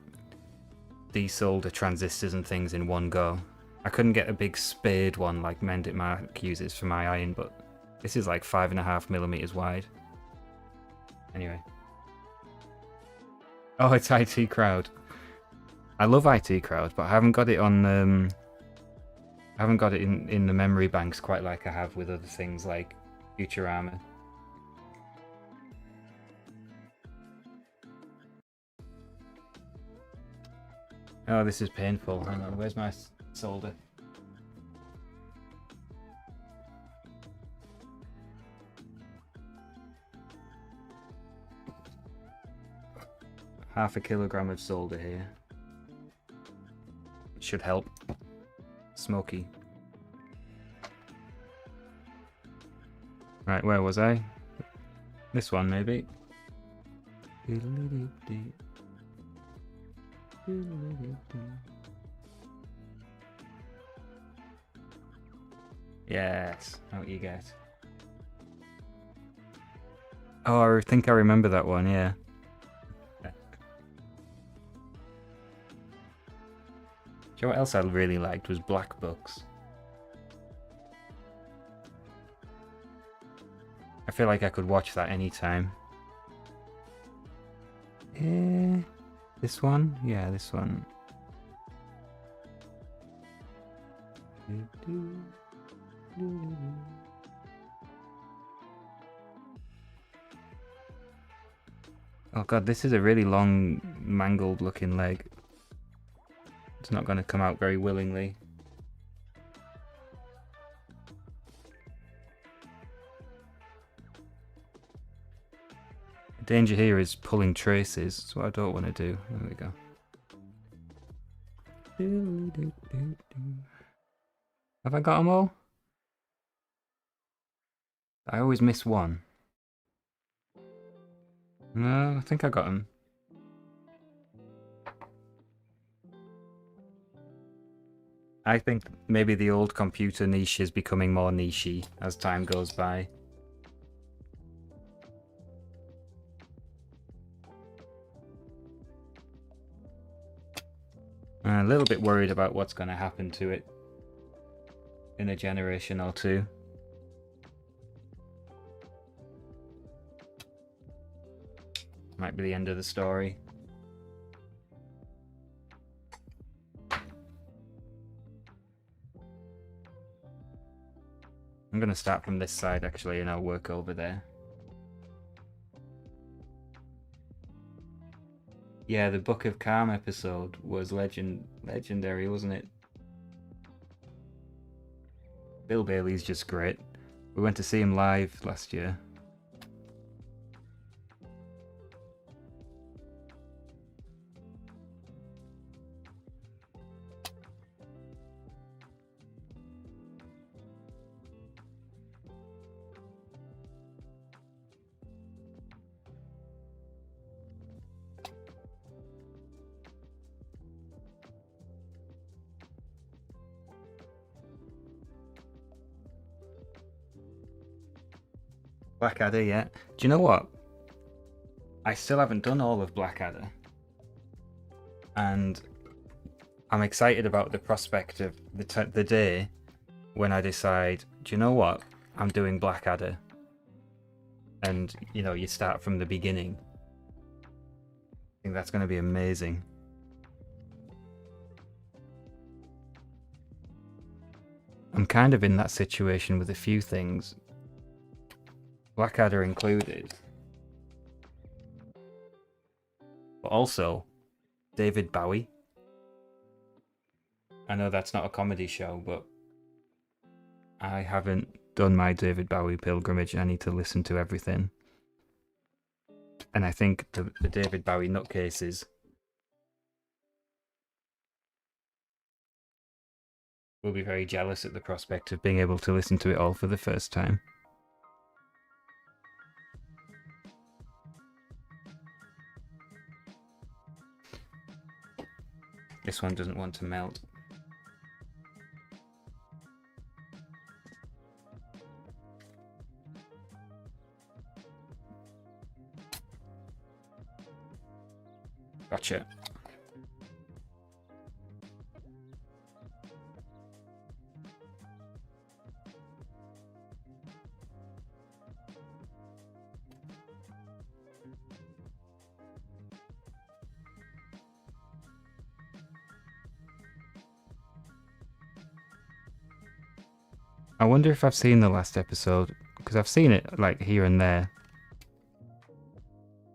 desolder transistors and things in one go. I couldn't get a big spade one like Mendit Mark uses for my iron, but this is like 5.5mm wide. Anyway. Oh, it's IT Crowd. I love IT Crowd, but I haven't got it on. I haven't got it in the memory banks quite like I have with other things like Futurama. Oh, this is painful. Hang on, where's my solder? Half a kilogram of solder here. Should help. Smoky. Right, where was I? This one, maybe. Yes, what you get. Oh, I think I remember that one, yeah. Do you know what else I really liked was Black Books. I feel like I could watch that anytime. This one? Yeah, this one. Oh god, this is a really long, mangled looking leg. It's not going to come out very willingly. The danger here is pulling traces. That's what I don't want to do. There we go. Have I got them all? I always miss one. No, I think I got them. I think maybe the old computer niche is becoming more niche-y as time goes by. I'm a little bit worried about what's going to happen to it in a generation or two. Might be the end of the story. I'm going to start from this side actually and I'll work over there. Yeah, the Book of Calm episode was legendary, wasn't it? Bill Bailey's just great. We went to see him live last year. Blackadder, yeah. Do you know what? I still haven't done all of Blackadder. And I'm excited about the prospect of the day when I decide, do you know what? I'm doing Blackadder. And, you know, you start from the beginning. I think that's going to be amazing. I'm kind of in that situation with a few things. Blackadder included. But also, David Bowie. I know that's not a comedy show, but I haven't done my David Bowie pilgrimage. I need to listen to everything. And I think the David Bowie nutcases will be very jealous at the prospect of being able to listen to it all for the first time. This one doesn't want to melt. Gotcha. I wonder if I've seen the last episode, because I've seen it like here and there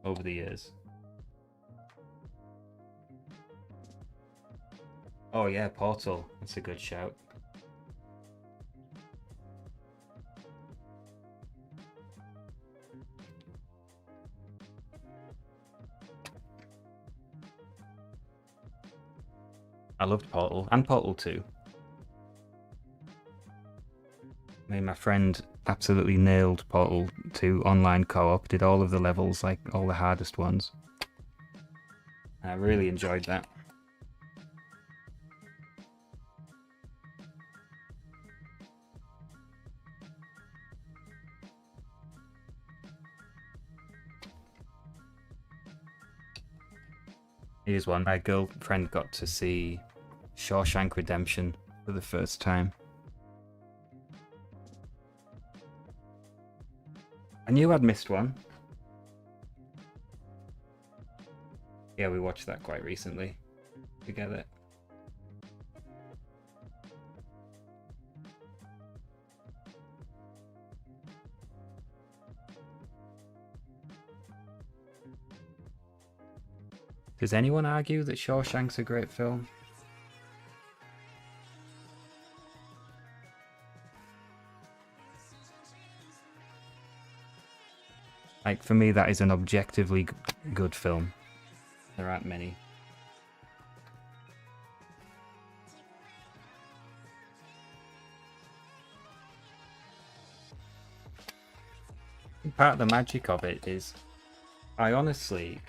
over the years. Oh yeah, Portal. That's a good shout. I loved Portal and Portal 2. I mean, my friend absolutely nailed Portal 2 online co-op, did all of the levels, like all the hardest ones. I really enjoyed that. Here's one. My girlfriend got to see Shawshank Redemption for the first time. I knew I'd missed one. Yeah, we watched that quite recently together. Does anyone argue that Shawshank's a great film? Like, for me, that is an objectively good film. There aren't many. Part of the magic of it is, I honestly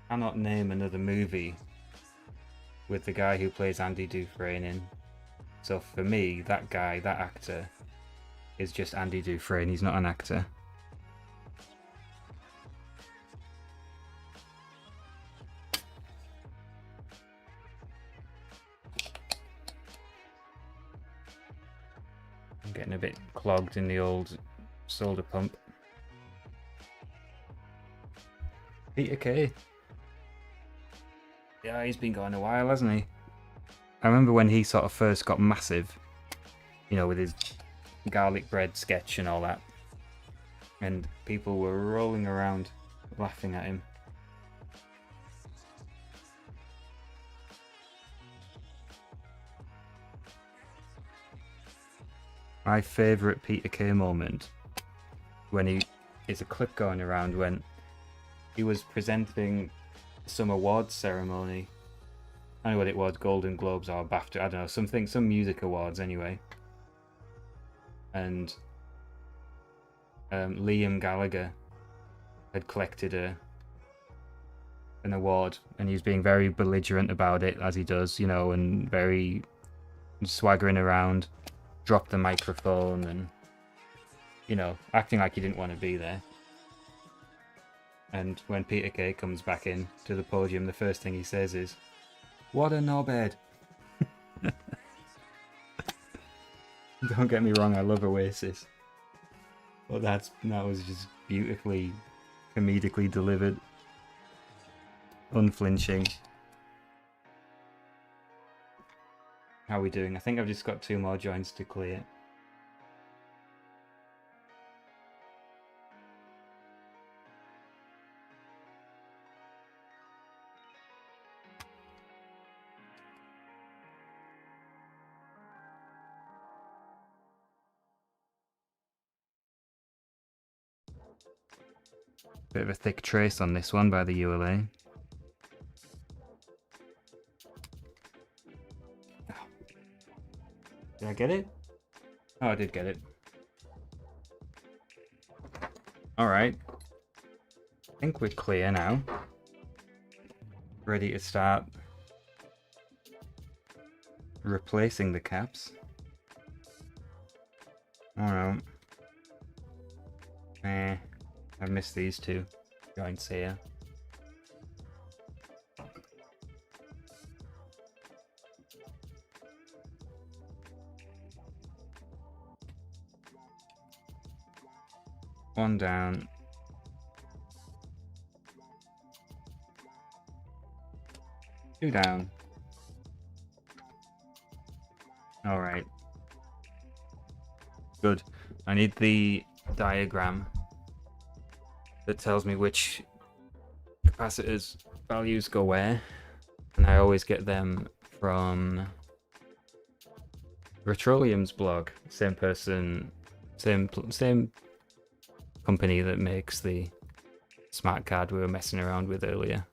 cannot name another movie with the guy who plays Andy Dufresne in. So for me, that guy, that actor, is just Andy Dufresne. He's not an actor. I'm getting a bit clogged in the old soda pump. Peter Kay. Yeah, he's been going a while, hasn't he? I remember when he sort of first got massive, you know, with his garlic bread sketch and all that. And people were rolling around laughing at him. My favourite Peter Kay moment when is a clip going around when he was presenting some awards ceremony. I don't know what it was, Golden Globes or BAFTA, I don't know, something, some music awards anyway. And Liam Gallagher had collected an award, and he was being very belligerent about it, as he does, you know, and very swaggering around, dropped the microphone and, you know, acting like he didn't want to be there. And when Peter Kay comes back in to the podium, the first thing he says is, "What a knobhead." Don't get me wrong, I love Oasis. But that was just beautifully, comedically delivered. Unflinching. How are we doing? I think I've just got 2 more joints to clear. Bit of a thick trace on this one by the ULA. Did I get it? Oh, I did get it. Alright. I think we're clear now. Ready to start replacing the caps. Alright. I've missed these 2 joints here. One down. Two down. Alright. Good. I need the diagram that tells me which capacitors values go where, and I always get them from Retroleum's blog. Same person, same company that makes the smart card we were messing around with earlier.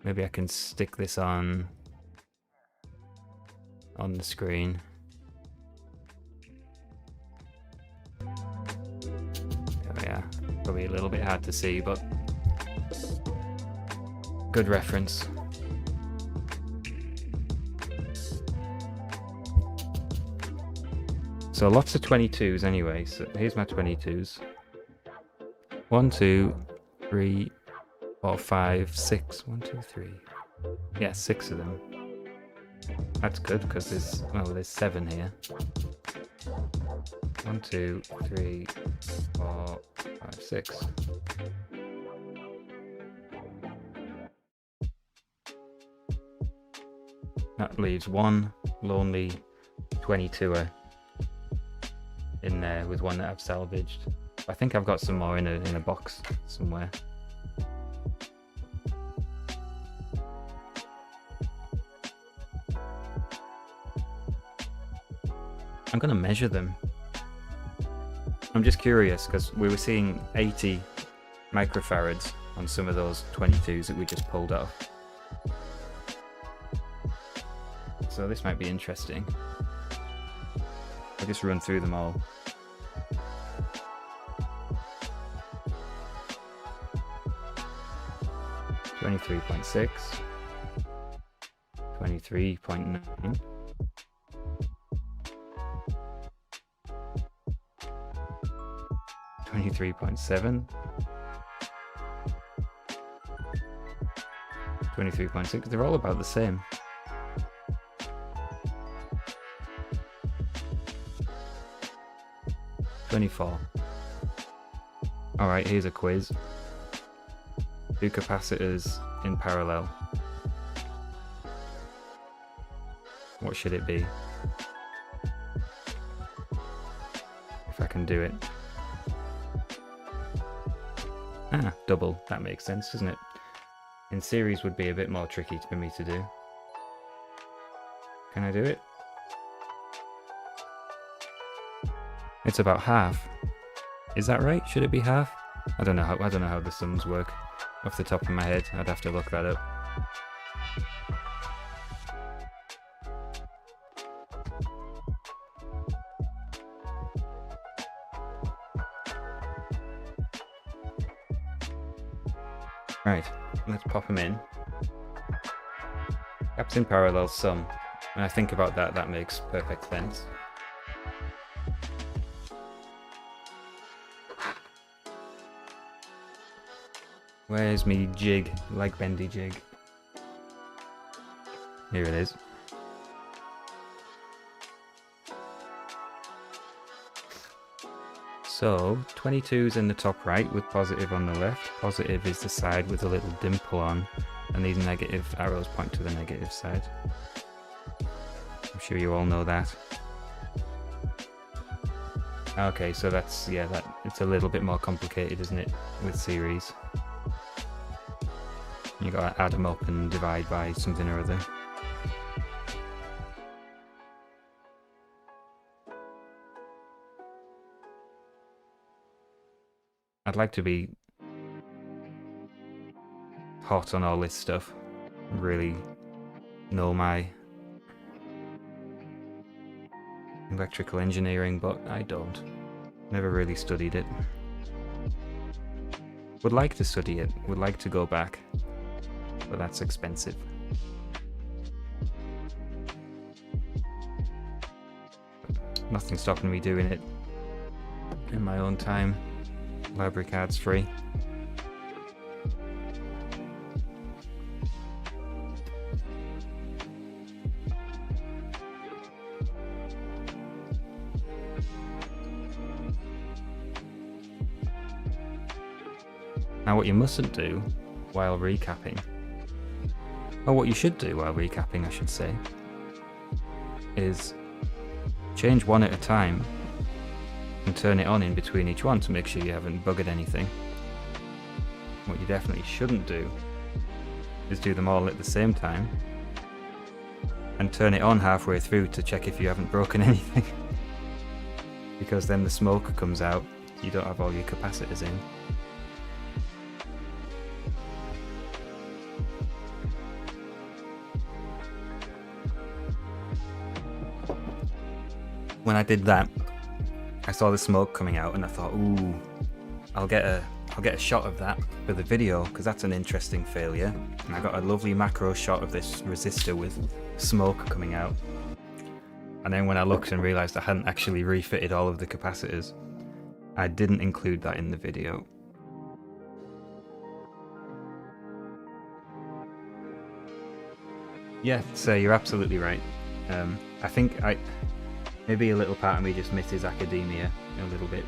Maybe I can stick this on the screen. Oh yeah, probably a little bit hard to see, but good reference. So lots of 22s anyway, so here's my 22s. 1, 2, 3, 4, 5, 6. 1, 2, 3. Yeah, 6 of them. That's good because there's 7 here. 1, 2, 3, 4, 5, 6. That leaves one lonely 22er in there with one that I've salvaged. I think I've got some more in a box somewhere. I'm gonna measure them. I'm just curious because we were seeing 80 microfarads on some of those 22s that we just pulled off. So this might be interesting. I'll just run through them all. $23.6, $23.9, $23.7, $23.6. They're all about the same. $24. Alright, here's a quiz. Two capacitors in parallel. What should it be? If I can do it. Ah, double. That makes sense, doesn't it? In series would be a bit more tricky for me to do. Can I do it? It's about half. Is that right? Should it be half? I don't know how the sums work off the top of my head. I'd have to look that up. Right, let's pop them in. Gaps in parallel sum. When I think about that, that makes perfect sense. Where's me jig, like bendy jig? Here it is. So, 22's in the top right with positive on the left. Positive is the side with a little dimple on, and these negative arrows point to the negative side. I'm sure you all know that. Okay, so that's, yeah, it's a little bit more complicated, isn't it, with series? You gotta add them up and divide by something or other. I'd like to be hot on all this stuff, really know my electrical engineering, but I don't. Never really studied it. Would like to study it, would like to go back, but that's expensive. Nothing stopping me doing it in my own time. Library card's free. Now what you mustn't do while recapping, or what you should do while recapping I should say, is change one at a time and turn it on in between each one to make sure you haven't buggered anything. What you definitely shouldn't do is do them all at the same time and turn it on halfway through to check if you haven't broken anything. Because then the smoke comes out, you don't have all your capacitors in. When I did that, I saw the smoke coming out and I thought, ooh, I'll get a shot of that for the video because that's an interesting failure. And I got a lovely macro shot of this resistor with smoke coming out. And then when I looked and realized I hadn't actually refitted all of the capacitors, I didn't include that in the video. Yeah, so you're absolutely right. I think maybe a little part of me just misses academia a little bit.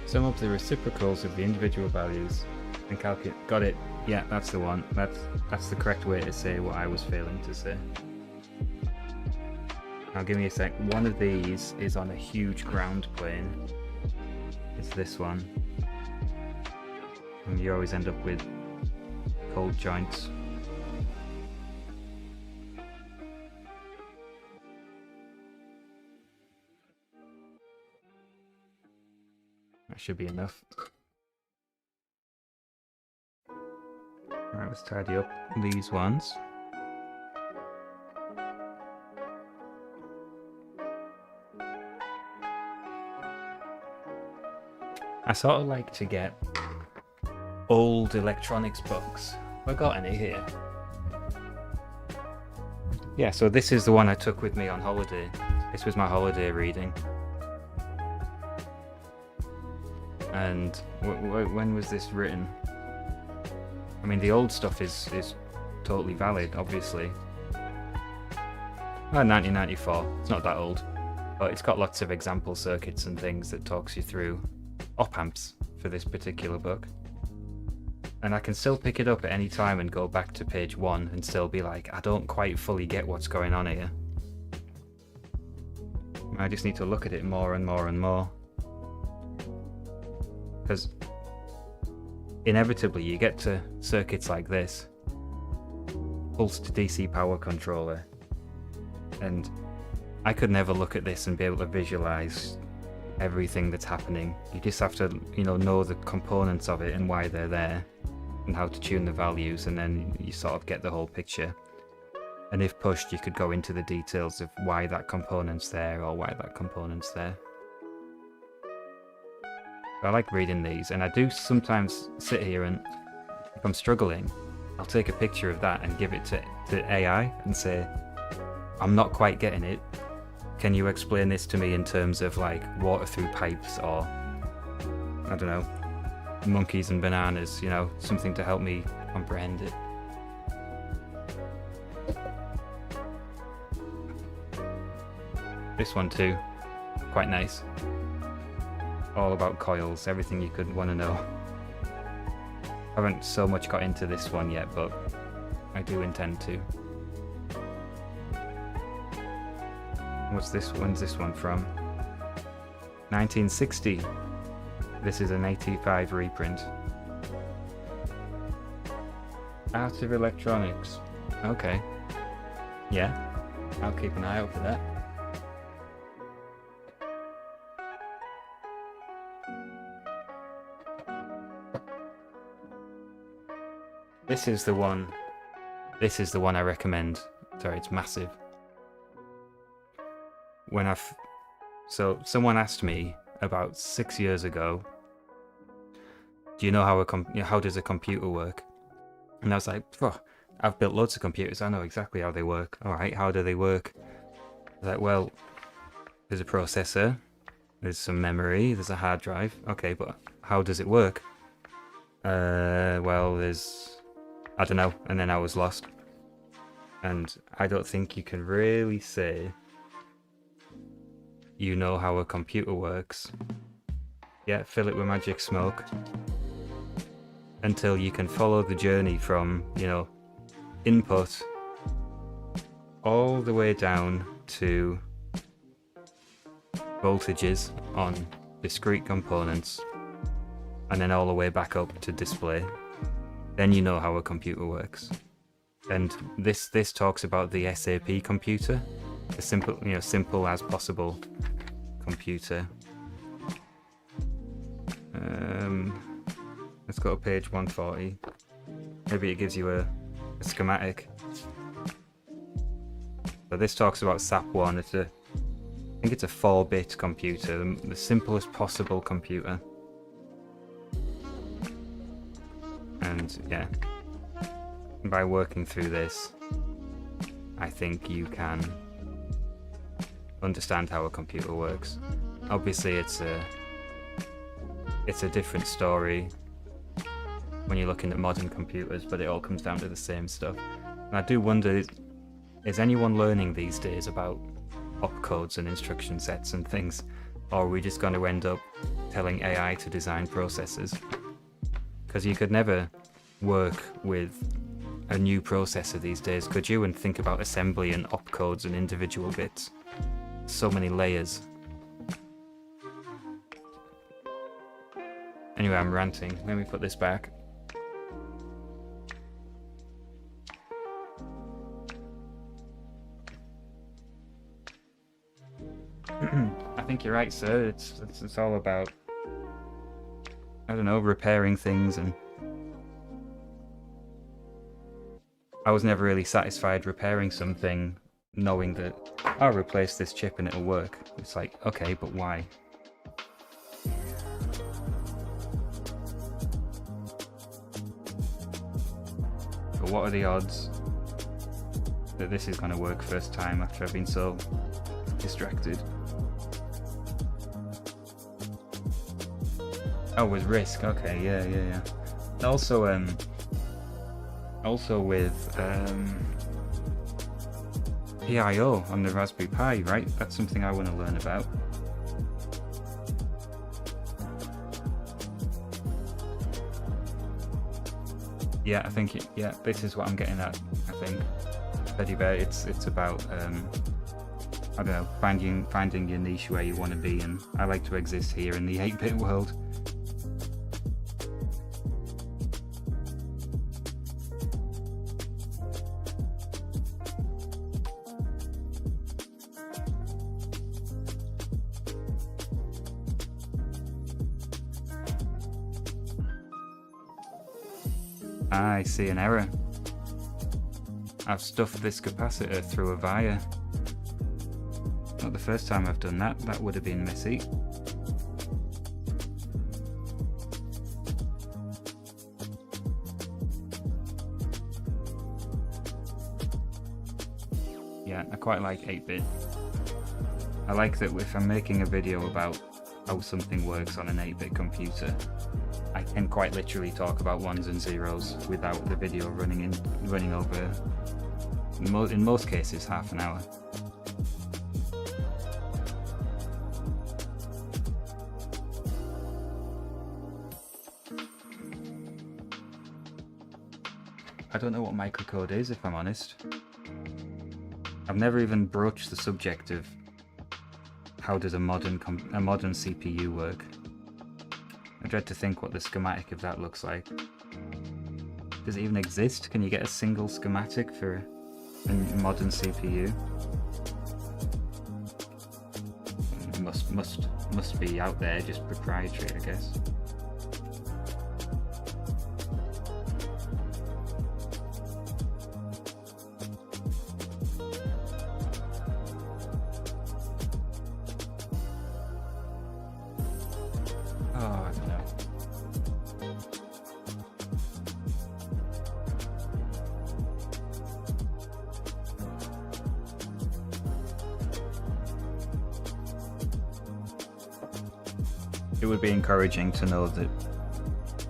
Sum up the reciprocals of the individual values and calculate. Got it. Yeah, that's the one. That's the correct way to say what I was failing to say. Now give me a sec. One of these is on a huge ground plane. it's this one. And you always end up with cold joints. That should be enough. Alright, let's tidy up these ones. I sort of like to get old electronics books. Have I got any here? Yeah, so this is the one I took with me on holiday. This was my holiday reading. And when was this written? I mean, the old stuff is totally valid, obviously. 1994, it's not that old. But it's got lots of example circuits and things that talks you through op-amps for this particular book. And I can still pick it up at any time and go back to page 1 and still be like, I don't quite fully get what's going on here. I just need to look at it more and more and more. Because inevitably you get to circuits like this, pulsed DC power controller, and I could never look at this and be able to visualize everything that's happening. You just have to, know the components of it and why they're there and how to tune the values, and then you sort of get the whole picture. And if pushed, you could go into the details of why that component's there or why that component's there. I like reading these, and I do sometimes sit here and if I'm struggling, I'll take a picture of that and give it to AI and say, I'm not quite getting it. Can you explain this to me in terms of like water through pipes, or I don't know, monkeys and bananas, something to help me comprehend it. This one too, quite nice. All about coils, everything you could want to know. Haven't so much got into this one yet, but I do intend to. When's this one from? 1960. This is an 85 reprint. Art of Electronics. Okay. Yeah, I'll keep an eye out for that. This is the one I recommend. Sorry, it's massive. So someone asked me about 6 years ago, do you know how does a computer work? And I was like, I've built loads of computers, I know exactly how they work. Alright, how do they work? I was like, well, there's a processor, there's some memory, there's a hard drive. Okay, but how does it work? Well, I don't know. And then I was lost. And I don't think you can really say you know how a computer works. Yeah, fill it with magic smoke. Until you can follow the journey from, input all the way down to voltages on discrete components, and then all the way back up to display. Then you know how a computer works. And this talks about the SAP computer, a simple as possible computer. Let's go to page 140. Maybe it gives you a schematic. So this talks about SAP1. I think it's a 4-bit computer, the simplest possible computer. And yeah, by working through this, I think you can understand how a computer works. Obviously it's a different story when you're looking at modern computers, but it all comes down to the same stuff. And I do wonder, is anyone learning these days about opcodes and instruction sets and things, or are we just going to end up telling AI to design processors? Because you could never work with a new processor these days, could you? And think about assembly and opcodes and individual bits. So many layers. Anyway, I'm ranting. Let me put this back. I think you're right, sir. It's all about, I don't know, repairing things, and I was never really satisfied repairing something knowing that I'll replace this chip and it'll work. It's like, okay, but why? But what are the odds that this is going to work first time after I've been so distracted? Oh, with Risk. Okay, yeah. Also with PIO on the Raspberry Pi, right? That's something I want to learn about. Yeah, I think this is what I'm getting at. I think Teddy Bear. It's about I don't know, finding your niche where you want to be, and I like to exist here in the 8-bit world. I see an error. I've stuffed this capacitor through a via. Not the first time I've done that. That would have been messy. Yeah, I quite like 8-bit. I like that if I'm making a video about how something works on an 8-bit computer, I can quite literally talk about ones and zeros without the video running over, in most cases, half an hour. I don't know what microcode is, if I'm honest. I've never even broached the subject of how does a modern CPU work. I dread to think what the schematic of that looks like. Does it even exist? Can you get a single schematic for a modern CPU? Must be out there, just proprietary, I guess. It would be encouraging to know that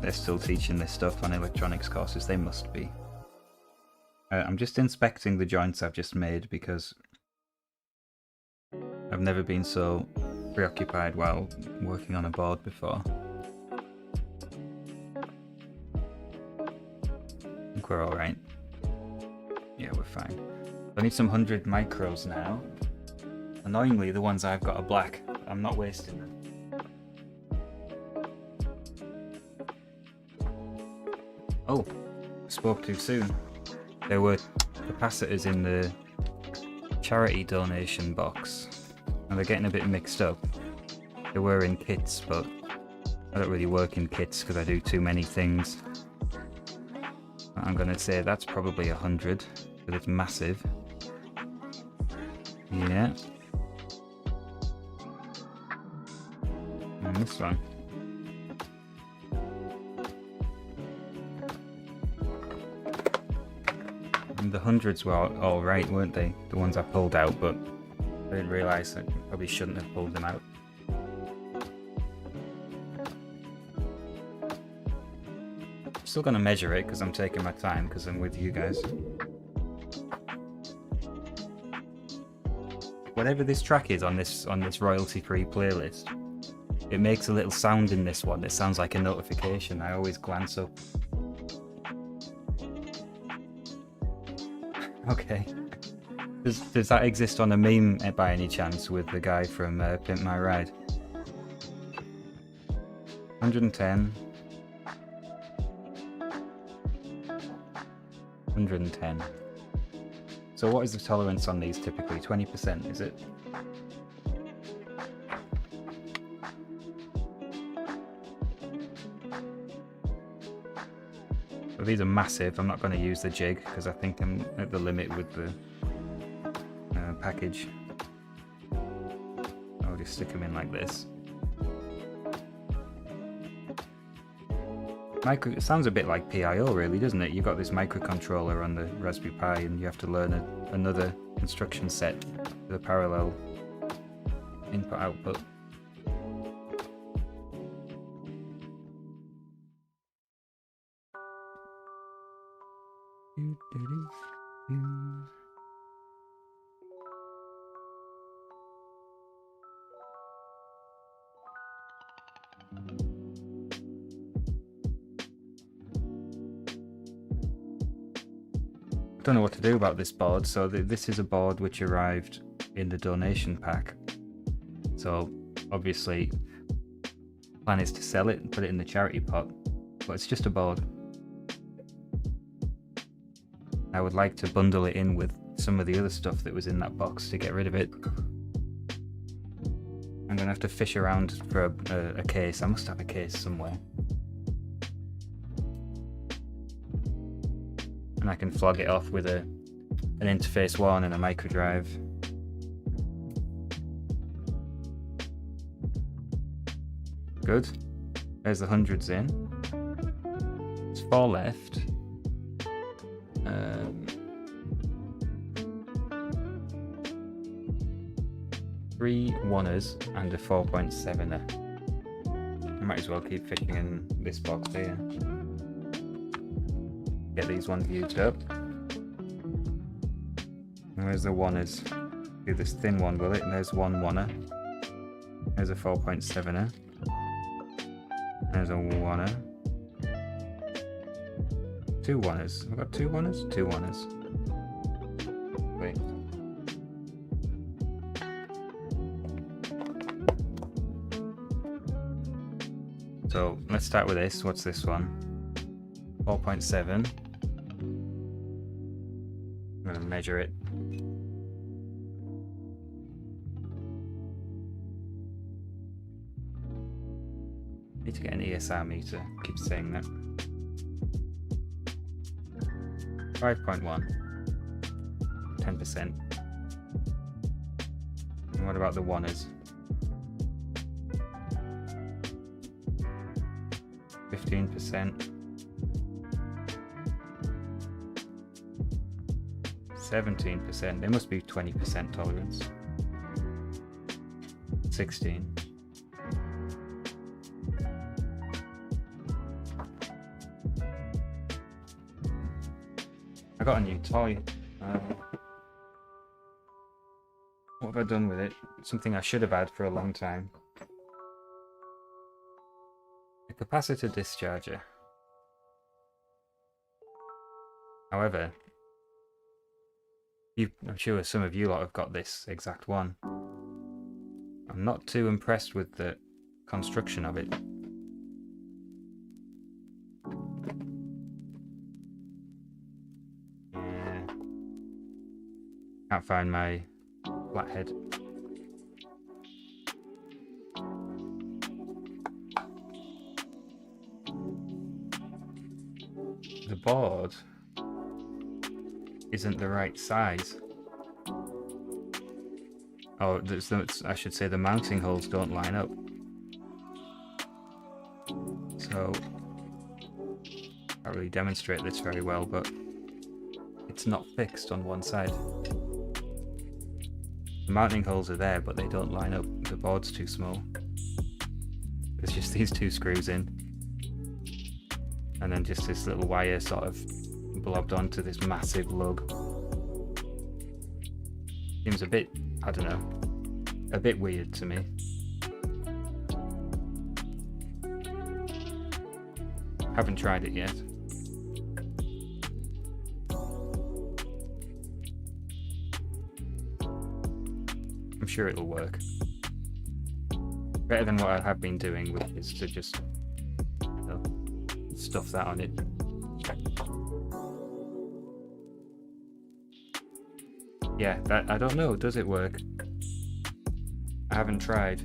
they're still teaching this stuff on electronics courses. They must be. I'm just inspecting the joints I've just made because I've never been so preoccupied while working on a board before. I think we're alright. Yeah, we're fine. I need some 100 micros now. Annoyingly, the ones I've got are black. I'm not wasting them. Oh, I spoke too soon. There were capacitors in the charity donation box, and they're getting a bit mixed up. They were in kits, but I don't really work in kits because I do too many things. I'm gonna say that's probably 100, but it's massive. Yeah. And this one. And the hundreds were all right, weren't they? The ones I pulled out, but I didn't realise I probably shouldn't have pulled them out. I'm still gonna measure it because I'm taking my time because I'm with you guys. Whatever this track is on this royalty-free playlist, it makes a little sound in this one. It sounds like a notification. I always glance up. Okay. Does that exist on a meme by any chance with the guy from Pimp My Ride? 110. 110. So what is the tolerance on these typically? 20%, is it? Well, these are massive. I'm not going to use the jig because I think I'm at the limit with the package. I'll just stick them in like this. It sounds a bit like PIO really, doesn't it? You've got this microcontroller on the Raspberry Pi and you have to learn another instruction set with a parallel input-output. I don't know what to do about this board. So this is a board which arrived in the donation pack. So obviously plan is to sell it and put it in the charity pot, but it's just a board. I would like to bundle it in with some of the other stuff that was in that box to get rid of it. I'm gonna have to fish around for a case. I must have a case somewhere. And I can flog it off with an interface 1 and a micro drive. Good. There's the hundreds in. There's 4 left. 3 1ers and a 4.7er. I might as well keep fishing in this box here. Get these ones used up. And where's the 1ers? Do this thin one, will it? And there's 1 1er. There's a 4.7er. There's a 1er. 2 1ers. I've got 2 1ers? 2 1ers. Wait. So let's start with this. What's this one? 4.7. I'm going to measure it. Need to get an ESR meter. Keep saying that. 5.1. 10%. And what about the 1ers? 15%. 17%. There must be 20% tolerance. 16. I got a new toy. What have I done with it? Something I should have had for a long time. A capacitor discharger. However, I'm sure some of you lot have got this exact one. I'm not too impressed with the construction of it. Yeah. Can't find my flathead. The board isn't the right size. Oh, I should say the mounting holes don't line up. So, can't really demonstrate this very well, but it's not fixed on one side. The mounting holes are there, but they don't line up. The board's too small. There's just these 2 screws in. And then just this little wire sort of blobbed onto this massive lug. Seems a bit, I don't know, a bit weird to me. Haven't tried it yet. I'm sure it'll work. Better than what I have been doing, which is to just stuff that on it. Yeah, I don't know. Does it work? I haven't tried.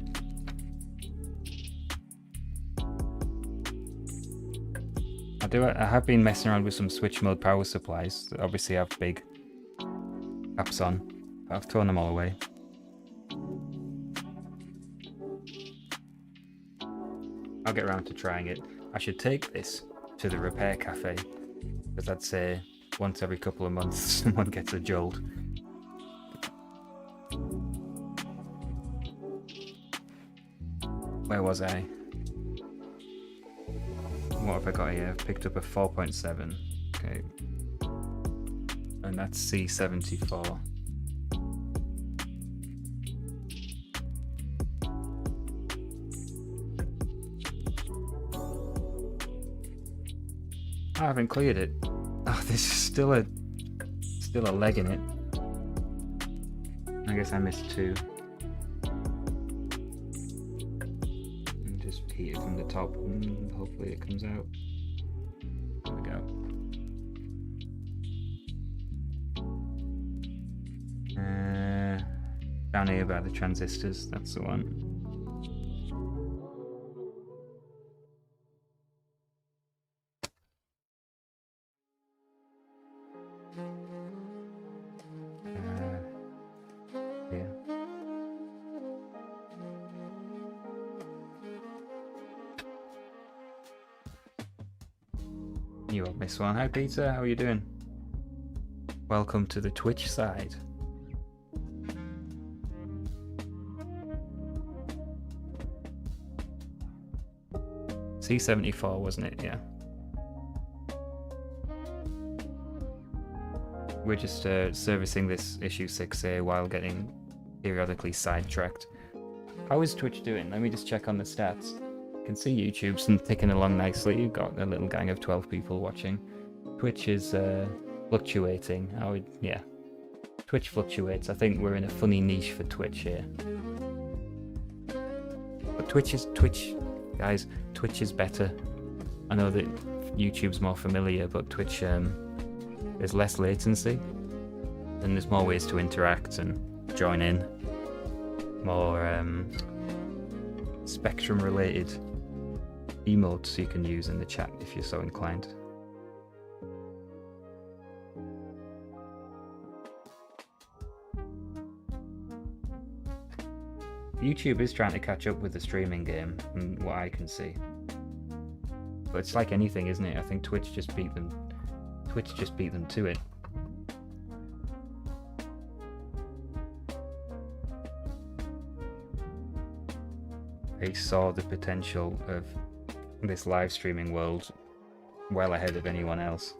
I have been messing around with some switch mode power supplies that obviously have big caps on. I've thrown them all away. I'll get around to trying it. I should take this to the repair cafe, because I'd say once every couple of months someone gets a jolt. Where was I? What have I got here? I've picked up a 4.7. Okay. And that's C74. I haven't cleared it. Oh, there's still a leg in it. I guess I missed 2. Just heat it from the top and hopefully it comes out. There we go. Down here by the transistors, that's the one. Yeah. You won't miss one. Hi Peter, how are you doing? Welcome to the Twitch side. C74, wasn't it? Yeah. We're just servicing this issue 6A while getting periodically sidetracked. How is Twitch doing? Let me just check on the stats. You can see YouTube's ticking along nicely. You've got a little gang of 12 people watching. Twitch is fluctuating. Yeah. Twitch fluctuates. I think we're in a funny niche for Twitch here. But Twitch, guys, Twitch is better. I know that YouTube's more familiar, but Twitch, there's less latency, and there's more ways to interact and join in. More Spectrum-related emotes you can use in the chat if you're so inclined. YouTube is trying to catch up with the streaming game, from what I can see. But it's like anything, isn't it? I think Twitch just beat them to it. They saw the potential of this live streaming world well ahead of anyone else.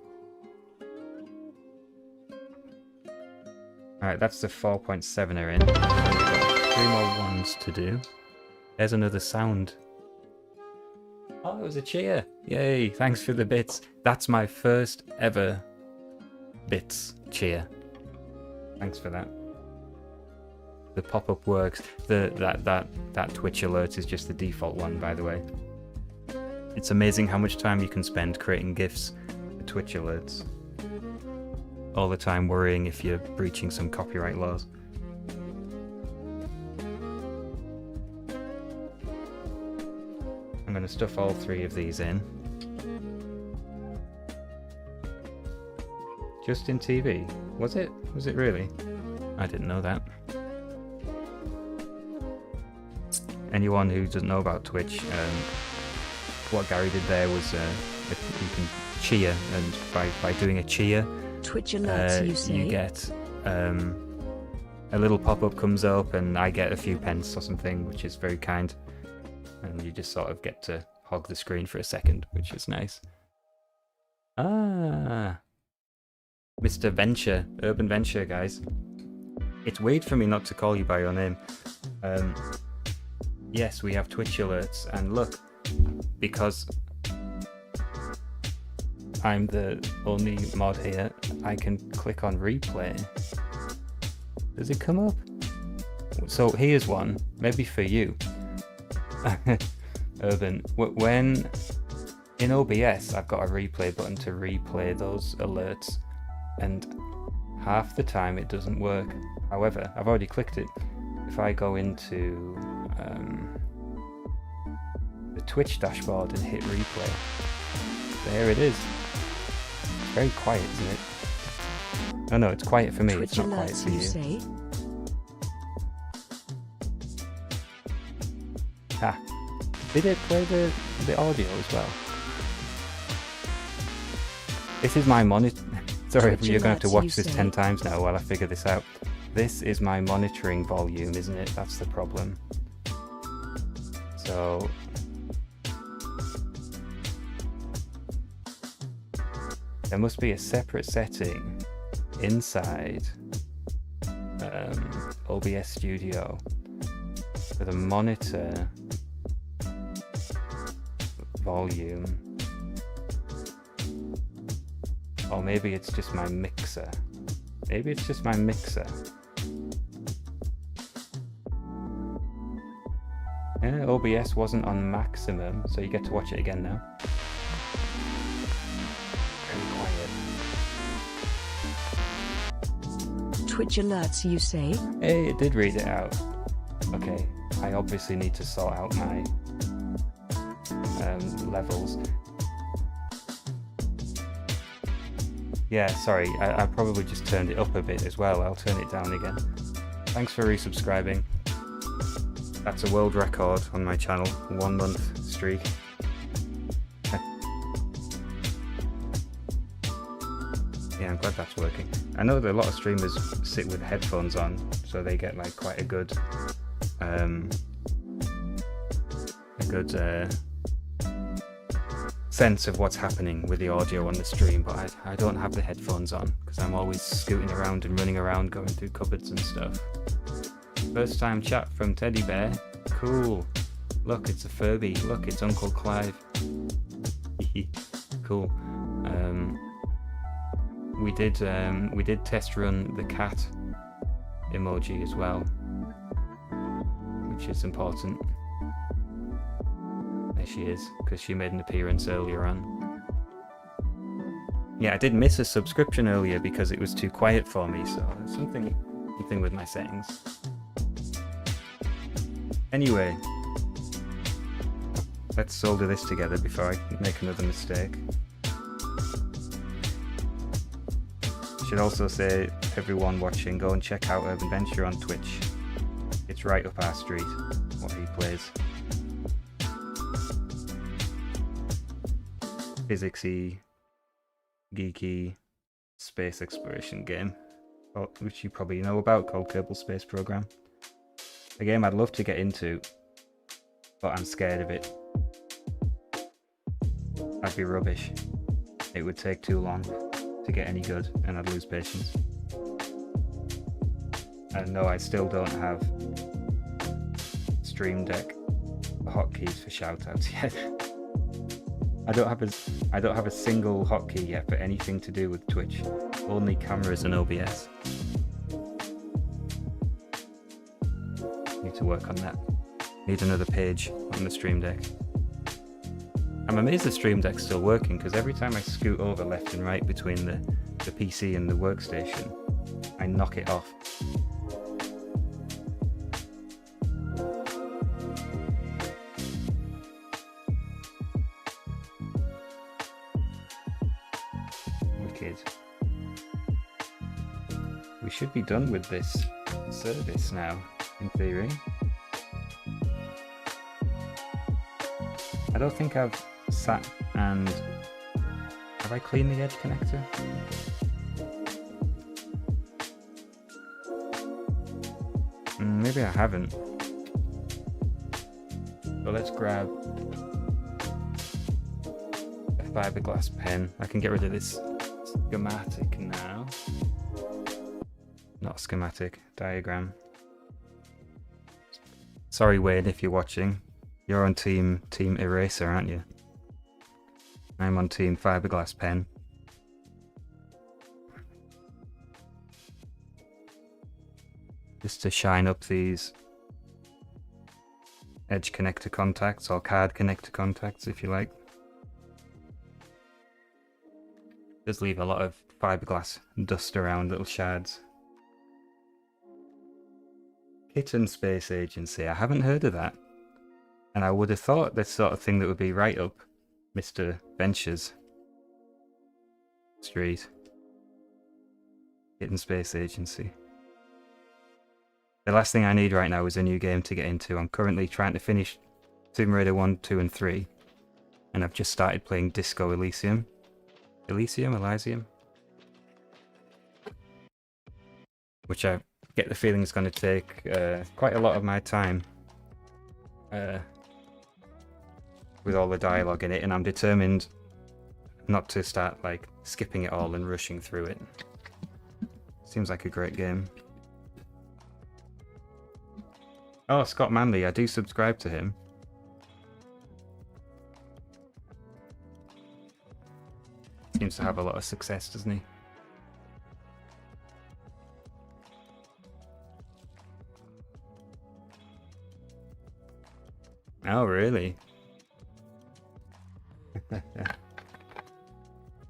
Alright, that's the 4.7er in. We've got 3 more ones to do. There's another sound. Oh, it was a cheer. Yay, thanks for the bits. That's my first ever bits cheer. Thanks for that. The pop-up works. That Twitch alert is just the default one, by the way. It's amazing how much time you can spend creating GIFs for Twitch alerts. All the time worrying if you're breaching some copyright laws. I'm going to stuff all 3 of these in. Justin TV? Was it? Was it really? I didn't know that. Anyone who doesn't know about Twitch, what Gary did there was if you can cheer, and by doing a cheer, Twitch alerts, you get a little pop-up comes up and I get a few pence or something, which is very kind. And you just sort of get to hog the screen for a second, which is nice. Ah, Mr. Venture, Urban Venture, guys. It's weird for me not to call you by your name. Yes, we have Twitch alerts, and look, because I'm the only mod here, I can click on replay. Does it come up? So here's one, maybe for you. Urban, when In OBS, I've got a replay button to replay those alerts, and half the time it doesn't work. However, I've already clicked it. If I go into the Twitch dashboard and hit replay, there it is. Very quiet, isn't it? Oh no, it's quiet for me. Twitch it's not quiet alerts, for you. say? Ah, did it play the audio as well? This is my monitor. Sorry, Twitch you're going to have to alerts, watch you this say? 10 times now while I figure this out. This is my monitoring volume, isn't it? That's the problem. So there must be a separate setting inside OBS Studio for the monitor volume. Or maybe it's just my mixer. Maybe it's just my mixer. Yeah, OBS wasn't on maximum, so you get to watch it again now. Very quiet. Twitch alerts, you say? Hey, it did read it out. Okay, I obviously need to sort out my levels. Yeah, sorry, I probably just turned it up a bit as well. I'll turn it down again. Thanks for resubscribing. That's a world record on my channel, 1 month streak. Yeah, I'm glad that's working. I know that a lot of streamers sit with headphones on, so they get like quite a good sense of what's happening with the audio on the stream, but I don't have the headphones on because I'm always scooting around and running around going through cupboards and stuff. First time chat from Teddy Bear. Cool. Look, it's a Furby. Look, it's Uncle Clive. Cool. We did test run the cat emoji as well, which is important. There she is, because she made an appearance earlier on. Yeah, I did miss a subscription earlier because it was too quiet for me, so something with my settings. Anyway, let's solder this together before I make another mistake. I should also say, everyone watching, go and check out Urban Venture on Twitch. It's right up our street, what he plays. Physicsy, geeky, space exploration game, which you probably know about, called Kerbal Space Program. A game I'd love to get into, but I'm scared of it. I'd be rubbish. It would take too long to get any good, and I'd lose patience. And no, I still don't have Stream Deck hotkeys for shoutouts yet. I don't have a single hotkey yet for anything to do with Twitch. Only cameras and OBS. Need to work on that. Need another page on the Stream Deck. I'm amazed the Stream Deck's still working, because every time I scoot over left and right between the PC and the workstation, I knock it off. Wicked. We should be done with this service now, in theory. I don't think I've sat and... Have I cleaned the edge connector? Maybe I haven't. So let's grab a fiberglass pen. I can get rid of this schematic now. Not schematic, diagram. Sorry Wade if you're watching. You're on team eraser, aren't you? I'm on team fiberglass pen. Just to shine up these edge connector contacts, or card connector contacts if you like. does leave a lot of fiberglass dust around, little shards. Kitten Space Agency, I haven't heard of that. And I would have thought this sort of thing that would be right up Mr. Ventures street. Kitten Space Agency. The last thing I need right now is a new game to get into. I'm currently trying to finish Tomb Raider 1, 2 and 3. And I've just started playing Disco Elysium. Elysium? Which I get the feeling is going to take quite a lot of my time. With all the dialogue in it, and I'm determined not to start like skipping it all and rushing through it. Seems like a great game. Oh, Scott Manley, I do subscribe to him. Seems to have a lot of success, doesn't he? Oh, really?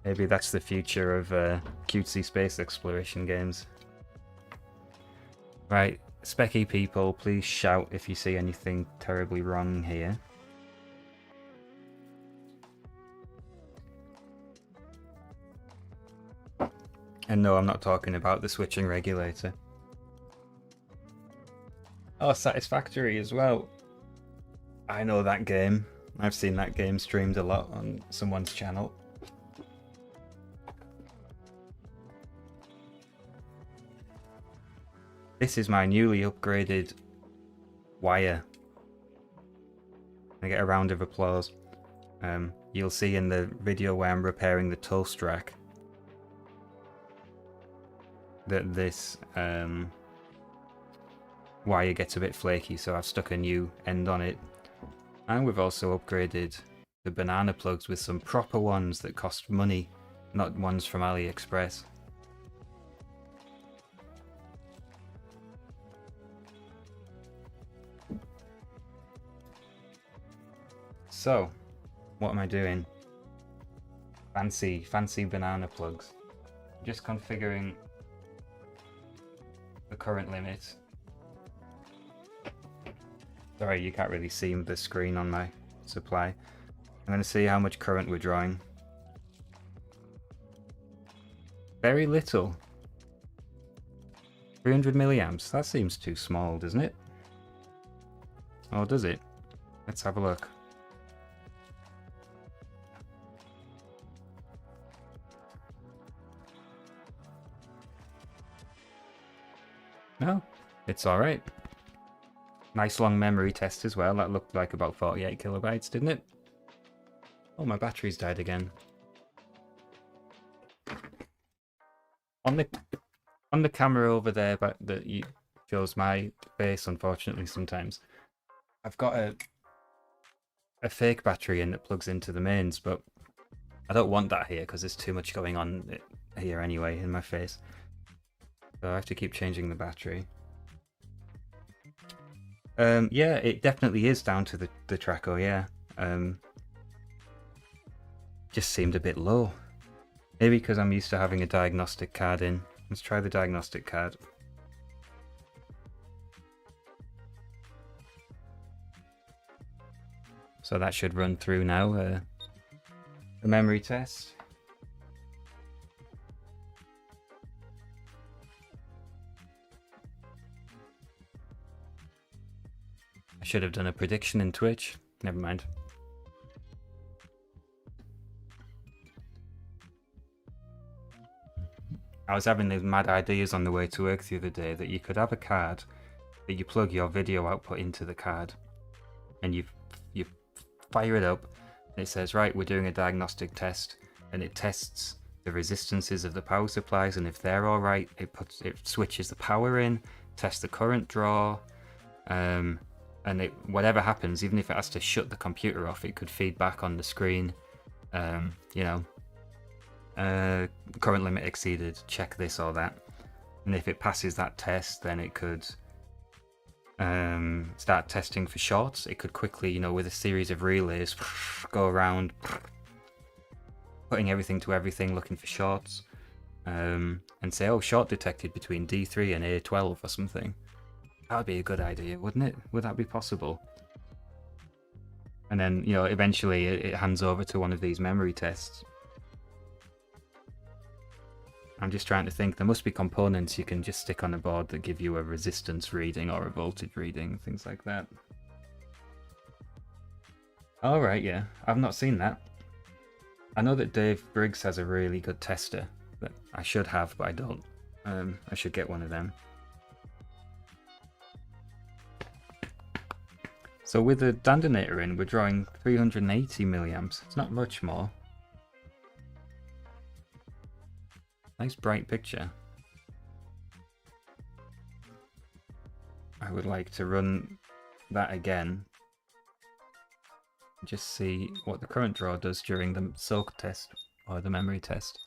Maybe that's the future of cutesy space exploration games. Right, Specky people, please shout if you see anything terribly wrong here. And no, I'm not talking about the switching regulator. Oh, Satisfactory as well. I know that game. I've seen that game streamed a lot on someone's channel. This is my newly upgraded wire. I get a round of applause. You'll see in the video where I'm repairing the toast rack that this wire gets a bit flaky, so I've stuck a new end on it. And we've also upgraded the banana plugs with some proper ones that cost money, not ones from AliExpress. So, what am I doing? Fancy banana plugs. Just configuring the current limit. Sorry, you can't really see the screen on my supply. I'm going to see how much current we're drawing. Very little. 300 milliamps. That seems too small, doesn't it? Oh, does it? Let's have a look. No, it's alright. Nice long memory test as well. That looked like about 48 kilobytes, didn't it? Oh, my battery's died again. On the camera over there, but that shows my face, unfortunately, sometimes. I've got a fake battery in that plugs into the mains, but I don't want that here because there's too much going on here anyway in my face. So I have to keep changing the battery. Yeah, it definitely is down to the Traco, yeah. Just seemed a bit low. Maybe because I'm used to having a diagnostic card in. Let's try the diagnostic card. So that should run through now, a memory test. I should have done a prediction in Twitch. Never mind. I was having these mad ideas on the way to work the other day that you could have a card that you plug your video output into the card and you fire it up and it says, right, we're doing a diagnostic test, and it tests the resistances of the power supplies, and if they're all right, it switches the power in, tests the current draw, and whatever happens, even if it has to shut the computer off, it could feed back on the screen. You know, current limit exceeded, check this or that. And if it passes that test, then it could start testing for shorts. It could quickly, you know, with a series of relays, go around, putting everything to everything, looking for shorts, and say, oh, short detected between D3 and A12 or something. That would be a good idea, wouldn't it? Would that be possible? And then, you know, eventually it hands over to one of these memory tests. I'm just trying to think, there must be components you can just stick on a board that give you a resistance reading or a voltage reading, things like that. Alright, yeah, I've not seen that. I know that Dave Briggs has a really good tester that I should have, but I don't. I should get one of them. So with the Dandinator in, we're drawing 380 milliamps. It's not much more. Nice bright picture. I would like to run that again. Just see what the current draw does during the soak test or the memory test.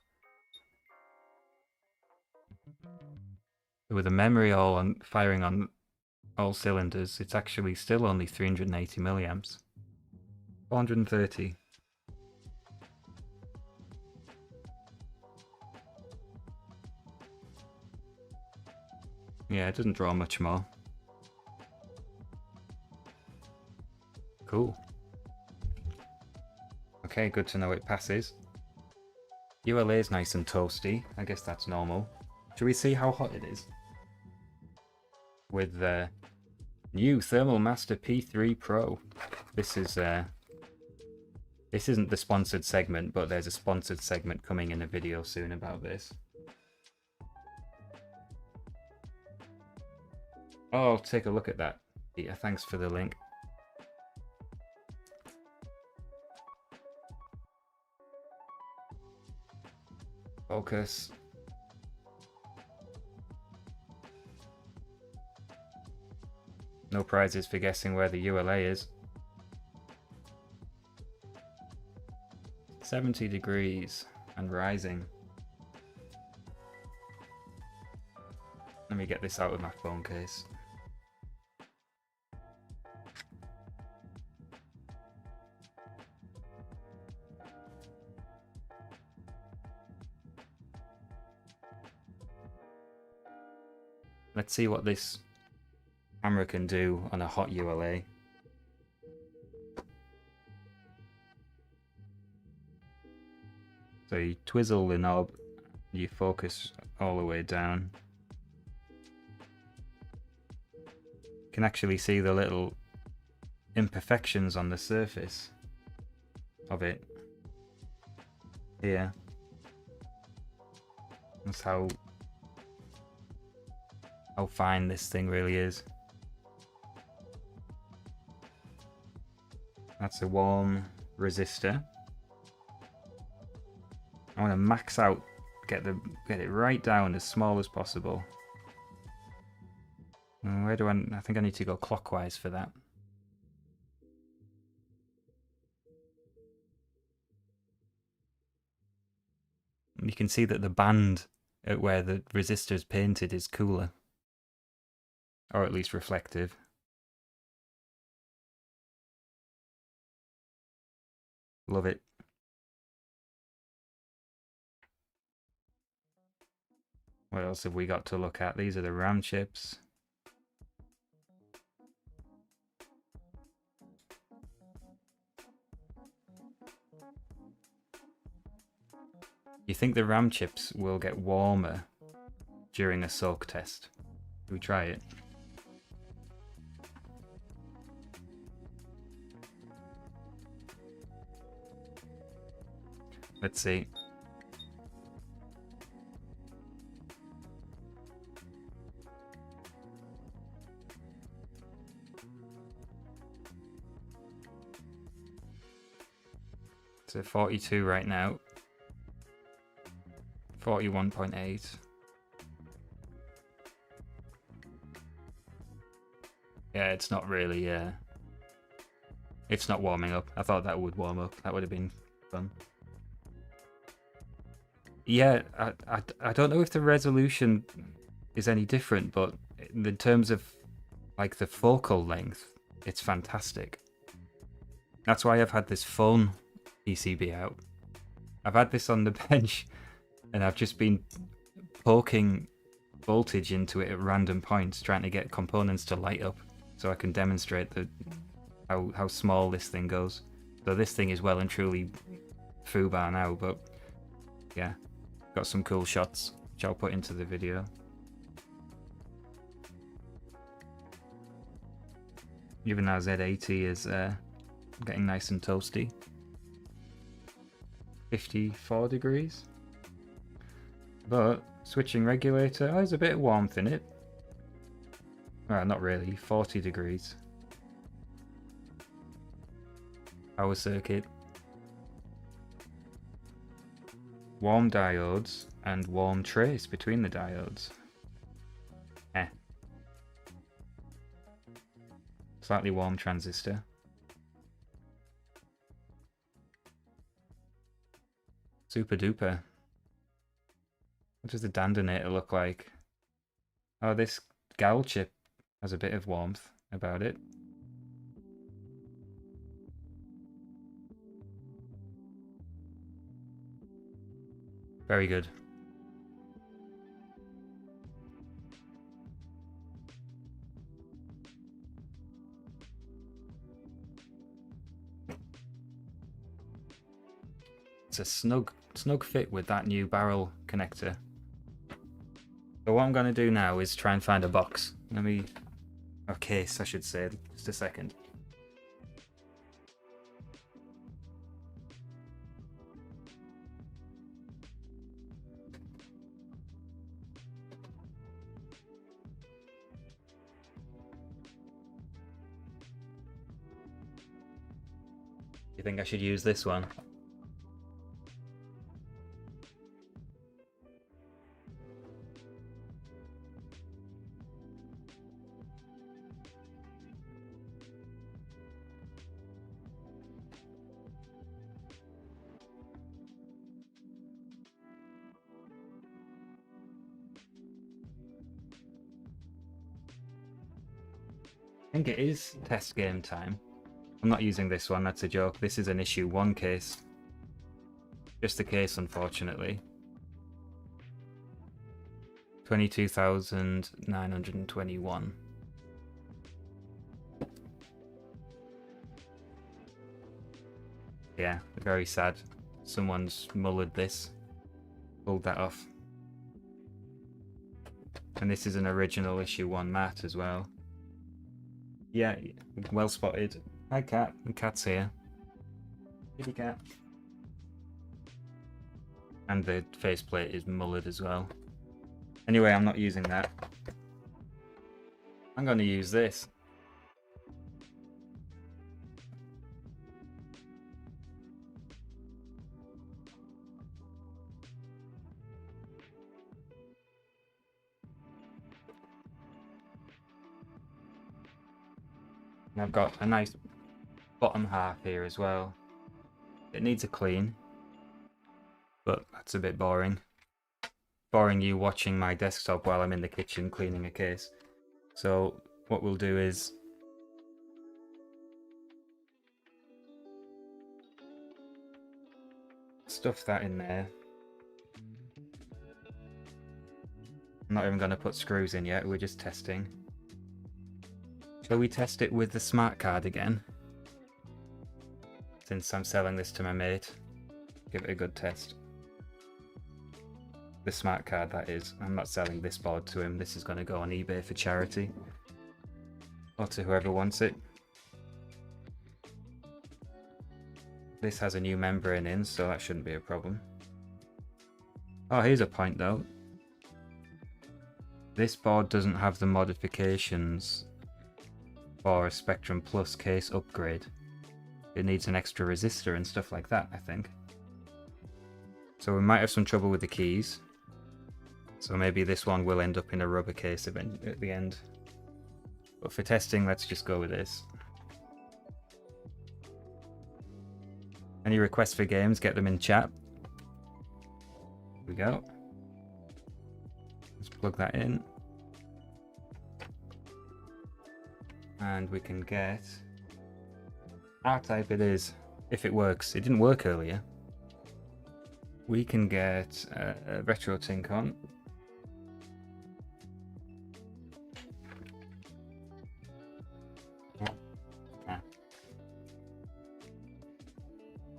With the memory all on firing on all cylinders, it's actually still only 380 milliamps. 430. Yeah, it doesn't draw much more. Cool. Okay, good to know it passes. ULA is nice and toasty. I guess that's normal. Should we see how hot it is? With the new Thermal Master P3 Pro. This isn't the sponsored segment, but there's a sponsored segment coming in a video soon about this. Oh, take a look at that. Yeah, thanks for the link. Focus. No prizes for guessing where the ULA is. 70 degrees and rising. Let me get this out of my phone case. Let's see what this camera can do on a hot ULA. So you twizzle the knob, you focus all the way down. You can actually see the little imperfections on the surface of it here. That's how fine this thing really is. That's a warm resistor. I want to max out, get it right down as small as possible. Where do I think I need to go clockwise for that. You can see that the band at where the resistor is painted is cooler. Or at least reflective. Love it. What else have we got to look at? These are the RAM chips. You think the RAM chips will get warmer during a soak test? Should we try it? Let's see. So 42 right now. 41.8. Yeah, it's not really, it's not warming up. I thought that would warm up. That would have been fun. Yeah, I don't know if the resolution is any different, but in terms of like the focal length, it's fantastic. That's why I've had this phone PCB out. I've had this on the bench and I've just been poking voltage into it at random points, trying to get components to light up so I can demonstrate how small this thing goes. So this thing is well and truly foobar now, but yeah, got some cool shots which I'll put into the video. Even now Z80 is getting nice and toasty. 54 degrees. But switching regulator, there's a bit of warmth in it. Well, not really, 40 degrees. Power circuit. Warm diodes and warm trace between the diodes. Slightly warm transistor. Super duper. What does the dandinator look like? Oh, this GAL chip has a bit of warmth about it. Very good. It's a snug fit with that new barrel connector. So what I'm going to do now is try and find a box. A case, I should say. Just a second. You think I should use this one? I think it is test game time. I'm not using this one, that's a joke. This is an issue 1 case. Just the case, unfortunately. 22,921. Yeah, very sad. Someone's mullered this. Pulled that off. And this is an original issue 1 mat as well. Yeah, well spotted. Hi Cat, the cat's here. Kitty cat. And the faceplate is mullered as well. Anyway, I'm not using that. I'm going to use this. And I've got a nice bottom half here as well. It needs a clean, but that's a bit boring. Boring you watching my desktop while I'm in the kitchen cleaning a case. So what we'll do is stuff that in there. I'm not even going to put screws in yet, we're just testing. Shall we test it with the smart card again? Since I'm selling this to my mate, give it a good test. The smart card, that is. I'm not selling this board to him. This is going to go on eBay for charity. Or to whoever wants it. This has a new membrane in, so that shouldn't be a problem. Oh, here's a point though. This board doesn't have the modifications for a Spectrum Plus case upgrade. It needs an extra resistor and stuff like that, I think. So we might have some trouble with the keys. So maybe this one will end up in a rubber case at the end. But for testing, let's just go with this. Any requests for games, get them in chat. Here we go. Let's plug that in. And we can get R-Type it is, if it works. It didn't work earlier. We can get Retro Tincon.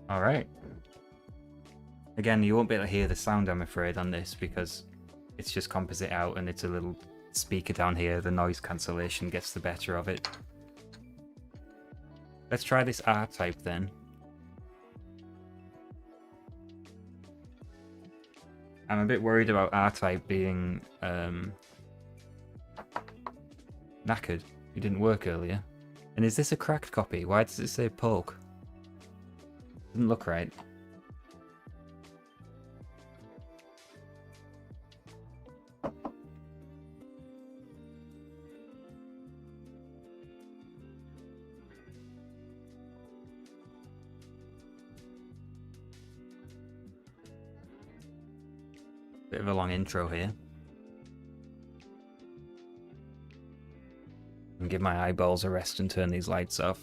Alright. Again, you won't be able to hear the sound, I'm afraid, on this because it's just composite out and it's a little speaker down here. The noise cancellation gets the better of it. Let's try this R-Type then. I'm a bit worried about R-Type being knackered. It didn't work earlier. And is this a cracked copy? Why does it say poke? Doesn't look right. Bit of a long intro here. And give my eyeballs a rest and turn these lights off.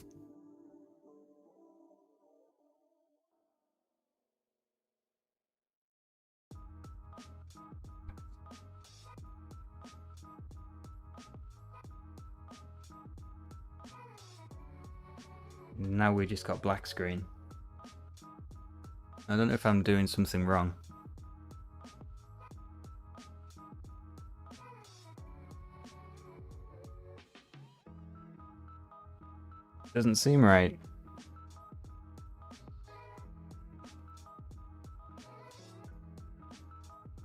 Now we just got black screen. I don't know if I'm doing something wrong. Doesn't seem right.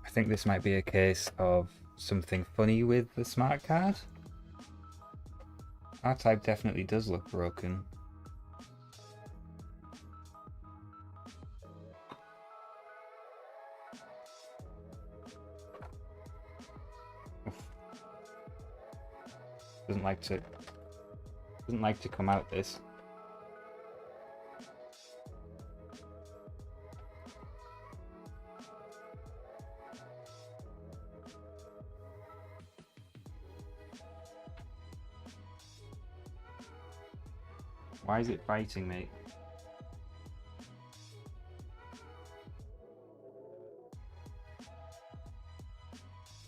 I think this might be a case of something funny with the smart card. R-Type definitely does look broken. Doesn't like to come out this. Why is it biting me?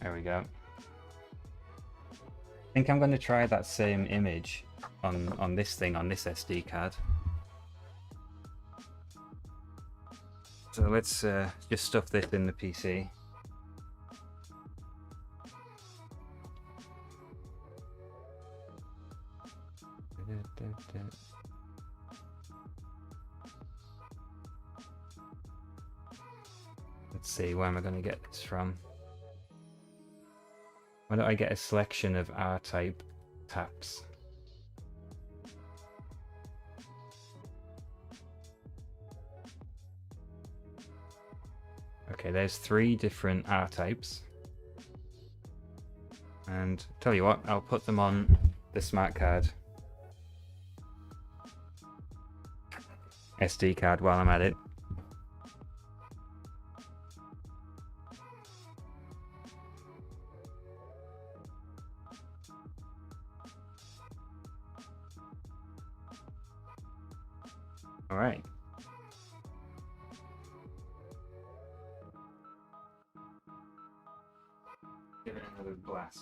There we go. I think I'm going to try that same image on this thing, on this SD card. So let's just stuff this in the PC. Let's see, where am I going to get this from? Why don't I get a selection of R-Type taps? Okay, there's 3 different R-Types. And tell you what, I'll put them on the smart card SD card while I'm at it. All right. Give it another blast.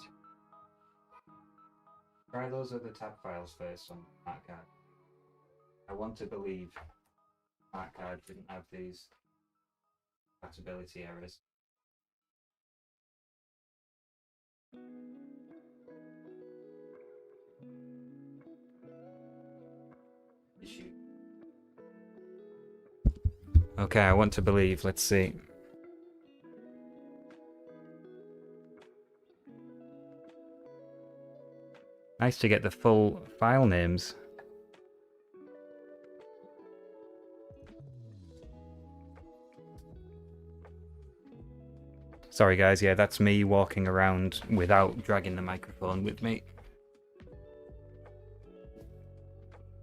Try those other tab files first on Smart Card. I want to believe Smart Card didn't have these compatibility errors. Issue. Okay, I want to believe. Let's see. Nice to get the full file names. Sorry guys, yeah, that's me walking around without dragging the microphone with me.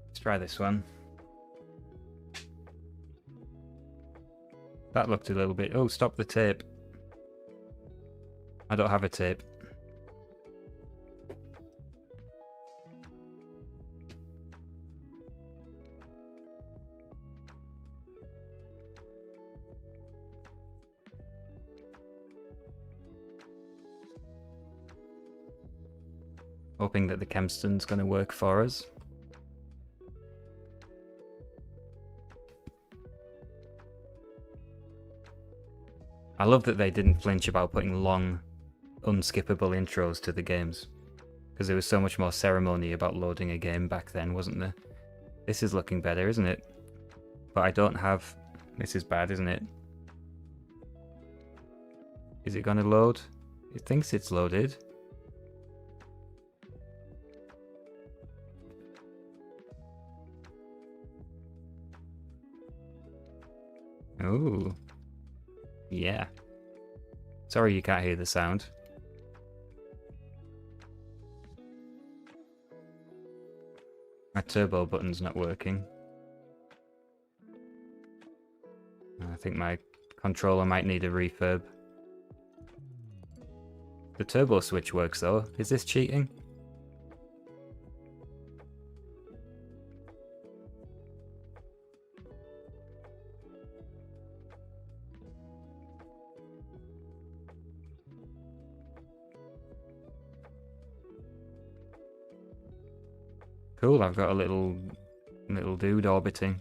Let's try this one. That looked a little bit... Oh, stop the tape. I don't have a tape. Hoping that the Chemstone's going to work for us. I love that they didn't flinch about putting long, unskippable intros to the games. Because there was so much more ceremony about loading a game back then, wasn't there? This is looking better, isn't it? But I don't have... This is bad, isn't it? Is it going to load? It thinks it's loaded. Ooh. Yeah. Sorry you can't hear the sound. My turbo button's not working. I think my controller might need a refurb. The turbo switch works though. Is this cheating? Cool, I've got a little dude orbiting.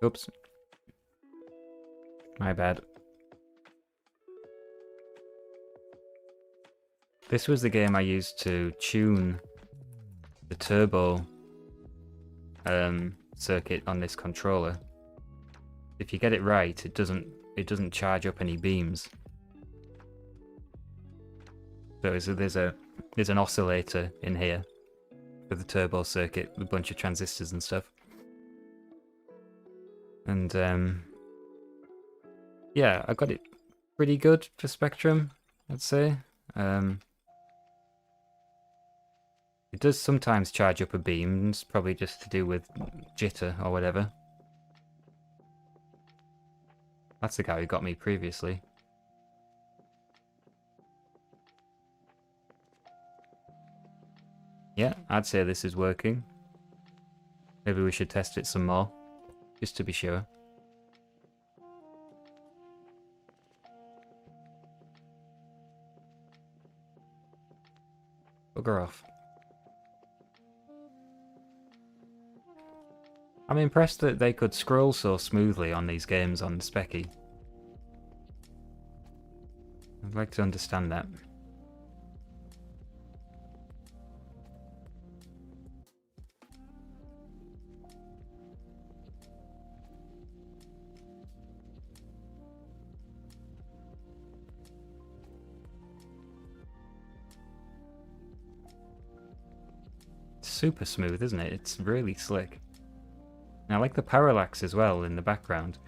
Oops. My bad. This was the game I used to tune the turbo circuit on this controller. If you get it right, it doesn't charge up any beams. So there's an oscillator in here for the turbo circuit with a bunch of transistors and stuff. And yeah, I got it pretty good for Spectrum, I'd say. It does sometimes charge up a beam, it's probably just to do with jitter or whatever. That's the guy who got me previously. Yeah, I'd say this is working. Maybe we should test it some more, just to be sure. Bugger off. I'm impressed that they could scroll so smoothly on these games on Speccy. I'd like to understand that. It's super smooth, isn't it? It's really slick. I like the parallax as well in the background.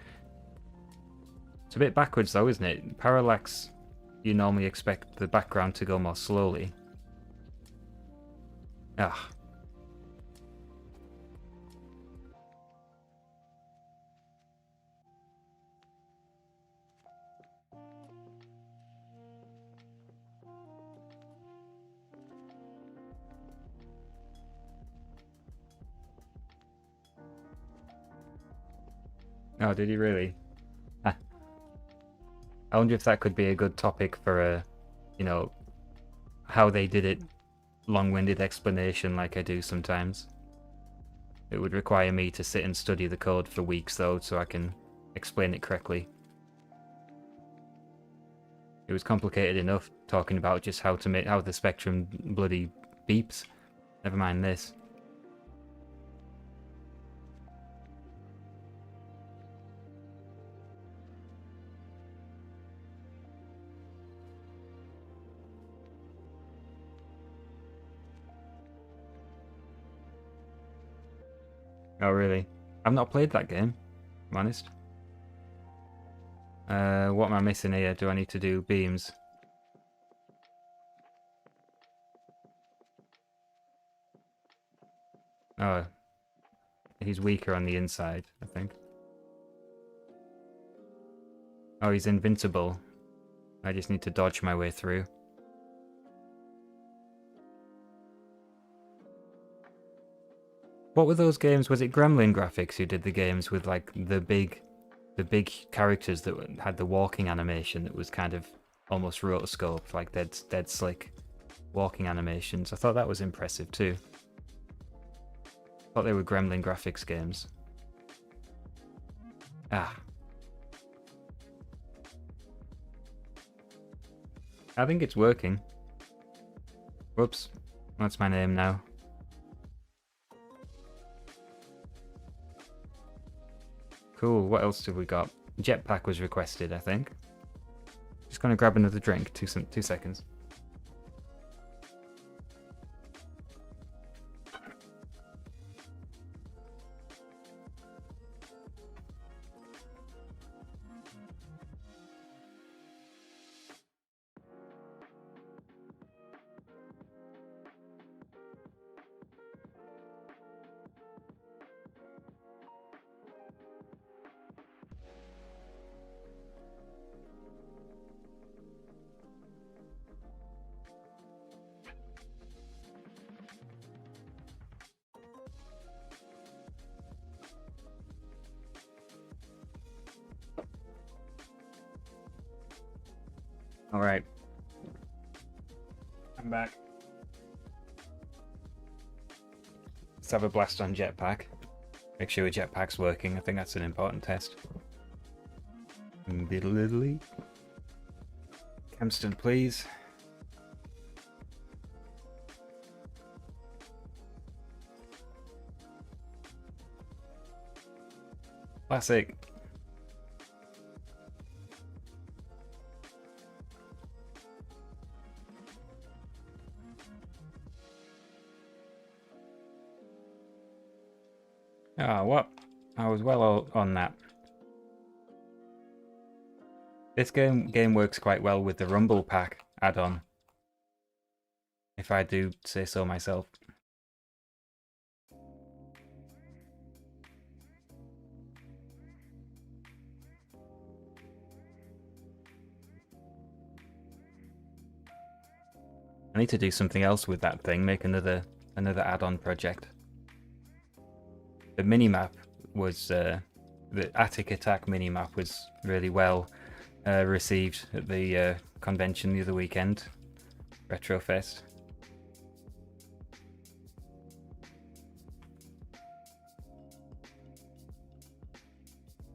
It's a bit backwards though, isn't it? Parallax, you normally expect the background to go more slowly. Ah. Oh, did he really? Ah. I wonder if that could be a good topic for a, you know, how they did it, long-winded explanation like I do sometimes. It would require me to sit and study the code for weeks though, so I can explain it correctly. It was complicated enough talking about just how to make how the Spectrum bloody beeps. Never mind this. Oh really? I've not played that game, I'm honest. What am I missing here? Do I need to do beams? Oh, he's weaker on the inside, I think. Oh, he's invincible. I just need to dodge my way through. What were those games? Was it Gremlin Graphics who did the games with like the big characters that had the walking animation that was kind of almost rotoscope, like dead slick? walking animations. I thought that was impressive too. Thought they were Gremlin Graphics games. Ah. I think it's working. Whoops. That's my name now. Cool, what else have we got? Jetpack was requested, I think. Just gonna grab another drink, 2 seconds. Alright. I'm back. Let's have a blast on Jetpack. Make sure Jetpack's working. I think that's an important test. Diddle-diddly. Kempston, please. Classic. Ah, what? I was well on that. This game works quite well with the Rumble Pack add-on, if I do say so myself. I need to do something else with that thing, make another add-on project. The minimap was, the Attic Attack minimap was really well received at the convention the other weekend, Retrofest.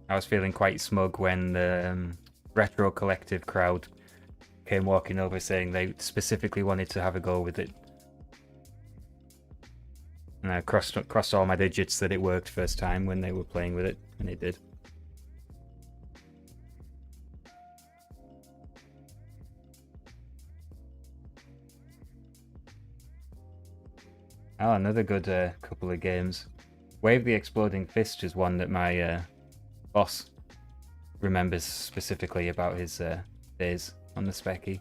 I was feeling quite smug when the Retro Collective crowd came walking over saying they specifically wanted to have a go with it. And I crossed all my digits that it worked first time when they were playing with it, and it did. Oh, another good couple of games. Wave the Exploding Fist is one that my boss remembers specifically about his days on the Specky.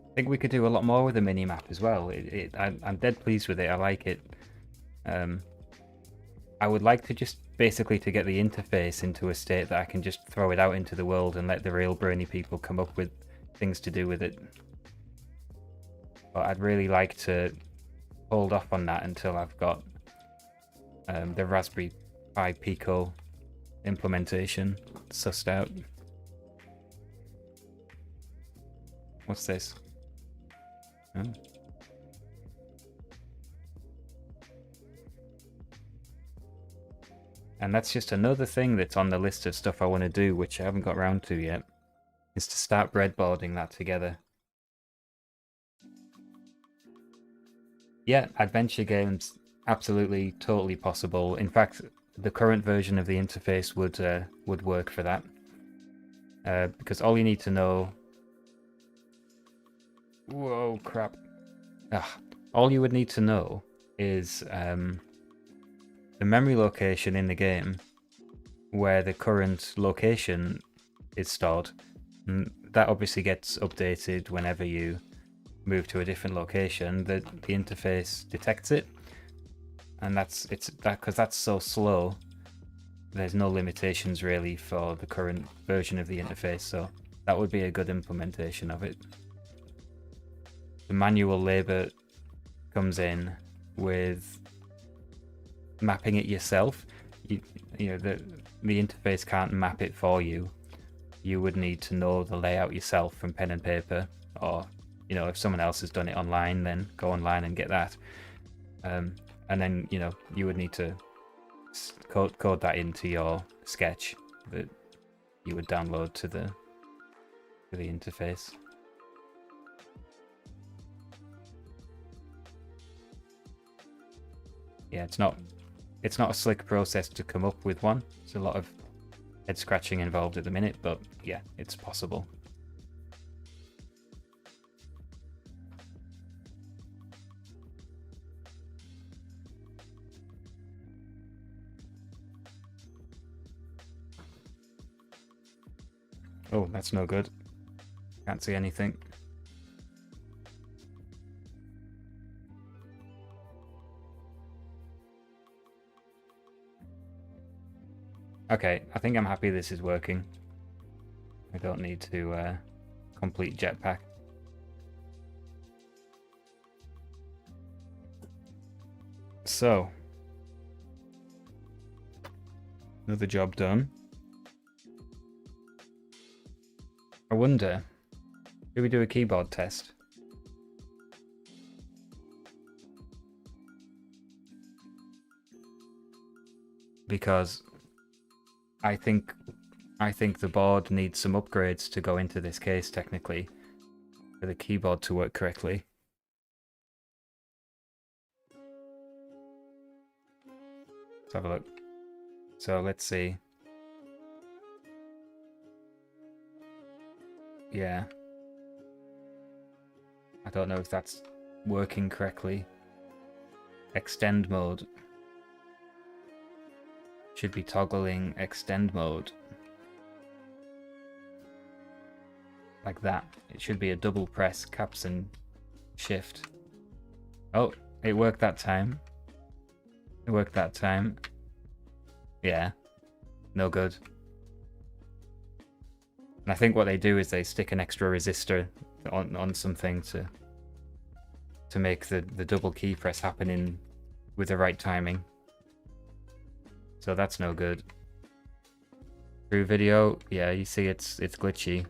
I think we could do a lot more with the minimap as well. I'm dead pleased with it. I like it. I would like to just basically to get the interface into a state that I can just throw it out into the world and let the real brainy people come up with things to do with it. But I'd really like to hold off on that until I've got the Raspberry Pi Pico implementation sussed out. What's this? Oh. And that's just another thing that's on the list of stuff I want to do, which I haven't got around to yet, is to start breadboarding that together. Yeah, adventure games, absolutely, totally possible. In fact, the current version of the interface would work for that. Because all you need to know... Whoa, crap. All you would need to know is the memory location in the game where the current location is stored. And that obviously gets updated whenever you move to a different location. The interface detects it, and because that's so slow. There's no limitations really for the current version of the interface, so that would be a good implementation of it. The manual labor comes in with mapping it yourself. You know, the interface can't map it for you. You would need to know the layout yourself from pen and paper, or you know, if someone else has done it online, then go online and get that. And then, you know, you would need to code that into your sketch that you would download to the interface. Yeah, it's not a slick process to come up with one. There's a lot of head scratching involved at the minute, but yeah, it's possible. Oh, that's no good. Can't see anything. Okay, I think I'm happy this is working. I don't need to complete Jetpack. So, another job done. I wonder, should we do a keyboard test? Because I think the board needs some upgrades to go into this case, technically, for the keyboard to work correctly. Let's have a look. So let's see. Yeah. I don't know if that's working correctly. Extend mode. Should be toggling extend mode. Like that. It should be a double press, caps and shift. Oh, it worked that time. It worked that time. Yeah. No good. And I think what they do is they stick an extra resistor on something to make the double key press happen with the right timing. So that's no good. Through video, yeah, you see it's glitchy.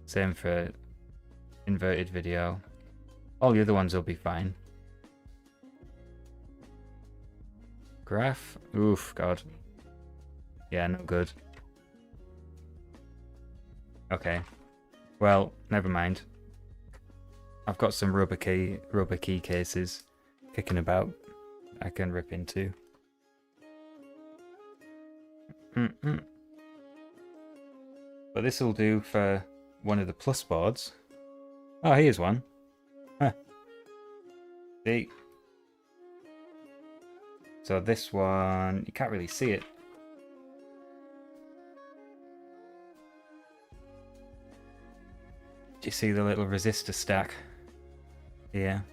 Same for inverted video. All the other ones will be fine. Graph? Oof, God. Yeah, no good. Okay. Well, never mind. I've got some rubber key cases kicking about I can rip into. But this will do for one of the plus boards. Oh, here's one. Huh. See? So this one, you can't really see it. Do you see the little resistor stack here?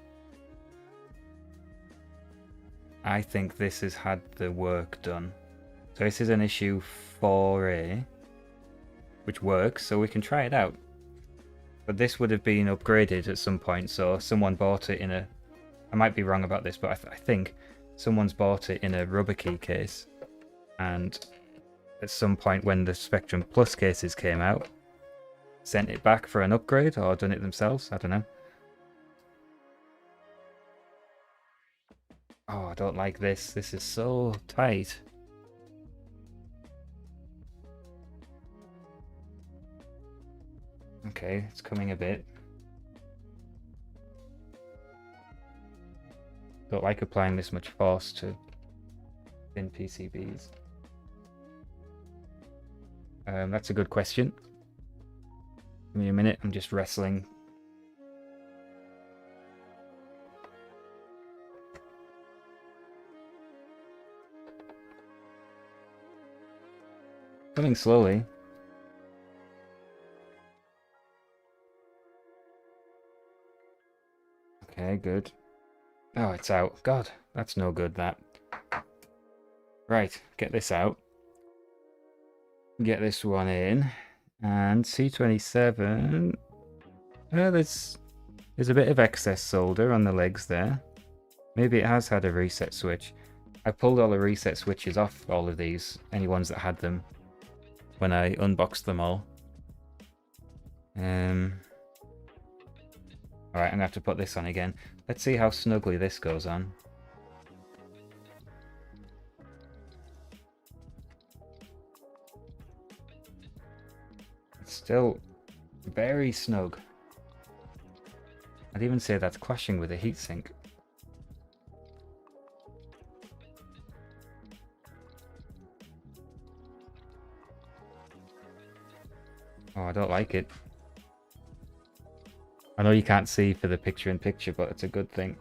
I think this has had the work done. So this is an issue 4A, which works, so we can try it out. But this would have been upgraded at some point, so someone bought it in a... I might be wrong about this, but I think someone's bought it in a rubber key case. And at some point when the Spectrum Plus cases came out, sent it back for an upgrade, or done it themselves, I don't know. Oh, I don't like this. This is so tight. Okay, it's coming a bit. Don't like applying this much force to thin PCBs. That's a good question. Give me a minute, I'm just wrestling. Coming slowly. Okay, good. Oh, it's out. God, that's no good, that. Right, get this out. Get this one in. And C27 There's a bit of excess solder on the legs there. Maybe it has had a reset switch. I pulled all the reset switches off all of these, any ones that had them, when I unboxed them all. Alright, I'm gonna have to put this on again. Let's see how snugly this goes on. It's still very snug. I'd even say that's clashing with the heatsink. Oh, I don't like it. I know you can't see for the picture-in-picture, but it's a good thing.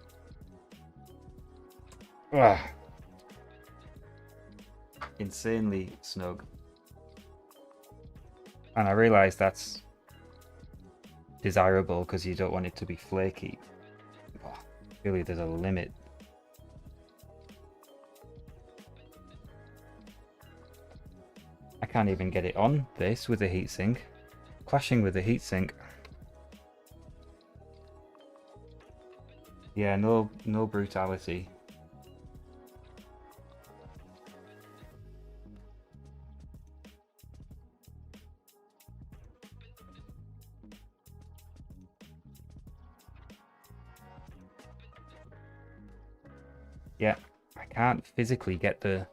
Ugh. Insanely snug. And I realise that's desirable because you don't want it to be flaky. Oh, really, there's a limit. I can't even get it on this with the heatsink. Clashing with the heatsink. Yeah, no brutality. Yeah, I can't physically get the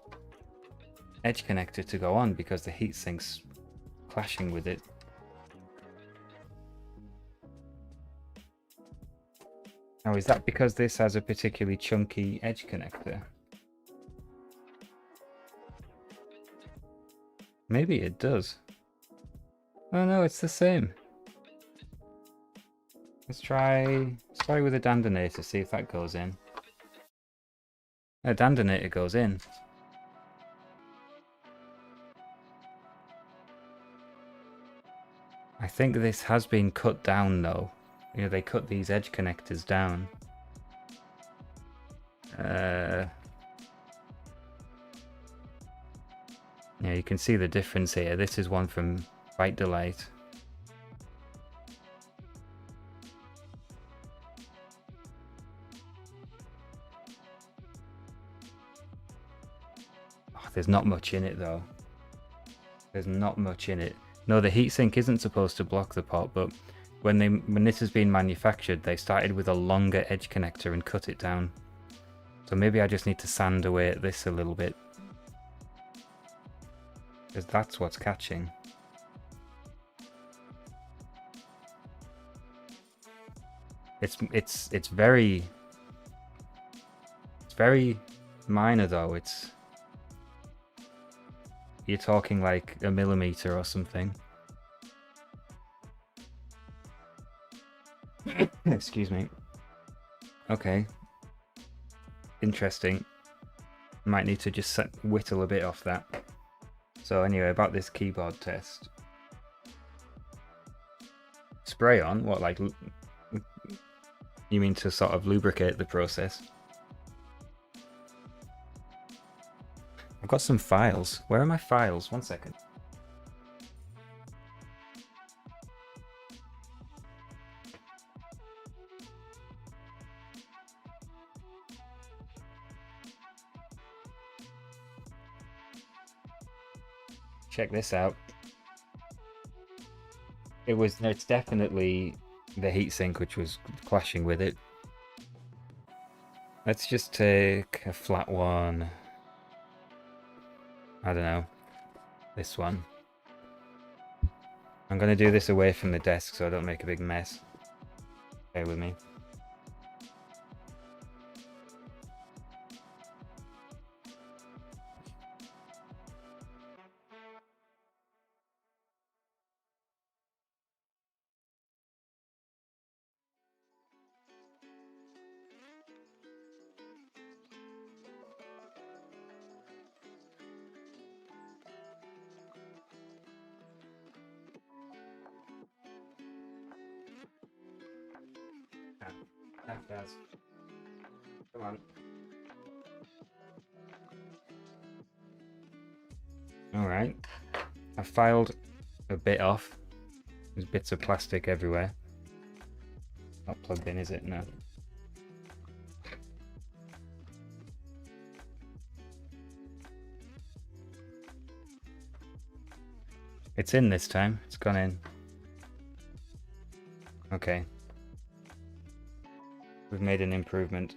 edge connector to go on because the heatsink's clashing with it. Now, is that because this has a particularly chunky edge connector? Maybe it does. Oh no, it's the same. Let's try with a Dandanator, see if that goes in. A Dandanator goes in. I think this has been cut down though. You know, they cut these edge connectors down. Yeah, you can see the difference here. This is one from Bike Delight. Oh, there's not much in it though. There's not much in it. No, the heatsink isn't supposed to block the pot, but when this has been manufactured, they started with a longer edge connector and cut it down. So maybe I just need to sand away at this a little bit, because that's what's catching. It's very minor though. You're talking like a millimeter or something. Excuse me. Okay. Interesting. Might need to just whittle a bit off that. So anyway, about this keyboard test. Spray on? What, like... You mean to sort of lubricate the process? I've got some files. Where are my files? 1 second. Check this out. It's definitely the heatsink which was clashing with it. Let's just take a flat one. I don't know. This one. I'm going to do this away from the desk so I don't make a big mess. Bear with me. That does. Come on. Alright. I filed a bit off. There's bits of plastic everywhere. Not plugged in, is it? No. It's in this time. It's gone in. Okay. We've made an improvement.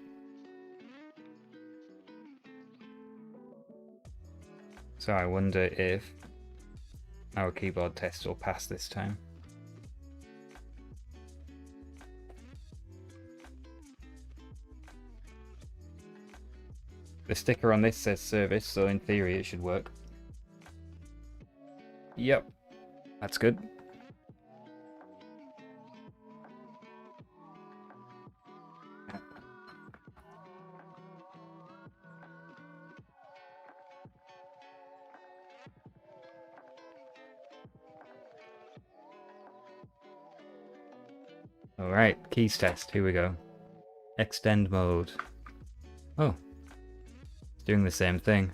So I wonder if our keyboard test will pass this time. The sticker on this says service, so in theory it should work. Yep, that's good. Alright, keys test, here we go. Extend mode. Oh, it's doing the same thing.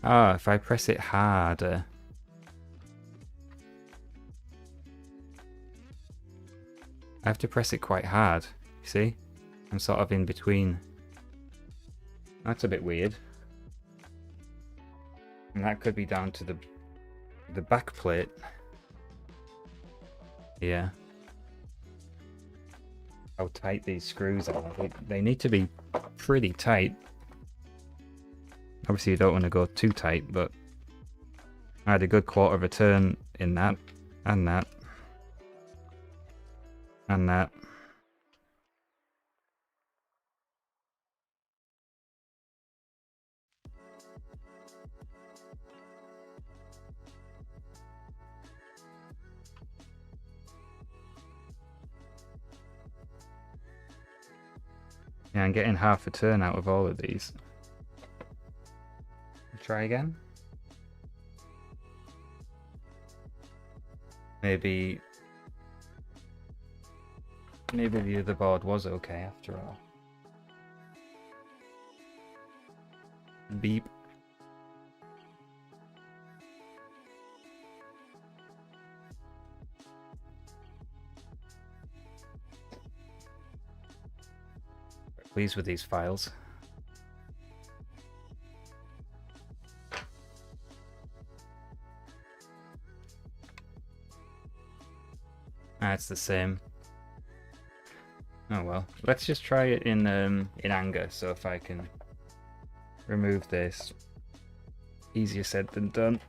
Ah, if I press it harder. I have to press it quite hard, you see? I'm sort of in between. That's a bit weird. And that could be down to the back plate. Yeah. How tight these screws are. They need to be pretty tight. Obviously you don't want to go too tight, but I had a good quarter of a turn in that, and that, and that. Yeah, I'm getting half a turn out of all of these. Try again. Maybe the other board was okay after all. Beep. Pleased with these files. Ah, it's the same. Oh well. Let's just try it in anger. So if I can remove this, easier said than done.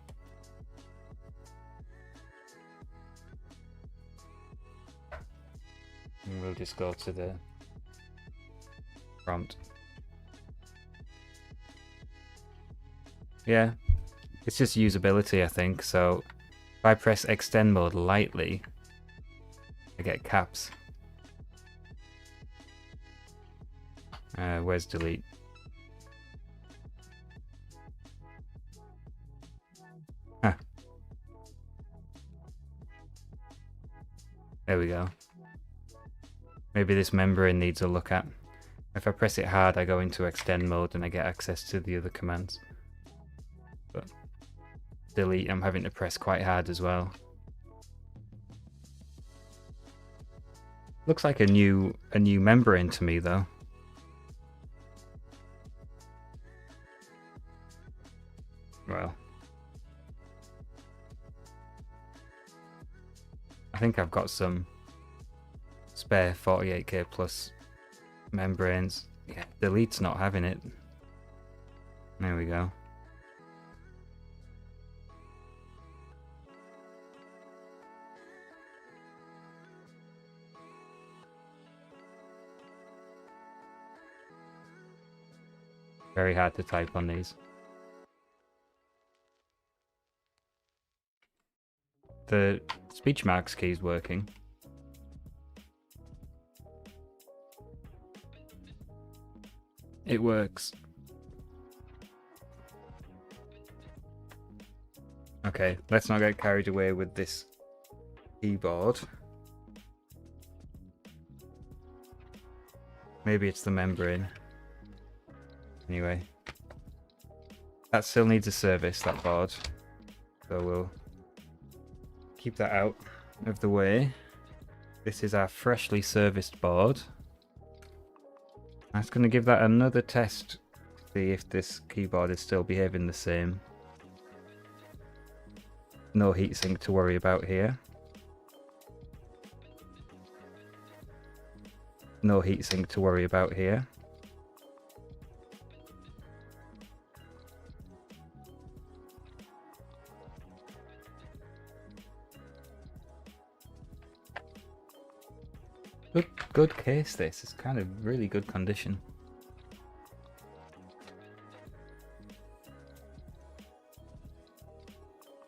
And we'll just go to the prompt. Yeah, it's just usability, I think. So if I press extend mode lightly, I get caps. Where's delete? Huh. There we go. Maybe this membrane needs a look at. If I press it hard, I go into extend mode and I get access to the other commands. But delete, I'm having to press quite hard as well. Looks like a new membrane to me though. Well, I think I've got some spare 48k plus membranes. Yeah, delete's not having it. There we go. Very hard to type on these. The speech marks key is working. It works. Okay, let's not get carried away with this keyboard. Maybe it's the membrane. Anyway, that still needs a service, that board. So we'll keep that out. of the way. This is our freshly serviced board. I'm just going to give that another test to see if this keyboard is still behaving the same. No heatsink to worry about here. No heatsink to worry about here. Good case this. It's kind of really good condition.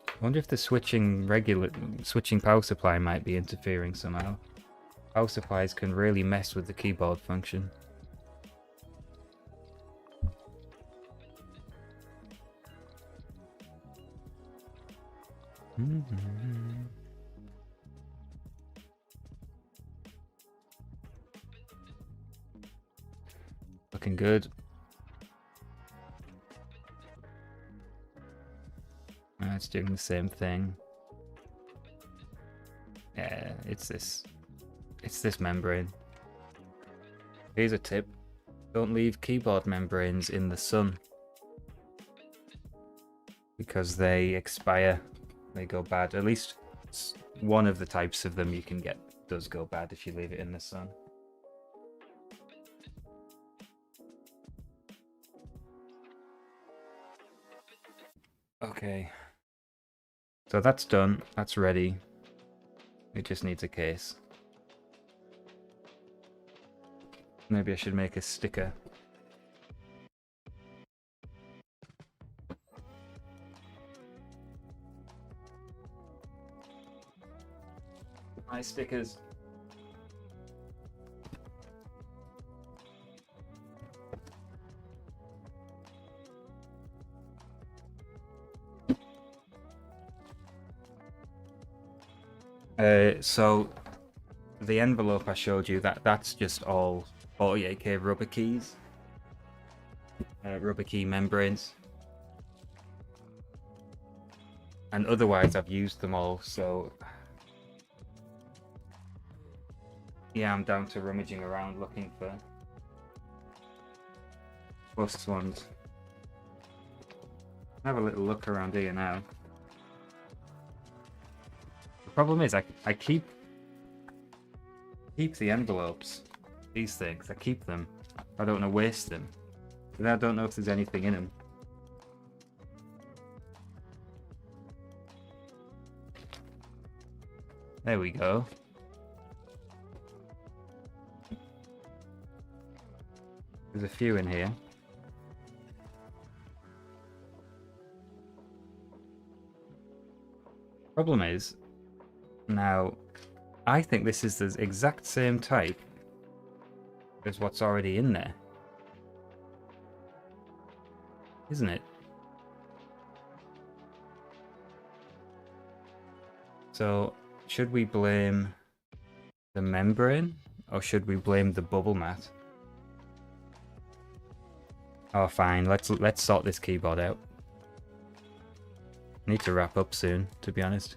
I wonder if the switching power supply might be interfering somehow. Power supplies can really mess with the keyboard function. Looking good. It's doing the same thing. Yeah, it's this membrane. Here's a tip. Don't leave keyboard membranes in the sun, because they expire. They go bad. At least one of the types of them you can get does go bad if you leave it in the sun. Okay. So that's done. That's ready. It just needs a case. Maybe I should make a sticker. My stickers. So the envelope I showed you, that's just all 48K rubber keys, rubber key membranes, and otherwise I've used them all. So yeah, I'm down to rummaging around looking for plus ones. Have a little look around here now. The problem is I keep the envelopes, these things. I keep them. I don't want to waste them, but I don't know if there's anything in them. There we go. There's a few in here. Problem is, now, I think this is the exact same type as what's already in there. Isn't it? So, should we blame the membrane, or should we blame the bubble mat? Oh, fine. Let's sort this keyboard out. I need to wrap up soon, to be honest.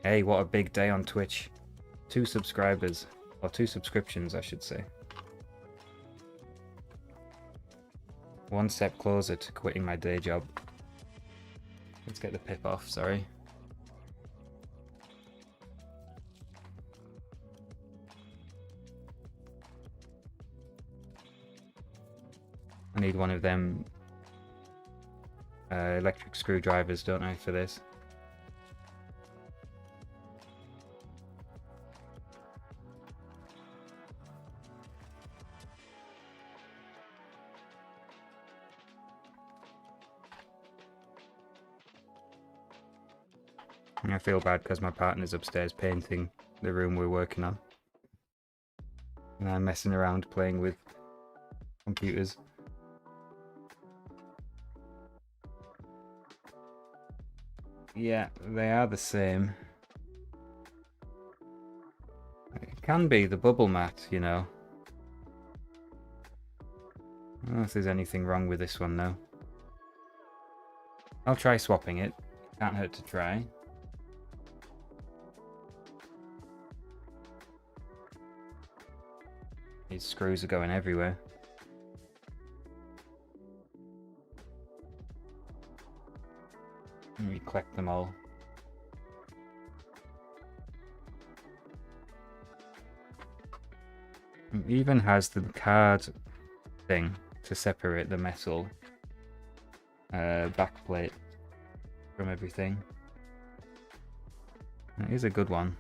Hey, what a big day on Twitch. 2 subscribers, or 2 subscriptions, I should say. One step closer to quitting my day job. Let's get the pip off, sorry. I need one of them electric screwdrivers, don't I, for this? I feel bad because my partner's upstairs painting the room we're working on. And I'm messing around playing with computers. Yeah, they are the same. It can be the bubble mat, you know. I don't know if there's anything wrong with this one though. I'll try swapping it. Can't hurt to try. These screws are going everywhere. And we collect them all. It even has the card thing to separate the metal backplate from everything. It is a good one.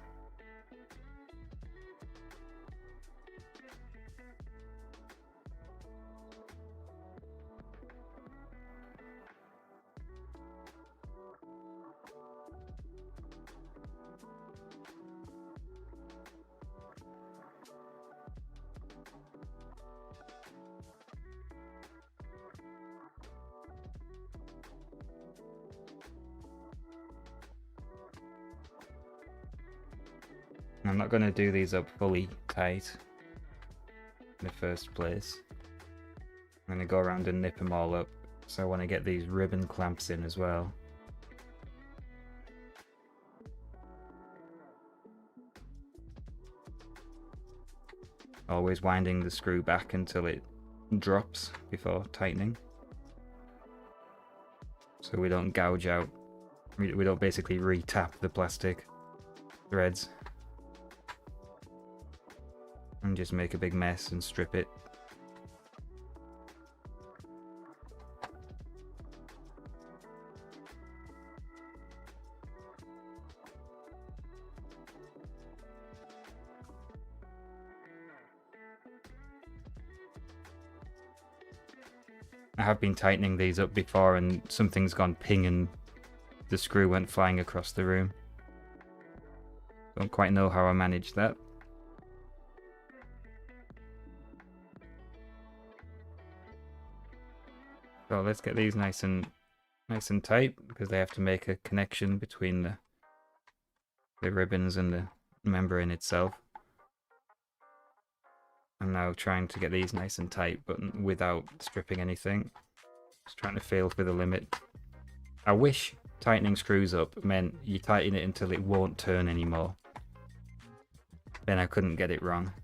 I'm not going to do these up fully tight in the first place. I'm going to go around and nip them all up, so I want to get these ribbon clamps in as well. Always winding the screw back until it drops before tightening, so we don't gouge out, we don't basically re-tap the plastic threads and just make a big mess and strip it. I have been tightening these up before and something's gone ping and the screw went flying across the room. Don't quite know how I managed that. So let's get these nice and tight, because they have to make a connection between the ribbons and the membrane itself. I'm now trying to get these nice and tight, but without stripping anything. Just trying to feel for the limit. I wish tightening screws up meant you tighten it until it won't turn anymore. Then I couldn't get it wrong.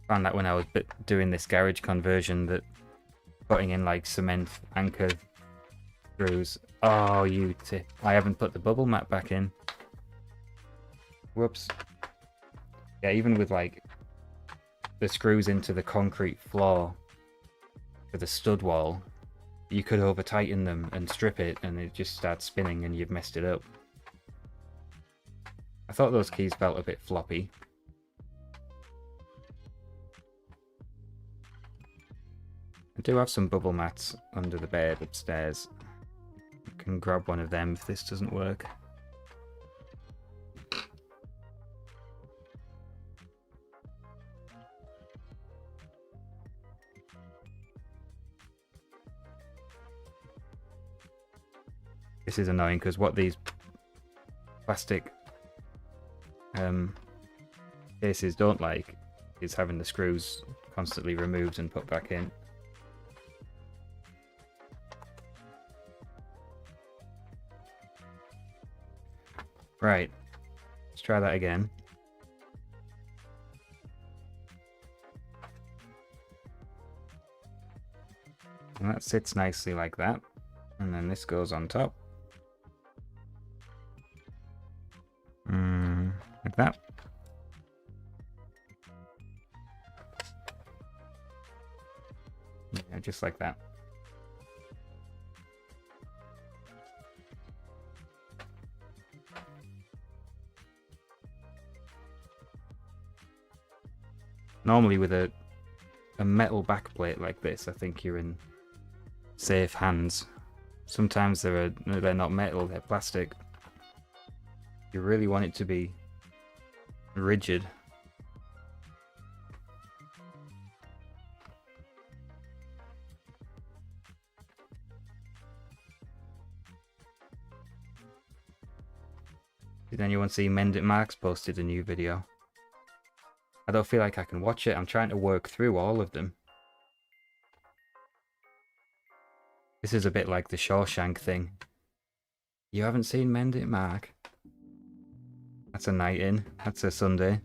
Found that when I was doing this garage conversion, that putting in like cement anchor screws. Oh, you tip. I haven't put the bubble mat back in. Whoops. Yeah, even with like the screws into the concrete floor for the stud wall, you could over tighten them and strip it and it just starts spinning and you've messed it up. I thought those keys felt a bit floppy. I do have some bubble mats under the bed upstairs. I can grab one of them if this doesn't work. This is annoying because what these plastic cases don't like is having the screws constantly removed and put back in. Right, let's try that again. And that sits nicely like that. And then this goes on top. Like that. Yeah, just like that. Normally with a metal backplate like this, I think you're in safe hands. Sometimes they're not metal, they're plastic. You really want it to be rigid. Did anyone see Mend It Marks posted a new video? I don't feel like I can watch it. I'm trying to work through all of them. This is a bit like the Shawshank thing. You haven't seen Mend It, Mark? That's a night in. That's a Sunday.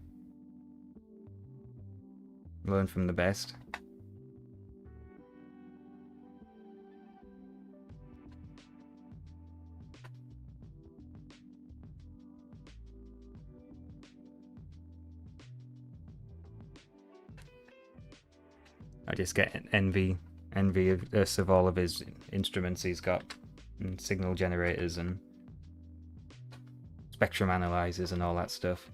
Learn from the best. I just get envious of all of his instruments he's got, and signal generators and spectrum analyzers and all that stuff.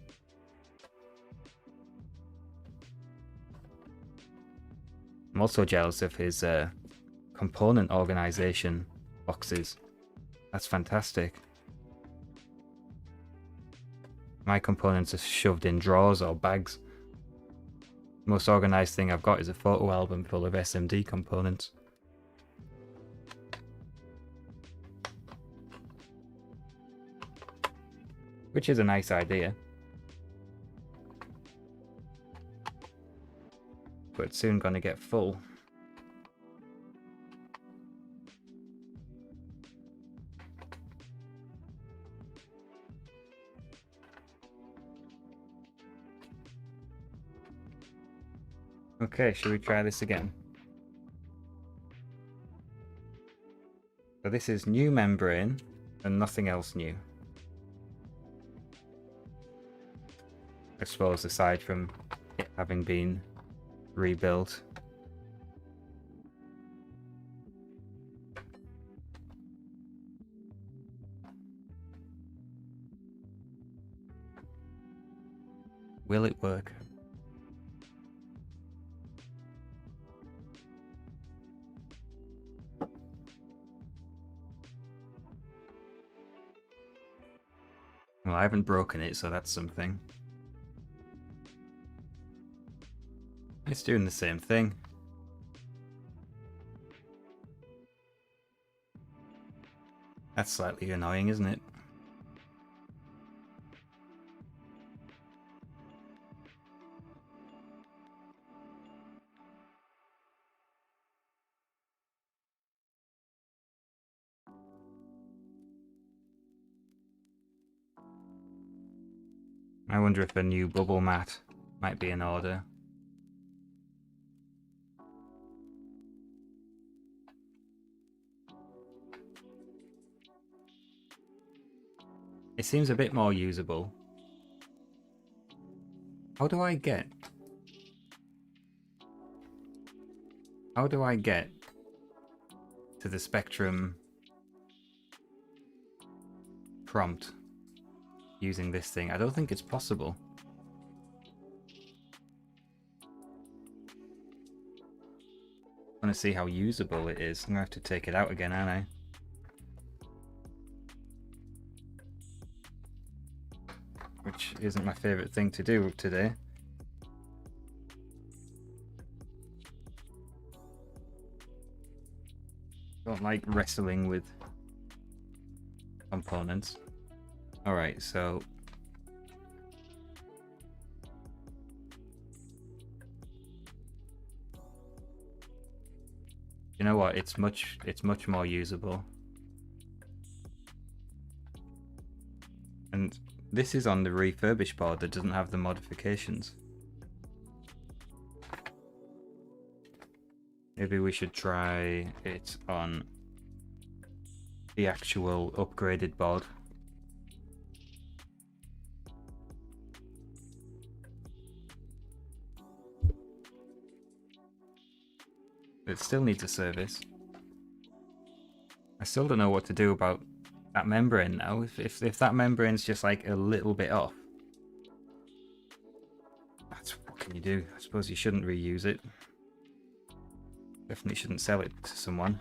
I'm also jealous of his component organization boxes. That's fantastic. My components are shoved in drawers or bags. The most organized thing I've got is a photo album full of SMD components. Which is a nice idea. But it's soon gonna get full. Okay, should we try this again? So this is new membrane and nothing else new. I suppose aside from it having been rebuilt. Will it work? Well, I haven't broken it, so that's something. It's doing the same thing. That's slightly annoying, isn't it? I wonder if a new bubble mat might be in order. It seems a bit more usable. How do I get to the Spectrum prompt using this thing? I don't think it's possible. I want to see how usable it is. I'm gonna have to take it out again, aren't I? Which isn't my favourite thing to do today. Don't like wrestling with components. Alright, so you know what? It's much more usable. And this is on the refurbished board that doesn't have the modifications. Maybe we should try it on the actual upgraded board. It still needs a service. I still don't know what to do about that membrane now. If that membrane's just like a little bit off, what can you do? I suppose you shouldn't reuse it. Definitely shouldn't sell it to someone.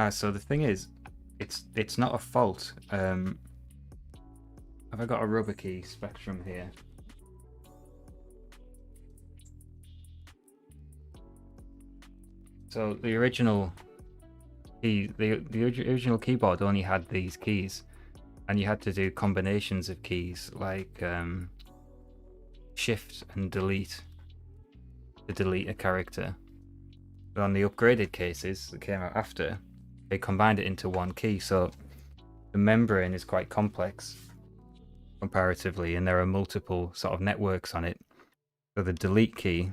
So the thing is, it's not a fault. Have I got a rubber key Spectrum here? So the original the original keyboard only had these keys, and you had to do combinations of keys like shift and delete to delete a character. But on the upgraded cases that came out after, they combined it into one key, so the membrane is quite complex comparatively, and there are multiple sort of networks on it. So the delete key,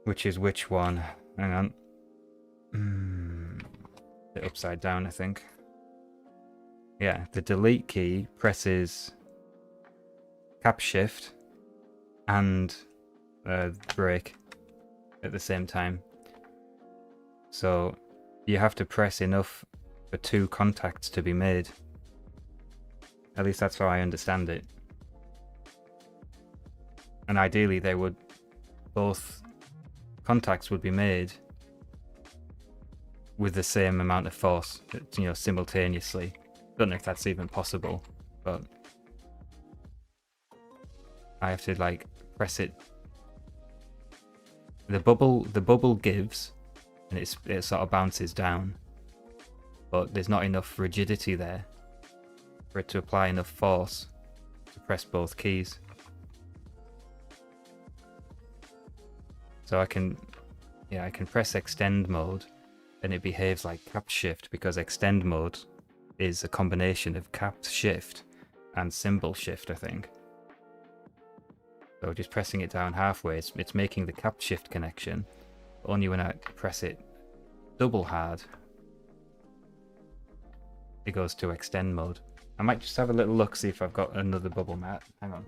which is which one? Hang on. It's upside down, I think. Yeah, the delete key presses cap shift and break at the same time. So you have to press enough for 2 contacts to be made. At least that's how I understand it. And ideally they would, both contacts would be made with the same amount of force, you know, simultaneously. Don't know if that's even possible, but I have to like press it. The bubble gives, and it sort of bounces down, but there's not enough rigidity there for it to apply enough force to press both keys. So I can press extend mode, and it behaves like capped shift, because extend mode is a combination of capped shift and symbol shift, I think. So just pressing it down halfway, it's making the capped shift connection. Only when I press it double hard, it goes to extend mode. I might just have a little look, see if I've got another bubble mat. Hang on.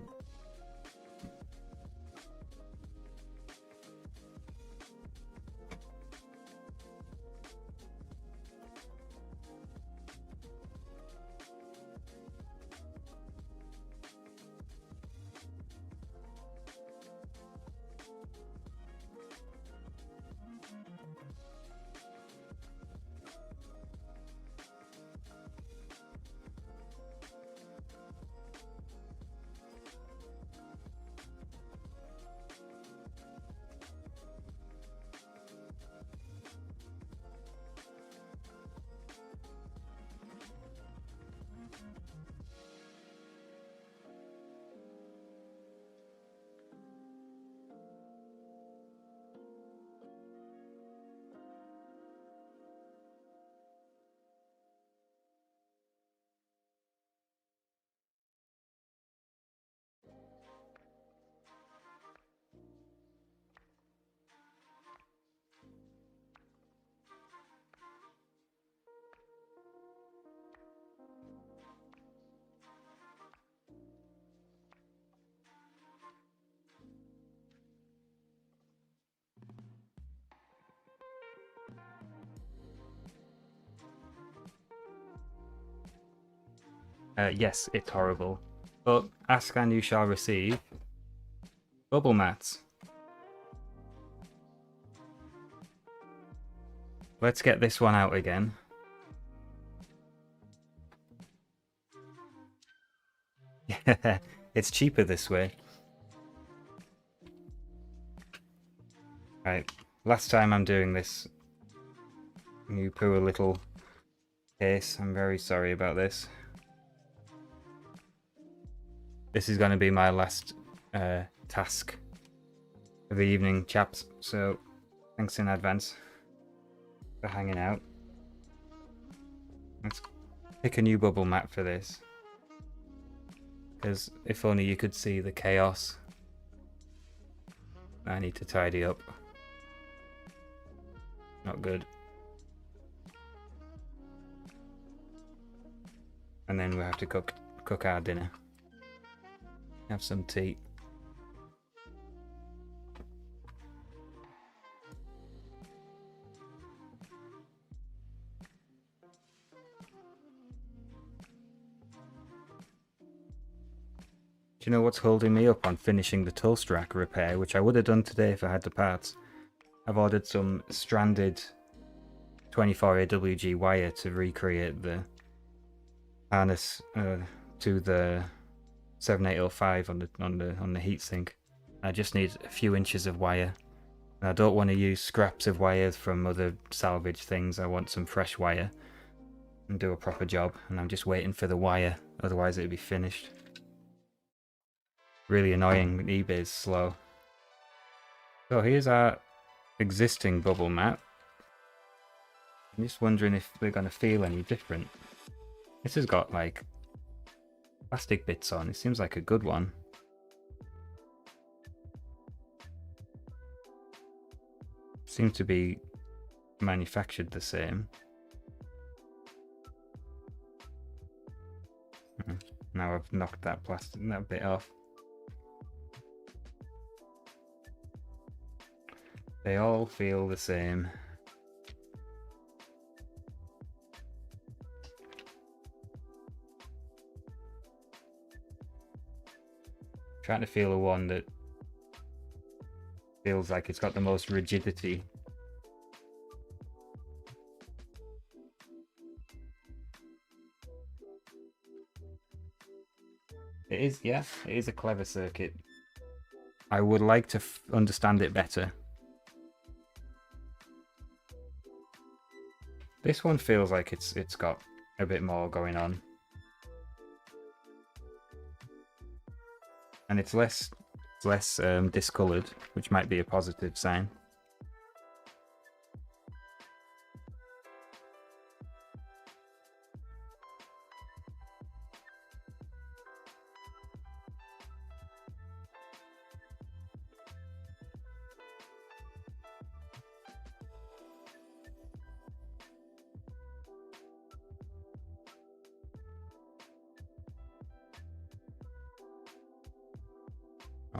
Yes, it's horrible. But ask and you shall receive. Bubble mats. Let's get this one out again. Yeah, it's cheaper this way. Right, last time I'm doing this new poor little case. I'm very sorry about this. This is going to be my last task of the evening, chaps. So thanks in advance for hanging out. Let's pick a new bubble mat for this, because if only you could see the chaos I need to tidy up. Not good. And then we have to cook our dinner. Have some tea. Do you know what's holding me up on finishing the toast rack repair, which I would have done today if I had the parts? I've ordered some stranded 24 AWG wire to recreate the harness to the 7805 on the heatsink. I just need a few inches of wire, I don't want to use scraps of wire from other salvage things. I want some fresh wire and do a proper job. And I'm just waiting for the wire, otherwise it'll be finished. Really annoying, eBay's slow. So here's our existing bubble mat. I'm just wondering if they're going to feel any different. This has got like plastic bits on. It seems like a good one. Seems to be manufactured the same. Now I've knocked that bit off. They all feel the same. Trying to feel the one that feels like it's got the most rigidity. It is, yeah, it is a clever circuit. I would like to understand it better. This one feels like it's got a bit more going on. And it's less discolored, which might be a positive sign.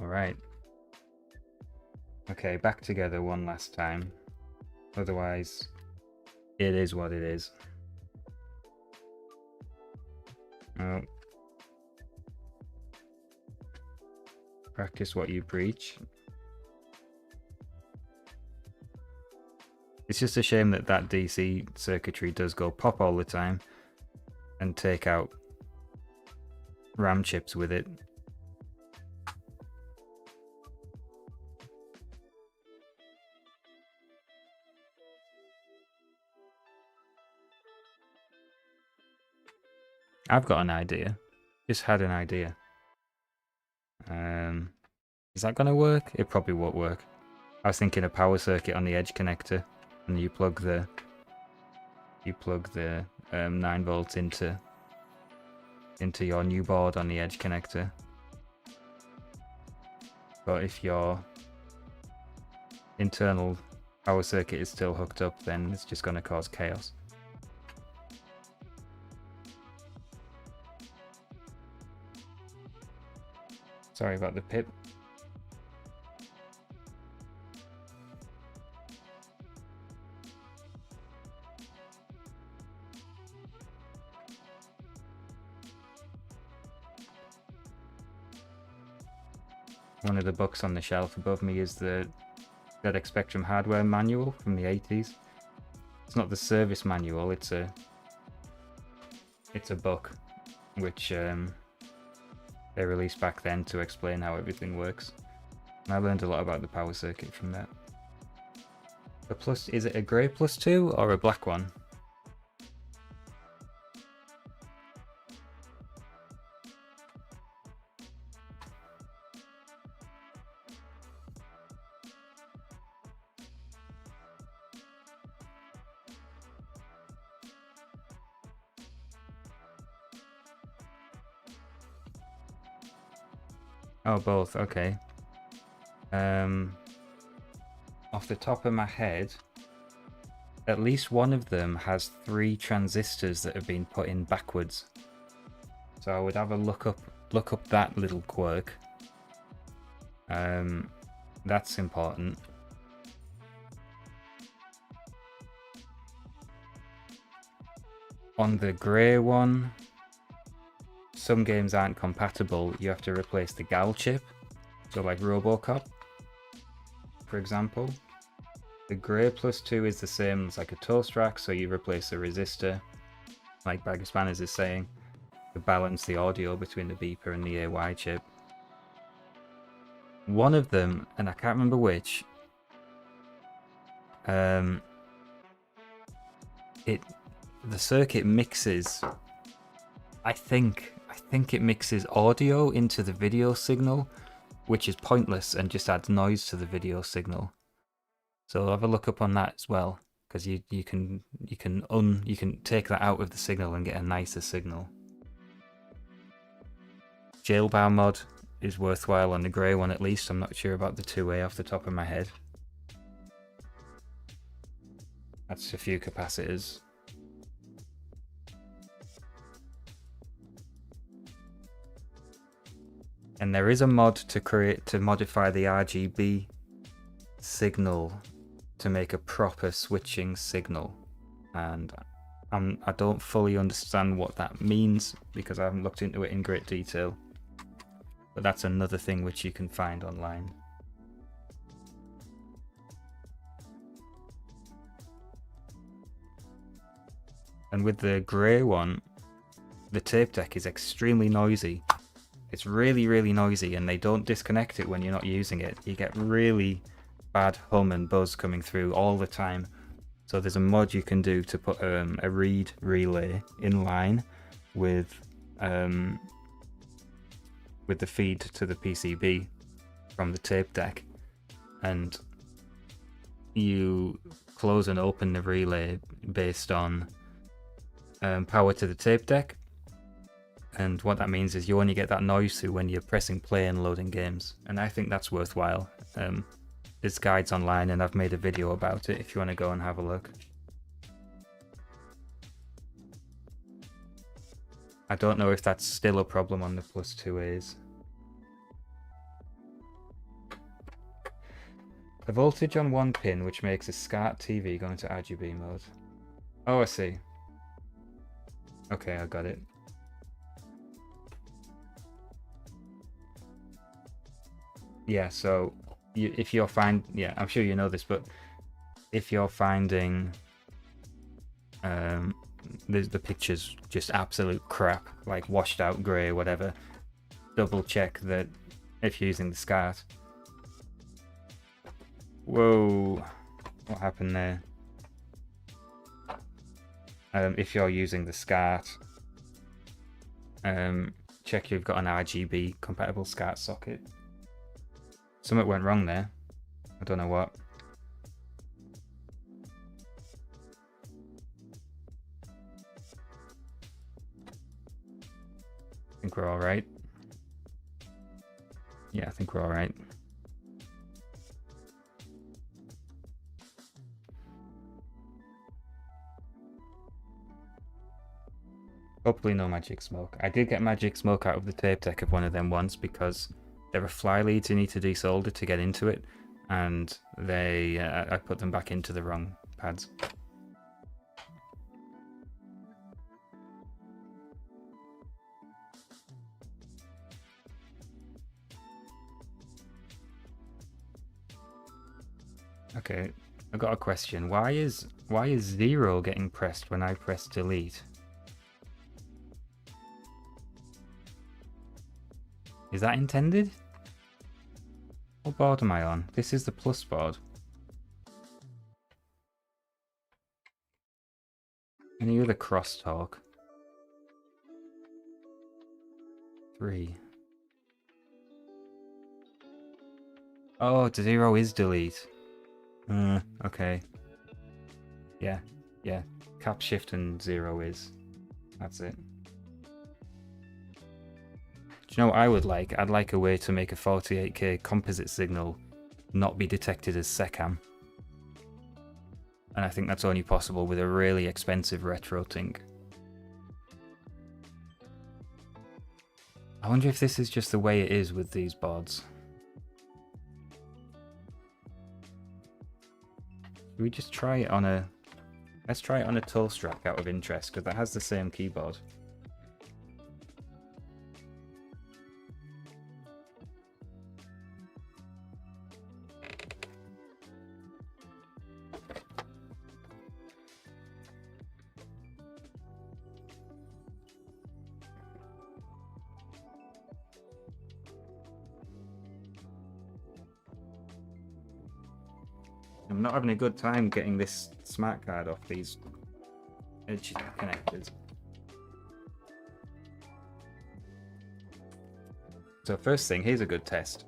All right. Okay, back together one last time. Otherwise, it is what it is. Oh. Practice what you preach. It's just a shame that that DC circuitry does go pop all the time and take out RAM chips with it. I've got an idea. Just had an idea. Is that going to work? It probably won't work. I was thinking a power circuit on the edge connector, and you plug the 9 volts into your new board on the edge connector. But if your internal power circuit is still hooked up, then it's just going to cause chaos. Sorry about the pip. One of the books on the shelf above me is the ZX Spectrum hardware manual from the 80s. It's not the service manual, it's a book which they released back then to explain how everything works. And I learned a lot about the power circuit from that. The plus, is it a grey +2 or a black one? Oh, both, okay. Off the top of my head, at least one of them has 3 transistors that have been put in backwards. So I would have a look up that little quirk. That's important. On the grey one, some games aren't compatible. You have to replace the GAL chip, so like Robocop, for example. The grey +2 is the same as like a toast rack, so you replace the resistor, like Bag of Spanners is saying, to balance the audio between the beeper and the AY chip. One of them, and I can't remember which, The circuit mixes. I think it mixes audio into the video signal, which is pointless and just adds noise to the video signal. So have a look up on that as well, because you can take that out of the signal and get a nicer signal. Jailbar mod is worthwhile on the grey one at least. I'm not sure about the 2A off the top of my head. That's a few capacitors. And there is a mod to modify the RGB signal to make a proper switching signal, and I don't fully understand what that means because I haven't looked into it in great detail, but that's another thing which you can find online. And with the grey one, the tape deck is extremely noisy. It's really, really noisy, and they don't disconnect it when you're not using it. You get really bad hum and buzz coming through all the time. So there's a mod you can do to put a read relay in line with the feed to the PCB from the tape deck, and you close and open the relay based on power to the tape deck. And what that means is you only get that noise through when you're pressing play and loading games. And I think that's worthwhile. There's guides online and I've made a video about it if you want to go and have a look. I don't know if that's still a problem on the Plus 2As. A voltage on one pin which makes a SCART TV go into RGB mode. Oh, I see. Okay, I got it. Yeah, so if you're I'm sure you know this, but if you're finding the picture's just absolute crap, like washed out grey, whatever, double check that if you're using the SCART. Whoa, what happened there? If you're using the SCART, check you've got an RGB compatible SCART socket. Something went wrong there. I don't know what. I think we're all right. Yeah, I think we're all right. Hopefully no magic smoke. I did get magic smoke out of the tape deck of one of them once because there are fly leads you need to desolder to get into it, and I put them back into the wrong pads. Okay, I got a question. Why is 0 getting pressed when I press delete? Is that intended? What board am I on? This is the plus board. Any other crosstalk? 3. Oh, 0 is delete. Okay. Yeah. Cap, shift, and 0 is. That's it. Do you know what I would like? I'd like a way to make a 48K composite signal not be detected as SECAM. And I think that's only possible with a really expensive RetroTink. I wonder if this is just the way it is with these boards. Should we just try it on a... Let's try it on a Telstra out of interest, because that has the same keyboard. I'm not having a good time getting this smart card off these edge connectors. So first thing, here's a good test.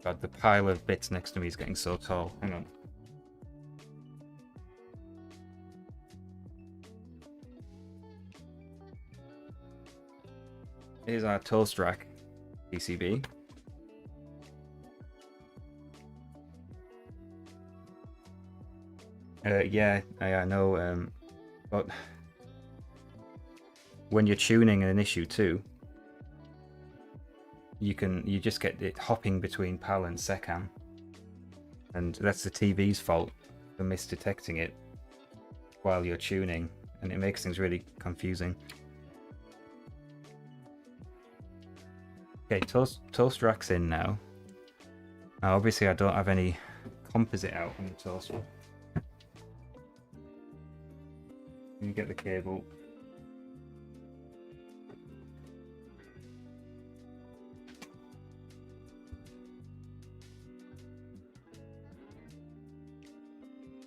God, the pile of bits next to me is getting so tall. Hang on. Here's our toast rack PCB. Yeah, I know, but when you're tuning an issue too, you just get it hopping between PAL and SECAM, and that's the TV's fault for misdetecting it while you're tuning, and it makes things really confusing. Okay, toast rack's in now. Now obviously I don't have any composite out on the toaster. You get the cable.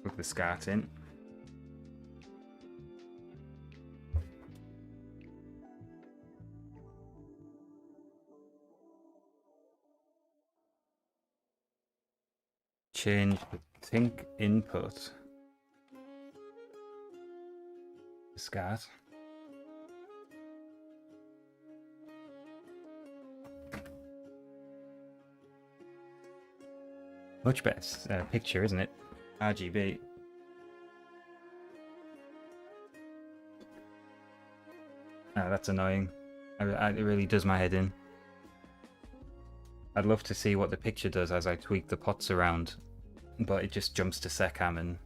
With the SCART in. Change the Tink input. The SCART. Much better picture, isn't it? RGB. Oh, that's annoying. It really does my head in. I'd love to see what the picture does as I tweak the pots around, but it just jumps to SECAM and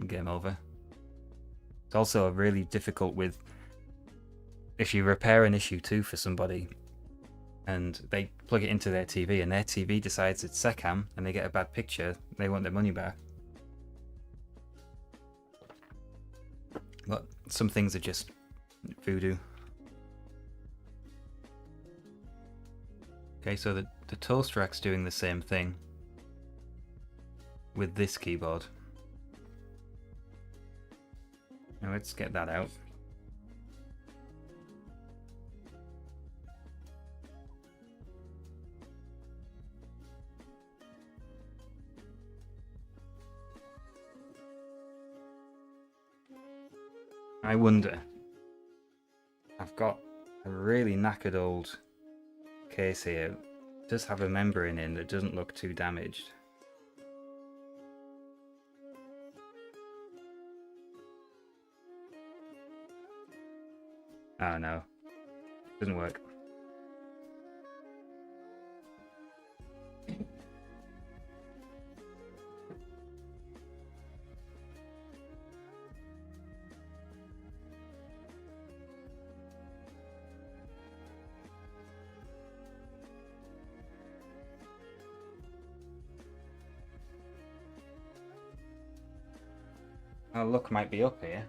game over. It's also really difficult with if you repair an issue too for somebody and they plug it into their TV and their TV decides it's SECAM and they get a bad picture, they want their money back. But some things are just voodoo. Okay, so the toast rack's doing the same thing with this keyboard. Now let's get that out. I wonder, I've got a really knackered old case here. It does have a membrane in that doesn't look too damaged. Oh no, doesn't work. Our luck might be up here.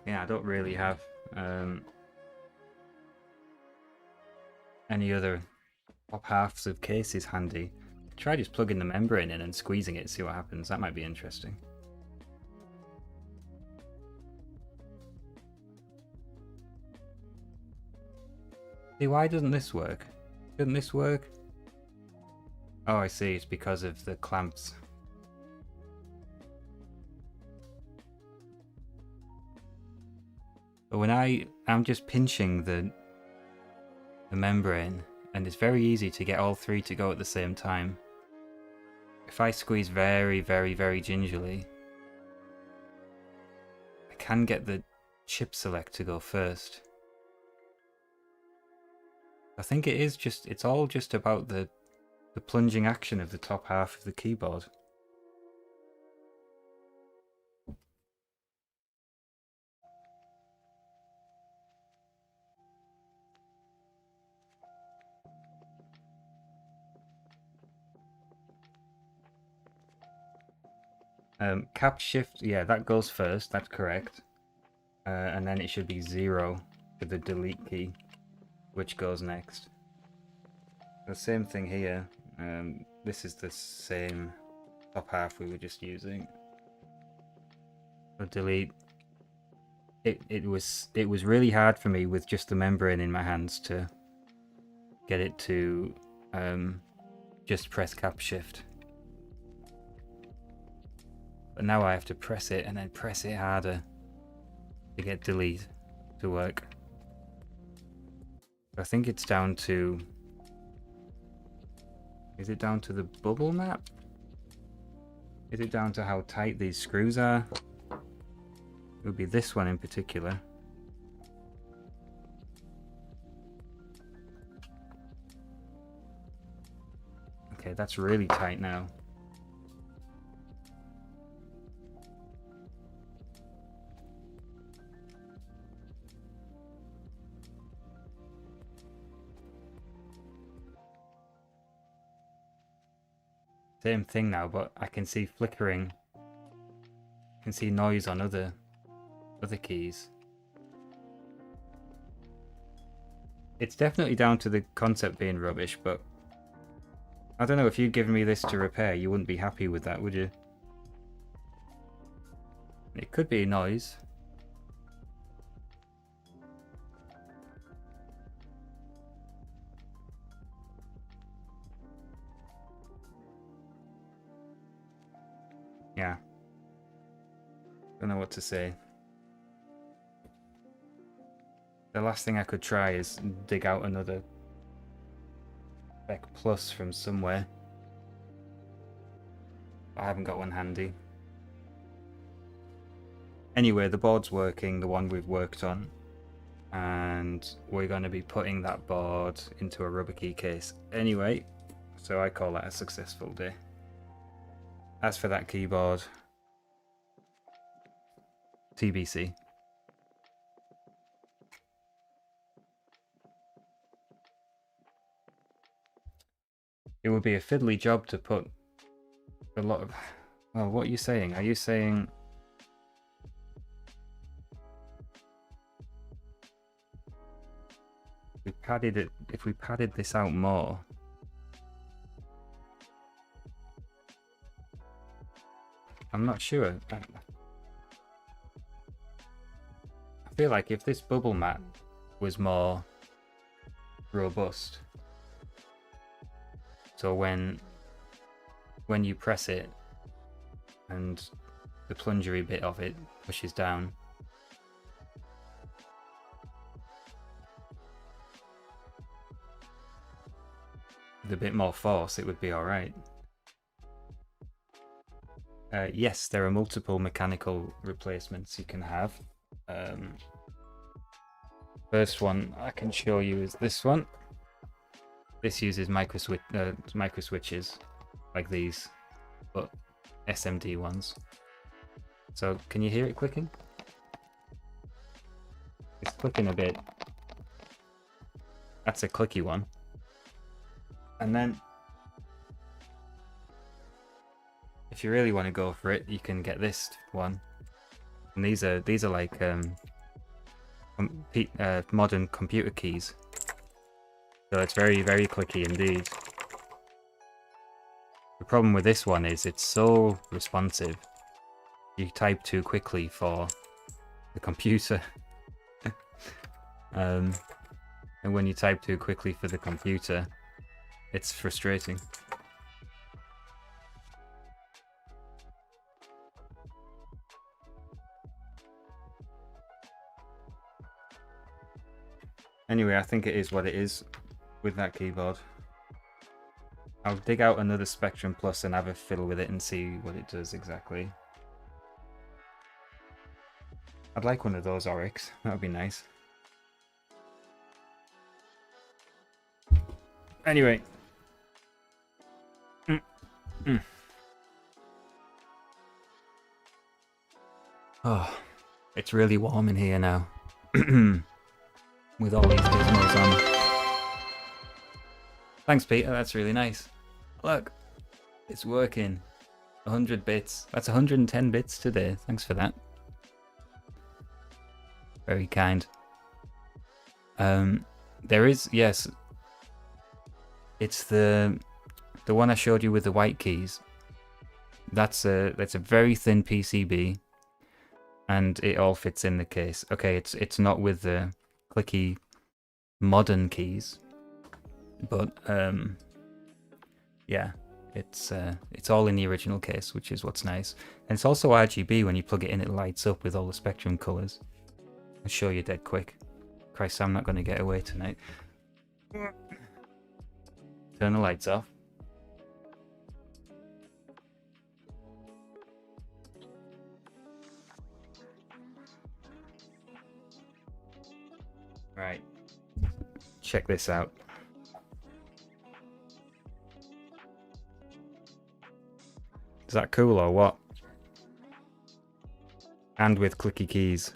Yeah, I don't really have any other top halves of cases handy. Try just plugging the membrane in and squeezing it, see what happens. That might be interesting. See, why doesn't this work? Doesn't this work? Oh, I see. It's because of the clamps. But when I'm just pinching the membrane, and it's very easy to get all three to go at the same time. If I squeeze very, very, very gingerly, I can get the chip select to go first. I think it's all just about the plunging action of the top half of the keyboard. Cap shift, yeah, that goes first, that's correct. And then it should be 0 with the delete key, which goes next. The same thing here. This is the same top half we were just using. So delete. It was really hard for me with just the membrane in my hands to get it to just press cap shift. But now I have to press it and then press it harder to get delete to work. I think it's down to... Is it down to the bubble map? Is it down to how tight these screws are? It would be this one in particular. Okay, that's really tight now. Same thing now, but I can see flickering. I can see noise on other keys. It's definitely down to the concept being rubbish, but I don't know, if you'd given me this to repair, you wouldn't be happy with that, would you? It could be noise. Yeah. Don't know what to say. The last thing I could try is dig out another Spec Plus from somewhere. I haven't got one handy. Anyway, the board's working, the one we've worked on. And we're going to be putting that board into a rubber key case anyway. So I call that a successful day. As for that keyboard, TBC. It would be a fiddly job to put a lot of... Well, what are you saying? Are you saying... We padded it... If we padded this out more... I'm not sure. I feel like if this bubble mat was more robust, so when you press it and the plungery bit of it pushes down, with a bit more force, it would be alright. Yes, there are multiple mechanical replacements you can have. First one I can show you is this one. This uses micro switches like these, but SMD ones. So can you hear it clicking? It's clicking a bit. That's a clicky one. And then if you really want to go for it, you can get this one. And these are like modern computer keys. So it's very, very clicky indeed. The problem with this one is it's so responsive. You type too quickly for the computer. And when you type too quickly for the computer, it's frustrating. Anyway, I think it is what it is with that keyboard. I'll dig out another Spectrum Plus and have a fiddle with it and see what it does exactly. I'd like one of those Oryx, that would be nice. Anyway. Oh, it's really warm in here now. With all these gizmos on. Thanks, Peter, that's really nice. Look, it's working. 100 bits. That's 110 bits today. Thanks for that. Very kind. There is, yes. It's the one I showed you with the white keys. That's a very thin PCB, and it all fits in the case. Okay, it's not with the clicky modern keys, but yeah, it's all in the original case, which is what's nice. And it's also RGB. When you plug it in, it lights up with all the spectrum colors. I'll show you dead quick. Christ, I'm not going to get away tonight. Turn the lights off. Right. Check this out. Is that cool or what? And with clicky keys.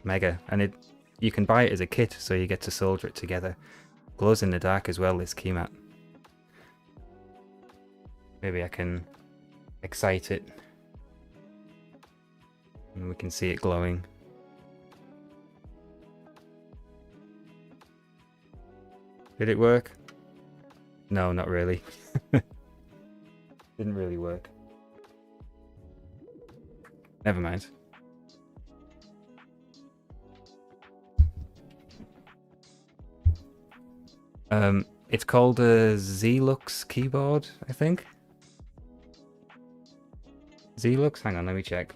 Mega. And you can buy it as a kit, so you get to solder it together. Glows in the dark as well, this key mat. Maybe I can excite it. And we can see it glowing. Did it work? No, not really. Didn't really work. Never mind. It's called a Zelux keyboard, I think. Zelux? Hang on, let me check.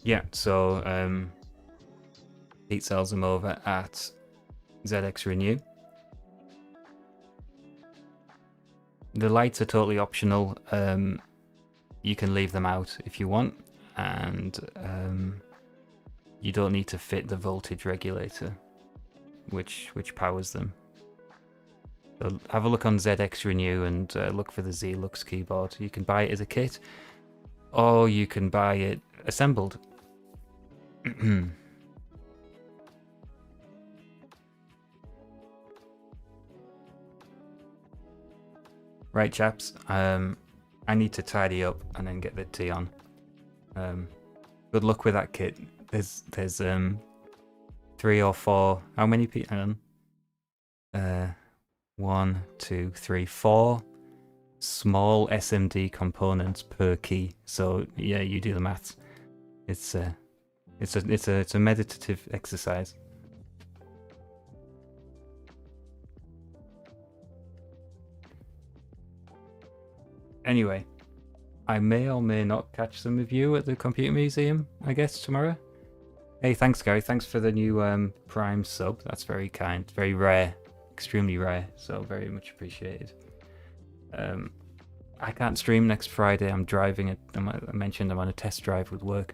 Yeah, so Pete sells them over at ZX Renew. The lights are totally optional. You can leave them out if you want, and you don't need to fit the voltage regulator, which powers them. So have a look on ZX Renew and look for the Zelux keyboard. You can buy it as a kit, or you can buy it assembled. Right, chaps. I need to tidy up and then get the tea on. Good luck with that kit. There's 3 or 4. How many people? 1, 2, 3, 4 small SMD components per key. So yeah, you do the maths. It's a meditative exercise. Anyway, I may or may not catch some of you at the Computer Museum, I guess, tomorrow. Hey, thanks, Gary. Thanks for the new Prime sub. That's very kind. Very rare. Extremely rare. So very much appreciated. I can't stream next Friday. I'm driving it. I mentioned I'm on a test drive with work.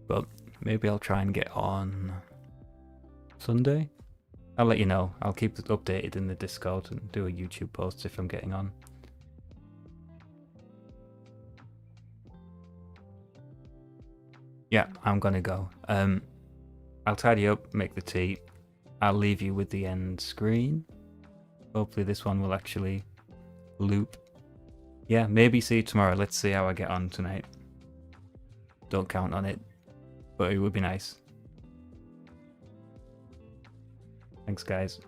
But maybe I'll try and get on Sunday. I'll let you know. I'll keep it updated in the Discord and do a YouTube post if I'm getting on. Yeah, I'm gonna go. I'll tidy up, make the tea. I'll leave you with the end screen. Hopefully this one will actually loop. Yeah, maybe see you tomorrow. Let's see how I get on tonight. Don't count on it, but it would be nice. Thanks, guys.